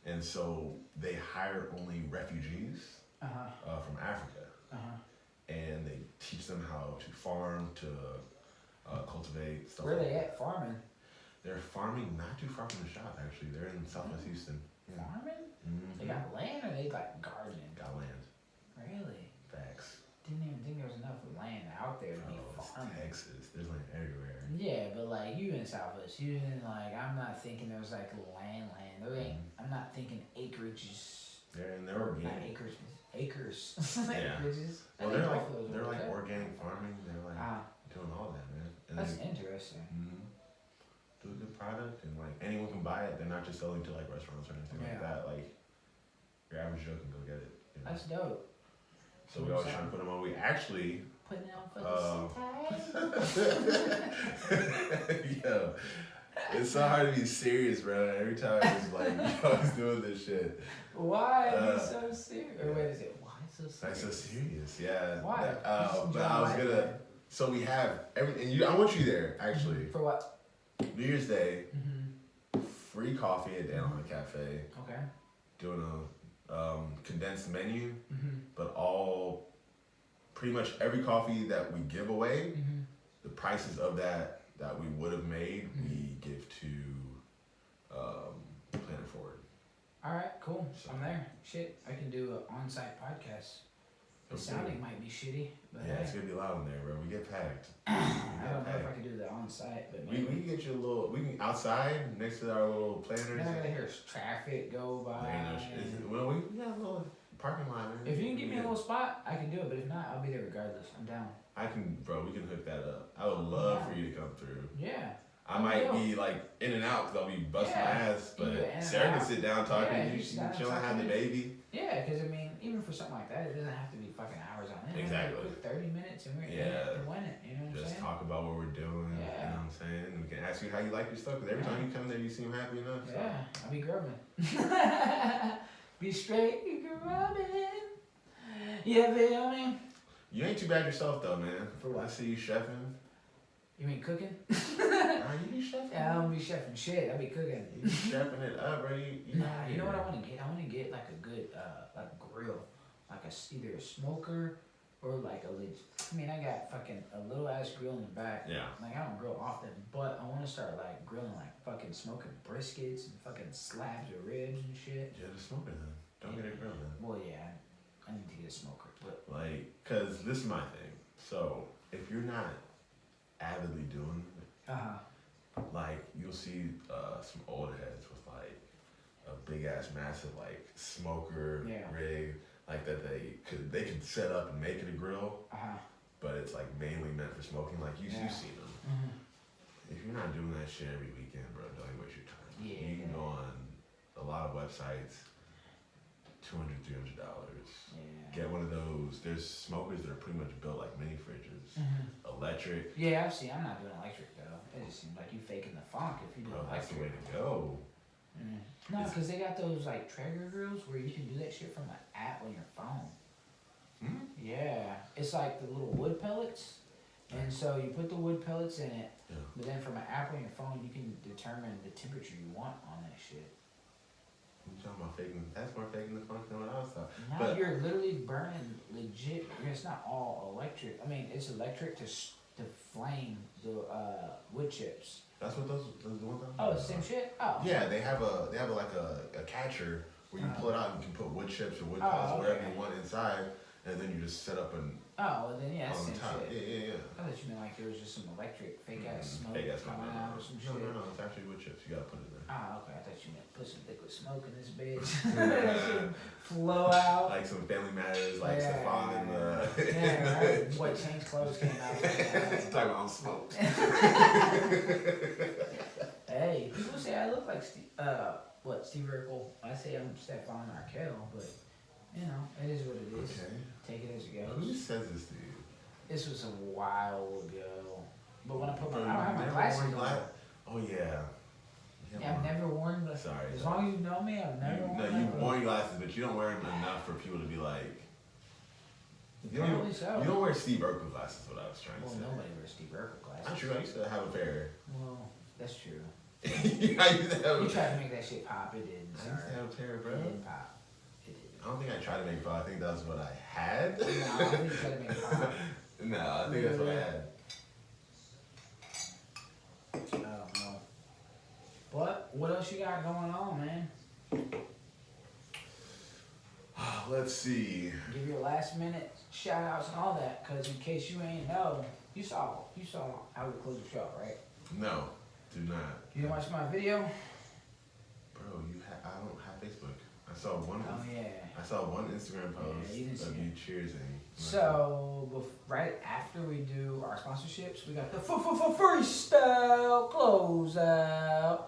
And so they hire only refugees from Africa, and they teach them how to farm, to cultivate stuff. Where like they that. at farming? They're farming not too far from the shop. Actually, they're in Southwest Houston. Yeah. Farming? Mm-hmm. They got land or they like gardening? Got land. Really? Facts. Didn't even think there was enough land out there to be Oh, it's farming. Texas. There's land everywhere. Yeah, but like you in Southwest Houston, like I'm not thinking there's like land. There ain't. I'm not thinking acreages. They're in their Not organic. acres. Acres. Yeah. Acreages. I Well, think they're both of those like are okay. organic farming. They're like doing all that, man. And That's they interesting. do a good product, and like anyone can buy it. They're not just selling to like restaurants or anything like that. Like your average Joe can go get it. You know? That's dope. So we always try to put them on. We actually. Putting it on for the city. Yo, it's so hard to be serious, bro. Every time it's like you always doing this shit. Why are you so serious? Or wait, is it why so serious? Like so serious, yeah. Why? But I was gonna. So we have everything. I want you there actually. For what? New Year's Day, free coffee at Dan on the Cafe. Okay. Doing a condensed menu, but all pretty much every coffee that we give away, the prices of that we would have made, we give to Planet Forward. All right, cool. So- I'm there. Shit, I can do an on-site podcast. The Okay. sounding might be shitty, but Yeah, hey, it's gonna be loud in there, bro. We get packed. I don't know if I can do the on-site, but We maybe. can get you a little. We can outside next to our little planters. Then I gotta hear traffic go by. There ain't no shit. Well, we got a little parking lot. Man. If you can give me a little spot, I can do it. But if not, I'll be there regardless. I'm down. I can, bro. We can hook that up. I would love for you to come through. Yeah. I might be like in and out because I'll be busting my ass, but You go in and Sarah can out. sit down talking Yeah, to you. you She sit can down chill and have talking the to me. baby. Yeah, because I mean, even for something like that, it doesn't have to be fucking hours on end. Exactly. A quick 30 minutes and we're in Yeah. it to win it. You know what I'm Just saying? talk about what we're doing. You Yeah. know what I'm saying? We can ask you how you like your stuff because every time you come there, you seem happy enough. So. Yeah, I'll be grubbing. Be straight grubbing. You feel me? You ain't too bad yourself though, man. For what? I see you chefing. You mean cooking? Are you be chefing? Yeah, I don't be chefing shit. I be cooking. You be chefing it up, bro. Nah, you know what I want to get? I want to get like a good like grill, like either a smoker or like a legit. I mean, I got fucking a little ass grill in the back. Yeah. Like I don't grill often, but I want to start like grilling like fucking smoking briskets and fucking slabs of ribs and shit. Yeah, just smoke it then. Don't get a grill then. Well, yeah, I need to get a smoker, but Like, cause this is my thing. So if you're not avidly doing it, like you'll see some old heads with like a big ass massive like smoker rig like that they could set up and make it a grill, but it's like mainly meant for smoking. Like you've seen them. If you're not doing that shit every weekend, bro, don't even waste your time. Yeah. You can go on a lot of websites, $200, $300. yeah. Get one of those. There's smokers that are pretty much built like mini fridges. Electric. Yeah, I've seen. I'm not doing electric though. It just seems like you faking the funk if you do Bro, that's the way electric. to go. No, because they got those like Traeger grills where you can do that shit from an app on your phone. Yeah, it's like the little wood pellets, and so you put the wood pellets in it, but then from an app on your phone you can determine the temperature you want on that shit. You talking about faking? That's more faking the funk than what I was talking. Now But- you're literally burning legit. I mean, it's not all electric. I mean, it's electric to flame the wood chips. That's what those the ones. Oh, it's the same shit. Oh. Yeah, they have like a catcher where you pull it out and you can put wood chips or wood pellets, whatever okay. you want inside, and then you just set up and Oh, well then yeah, it's on the the same top. shit. Yeah. I thought you meant like there was just some electric fake ass smoke Fake ass coming out or some shit. No, it's actually wood chips. You gotta put it there. Ah, okay. I thought you meant put some liquid smoke in this bitch. That shit flow out. Like some Family Matters, like Yeah. Stefan and Yeah, right. What Changed Clothes came out. talking about smoke. Hey, people say I look like Steve Urkel. I say I'm Stefan Arkell, but you know, it is what it is. Okay. Take it as it Who goes. says this to you? This was a while ago. But when I put my, Bro, I don't have my never glasses worn on. gla- Oh yeah. Yeah, I've never worn glasses. Sorry. As long as you know me, I've never worn No, them. you've worn glasses, but you don't wear them enough for people to be like. Apparently so. You don't wear Steve Urkel glasses. What I was trying to Well, say. nobody wears Steve Urkel Not glasses. true. I used to have a pair. Well, that's true. I used to have. You tried to make that shit pop, it didn't. I Sorry. used to have a pair, bro. It didn't pop. It didn't. I don't think I tried to make it pop. I think that's what I had. No, I don't think you tried to make it pop. No, I think that's what I had. I don't know. But what else you got going on, man? Let's see. Give your last minute shout outs and all that, cause in case you ain't know, you saw how we closed the show, right? No, do not. You didn't watch my video? Bro, I don't have Facebook. I saw one. Oh yeah. I saw one Instagram post you didn't see of you cheersing. So right after we do our sponsorships, we got the freestyle closeout.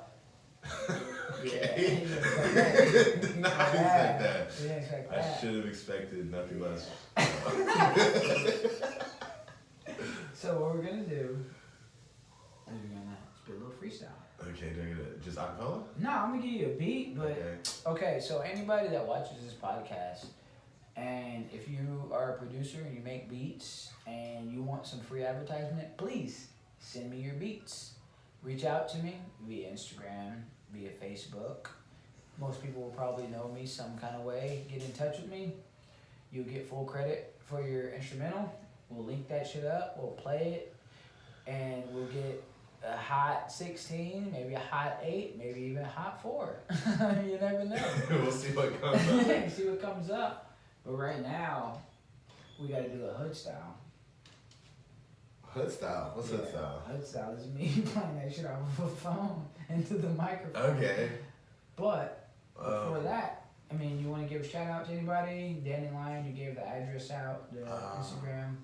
Okay. Yeah, Did not expect that. You didn't expect I that. should have expected nothing less. So what we're gonna do is we're gonna spit a little freestyle. Okay, do I get it? Just acapella? No, I'm gonna give you a beat, but Okay. okay. So anybody that watches this podcast, and if you are a producer and you make beats and you want some free advertisement, please send me your beats. Reach out to me via Instagram, via Facebook. Most people will probably know me some kind of way. Get in touch with me. You'll get full credit for your instrumental. We'll link that shit up. We'll play it. And we'll get a hot 16, maybe a hot 8, maybe even a hot 4. You never know. We'll see what comes up. See what comes up. But right now, we got to do a hood style. Hood style? What's hood style? Hood style is me playing that shit off of a phone into the microphone. Okay. But before that, I mean, you want to give a shout out to anybody? Danny Lyon, you gave the address out, the Instagram.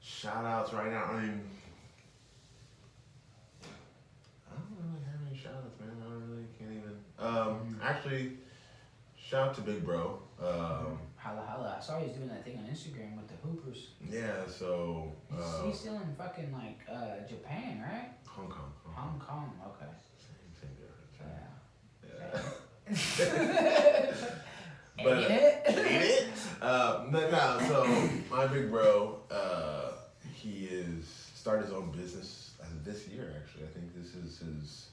Shout outs right now. I mean, I don't really have any shout outs, man. I really can't even. Actually, shout out to Big Bro. Holla holla. I saw he's doing that thing on Instagram with the Hoopers. Yeah, so. He's still in fucking like Japan, right? Hong Kong. Hong Kong, okay. Same difference. Yeah. But Ain't it? ain't it? No, so my big bro, he is started his own business this year. Actually, I think this is his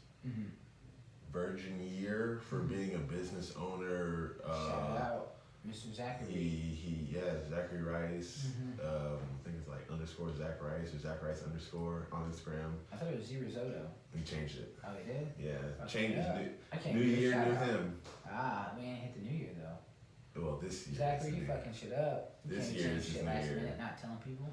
virgin year for being a business owner. Shout out, Mr. Zachary. Zachary Rice. I think it's like _ Zach Rice or Zach Rice _ on Instagram. I thought it was Z Risotto. He changed it. Oh, he did? Yeah, Okay, changed yeah. it. I can't New give a year, shout new out. him. We ain't hit the new year though. Well, this year. Zachary, is you the new- fucking shit up. You This can't year change is his shit new last year. minute, not telling people.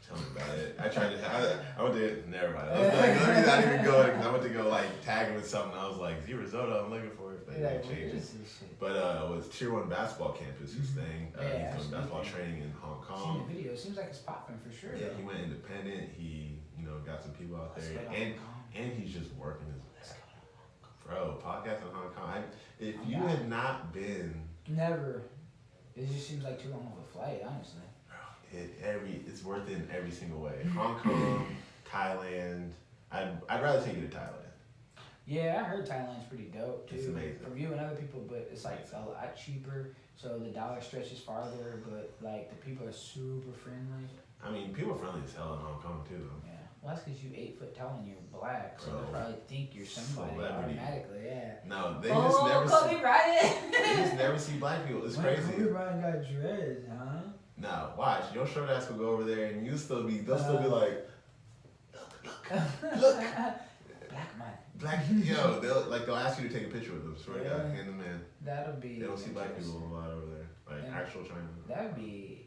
Tell me about it. I tried to. I went to. Never mind. I was like, let me not even go because I went to go like tag him with something. I was like, Z Risotto, I'm looking for it. But they changed it. But it was Tier 1 basketball campus. He's staying. Yeah, he's doing basketball training in Hong Seen Kong. the video. It seems like it's popping for sure. Yeah, though. he went independent. He got some people out Let's there, go to and Hong Kong. and he's just working his. Bro, podcast in Hong Kong. If I'm you down. had not been. Never. It just seems like too long of a flight, honestly. It's worth it in every single way. Hong Kong, Thailand. I'd rather take you to Thailand. Yeah, I heard Thailand's pretty dope too. It's amazing. From you and other people, but it's like a lot cheaper. So the dollar stretches farther, but like the people are super friendly. I mean, people are friendly as hell in Hong Kong too. Yeah. Well, that's because you 8 foot tall and you're black, so Bro. they probably think you're somebody Celebrity. automatically. Yeah. No, they just never Kobe see. Bryant. They just never see black people. It's Kobe crazy. Bryant got dreads, huh? No, watch. Your short ass will go over there and they'll still be like, look. Black man. Black, they'll ask you to take a picture with them. Swear to God, hand them in. That'll be. They don't see black people a lot over there, like Yeah. actual China. That would be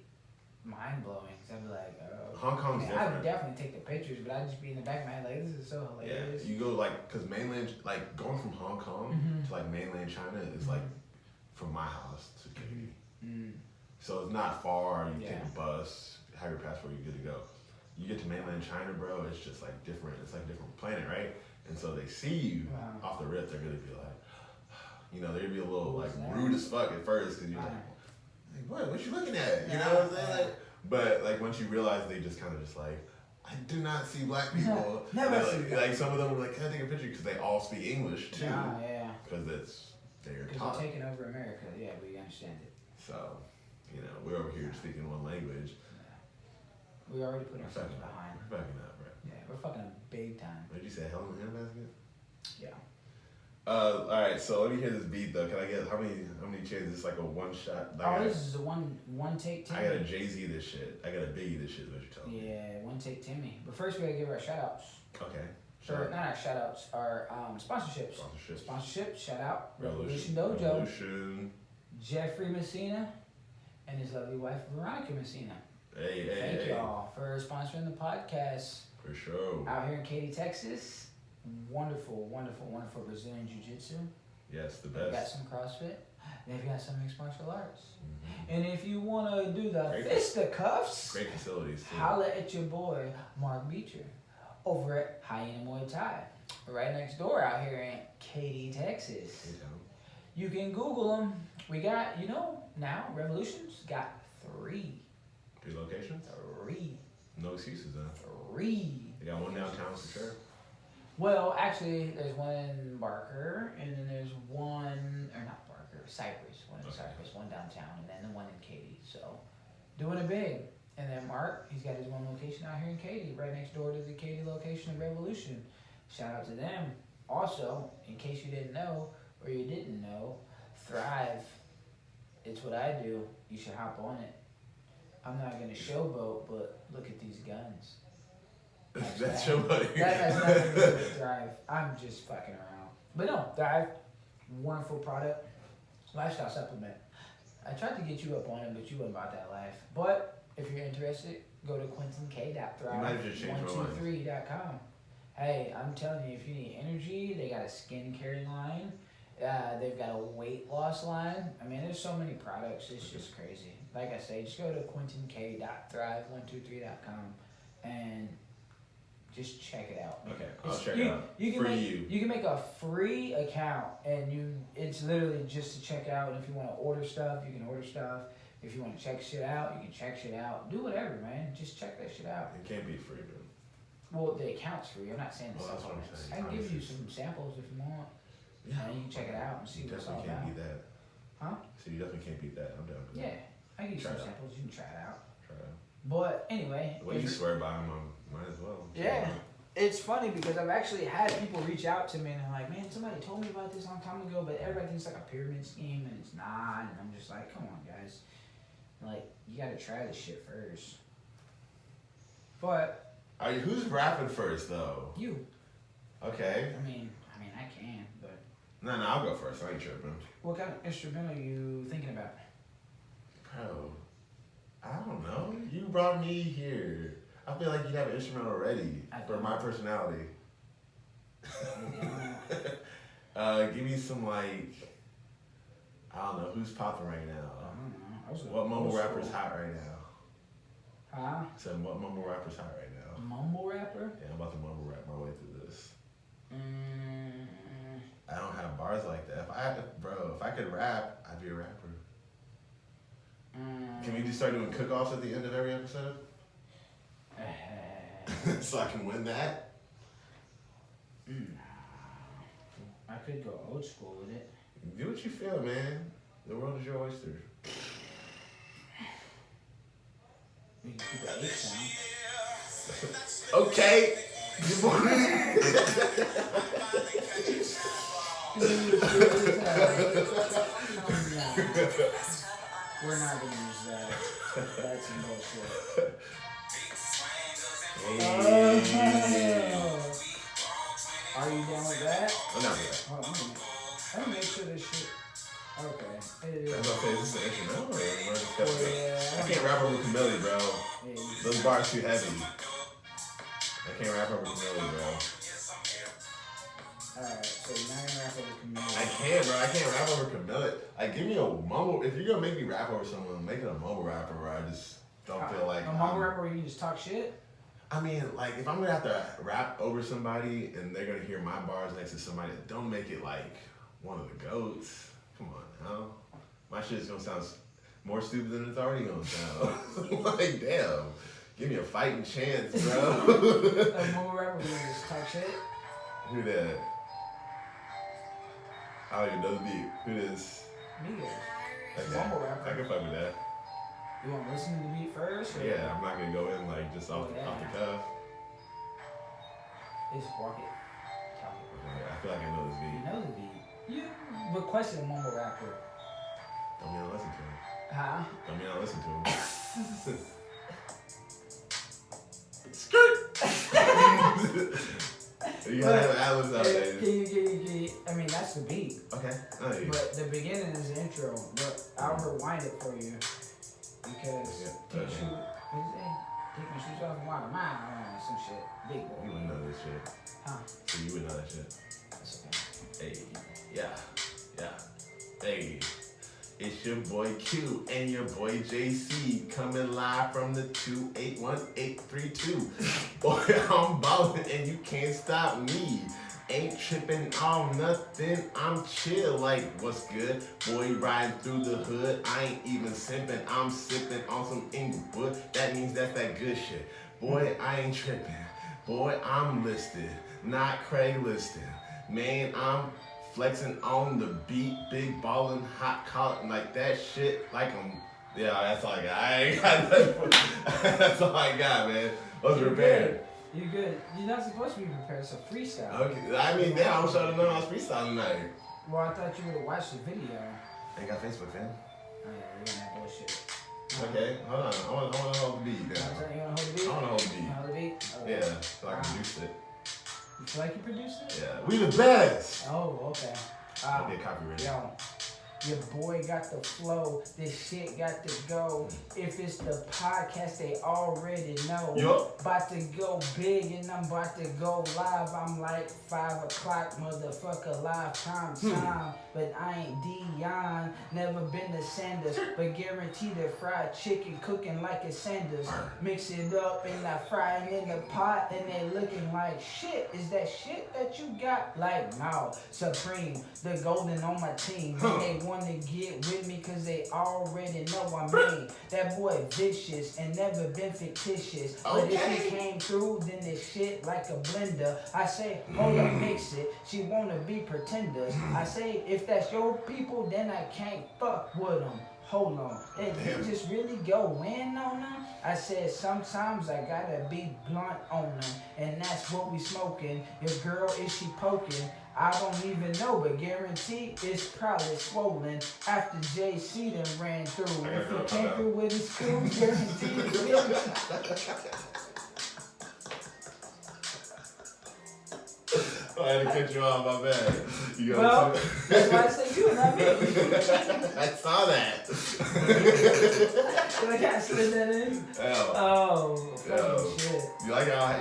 mind blowing. Cause I'd be like, oh. Hong Kong's I different. would definitely take the pictures, but I'd just be in the back of my head like, this is so Yeah, hilarious. you go cause mainland, going from Hong Kong Mhm. to mainland China is like from my house to KP. Mm. So it's not far. You Yeah. take a bus, have your passport, you're good to go. You get to mainland China, bro. It's just like different. It's like a different planet, right? And so they see you Wow. off the rip. They're gonna be like, You know, they'd be a little like What's that? rude as fuck at first because you're like, what you looking at? You Yeah. know what I'm saying? Like, but like once you realize they just kind of just like, I do not see black people. Never They're see like, black like some of them are like, can I take a picture? Because they all speak English too. Yeah. Because they're Because taught. they're taking over America. Yeah, we understand it. So, you know, we're over here speaking one language. We already put We're ourselves fucking up. behind. We're fucking up, bro. Yeah, we're fucking up big time. What did you say? Hell in the handbasket? Yeah. All right, so let me hear this beat though. Can I get how many chances? It's like a one shot. This is a one take Timmy. I got a Jay-Z this shit. I got a Biggie this shit. Is what you're telling me? Yeah, one take Timmy. But first we gotta give our shout outs. Okay. Or not our shout outs, our sponsorships. Sponsorship, shout out. Revolution Dojo. Revolution. Jeffrey Messina and his lovely wife Veronica Messina. Thank y'all for sponsoring the podcast. For sure. Out here in Katy, Texas. Wonderful Brazilian Jiu-Jitsu. Yes, the They've got best. some CrossFit. They've got some mixed martial arts. Mm-hmm. And if you want to do the Great. fisticuffs, Great facilities too. holla at your boy Mark Beecher over at Hyena Muay Thai, right next door out here in Katy, Texas. You can Google them. We got, now Revolution's got 3. 3 locations? 3. No excuses, huh? 3. They got one downtown for sure. Well, actually, there's one in Barker, and then there's one, or not Barker, Cypress. One in Cypress, one downtown, and then the one in Katy. So, doing it big. And then Mark, he's got his one location out here in Katy, right next door to the Katy location of Revolution. Shout out to them. Also, in case you didn't know, or you didn't know, Thrive. It's what I do. You should hop on it. I'm not going to showboat, but look at these guns. That's showboating. That has nothing to do with Thrive. I'm just fucking around. But no, Thrive, wonderful product. Lifestyle supplement. I tried to get you up on it, but you wasn't about that life. But if you're interested, go to QuentinK.thrive123.com. Hey, I'm telling you, if you need energy, they got a skincare line. They've got a weight loss line. I mean, there's so many products. It's just crazy. Like I say, just go to QuentinK.thrive123.com and just check it out. Okay, I'll check it out. You can make a free account, and it's literally just to check out. And if you want to order stuff, you can order stuff. If you want to check shit out, you can check shit out. Do whatever, man. Just check that shit out. It can't be free, man. Well, the account's free. I'm not saying the Well, that's what I'm supplements. saying. I can give you some samples if you want. Yeah. And you can check it out and see You what it's all definitely can't about. beat that. Huh? So you definitely can't beat that. I'm down with that. Yeah, I can give you Try some it out. samples. You can try it out. Try it out. But anyway, The way you swear by them, I might as well. yeah, it's funny because I've actually had people reach out to me and they're like, "Man, somebody told me about this a long time ago, but everybody thinks it's like a pyramid scheme and it's not." And I'm just like, "Come on, guys, like you got to try this shit first." But Who's rapping first though? you, Okay. I mean, I can, but No, I'll go first. I ain't tripping. what kind of instrumental are you thinking about? Bro, I don't know. You brought me here. I feel like you have an instrumental ready for my personality. Give me some like, I don't know, who's popping right now? What mumble rapper's hot right now? Huh? So what mumble rapper's hot right now? Mumble rapper? Yeah, I'm about to mumble rap my way through this. Mm. I don't have bars like that. If I could rap, I'd be a rapper. Can we just start doing cook-offs at the end of every episode? So I can win that? I could go old school with it. Do what you feel, man. The world is your oyster. We can keep that H sound. Okay. We're not gonna use that. That's some bullshit. Hey. Are you down with that? I'm not with that. Hold on, let me make sure this shit. Okay. It is. I was about to say, is this an instrumental or we're just Oh, yeah. I can't rap over Camille, bro. Yeah, Those bars too heavy. I can't rap over Camille, bro. Alright, so you're not gonna rap over Camille. I can't, bro. I can't rap over Camille. Like, give me a mumble. If you're gonna make me rap over someone, make it a mumble rapper where I just don't feel like. A mumble rapper where you just talk shit? I mean, like, if I'm gonna have to rap over somebody and they're gonna hear my bars next to somebody, don't make it like One of the goats. Come on now. My shit's gonna sound more stupid than it's already gonna sound. Like, damn. Give me a fighting chance, bro. Like more rapper who just talk shit. Who that? I don't even know the beat. Who this? Migos. Okay. Mumble rapper. I can fuck with that. You want to listen to the beat first? Or? Yeah, I'm not gonna go in like just off the cuff. It's walk it. Talk it. Okay, I feel like I know this You beat. know the beat. You requested a mumble rapper. Don't mean I listen to him. Huh? Don't mean I listen to him. Skirt! You gotta have Atlas nowadays. Can you, I mean, that's the beat. Okay. Oh, yeah. But the beginning is the intro. But I'll rewind it for you. Because take your shoes, what did you say? Take my shoes off and walk a mile around some shit. Big boy. You would know this shit. Huh? So you would know that shit. That's okay. Hey, yeah. Hey, it's your boy Q and your boy JC coming live from the 281-832. Boy, I'm ballin' and you can't stop me. Ain't tripping on nothing, I'm chill like what's good. Boy, riding through the hood, I ain't even simping, I'm sipping on some Inglewood. That means that's that good shit. Boy, I ain't tripping. Boy, I'm listed, not Craiglisted. Man, I'm flexing on the beat, big ballin', hot collar, like that shit, like yeah, that's all I got. I ain't got nothing. That's all I got, man. What's prepared? You good. You're not supposed to be prepared. It's a freestyle. Okay, I mean, damn, I'm trying to know I was freestyling tonight. Well, I thought you would have watched the video. I ain't got Facebook, fam. Oh yeah, you're in that bullshit. Okay, hold on. I want to hold the beat You now. want to hold the beat? I want to hold the You beat. hold the beat? Okay. Yeah, so I can produce it. You feel like you produced it? Yeah, we the best. Oh, okay. I get copyrighted. Yo, your boy got the flow. This shit got to go. If it's the podcast, they already know. Yup. About to go big and I'm about to go live. I'm like 5 o'clock, motherfucker, live prime time. But I ain't Dion, never been to Sanders. But guaranteed that fried chicken cooking like it's Sanders. Mix it up and I fry it in the pot and they looking like shit. Is that shit that you got? Like, no, Supreme, the golden on my team. And they wanna get with me cause they already know I mean. That boy vicious and never been fictitious. But if he came through, then it's shit like a blender. I say, hold up, mix it. She wanna be pretenders. I say, if that's your people, then I can't fuck with them. Hold on, did you just really go in on them? I said, sometimes I gotta be blunt on them. And that's what we smoking. Your girl, is she poking? I don't even know, but guarantee it's probably swollen after JC done ran through. If he came through with his crew, guarantee it's real. I had to cut you off, my bad. You got Well, that's why I said you, not me. I saw that. Did I kind of slid that in? Hell. Oh, fucking shit. You like how I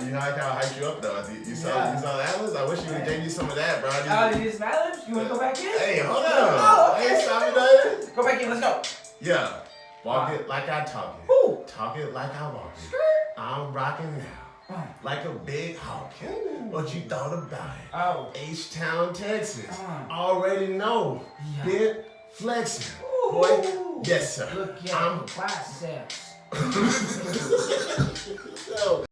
hyped you up though? You saw the Atlas? I wish you would have gave me some of that, bro. Oh, you just mad? You want to go back in? Hey, hold on. Oh, okay. Hey, stop it, nothing. Go back in, let's go. Yeah. Walk it like I talk it. Ooh. Talk it like I walk it. I'm rocking now. Like a big hawk. What you thought about it? Oh. H-Town, Texas. Already know. Yeah. Been flexing. Ooh. Boy, yes sir. Look at I'm the biceps. Yo.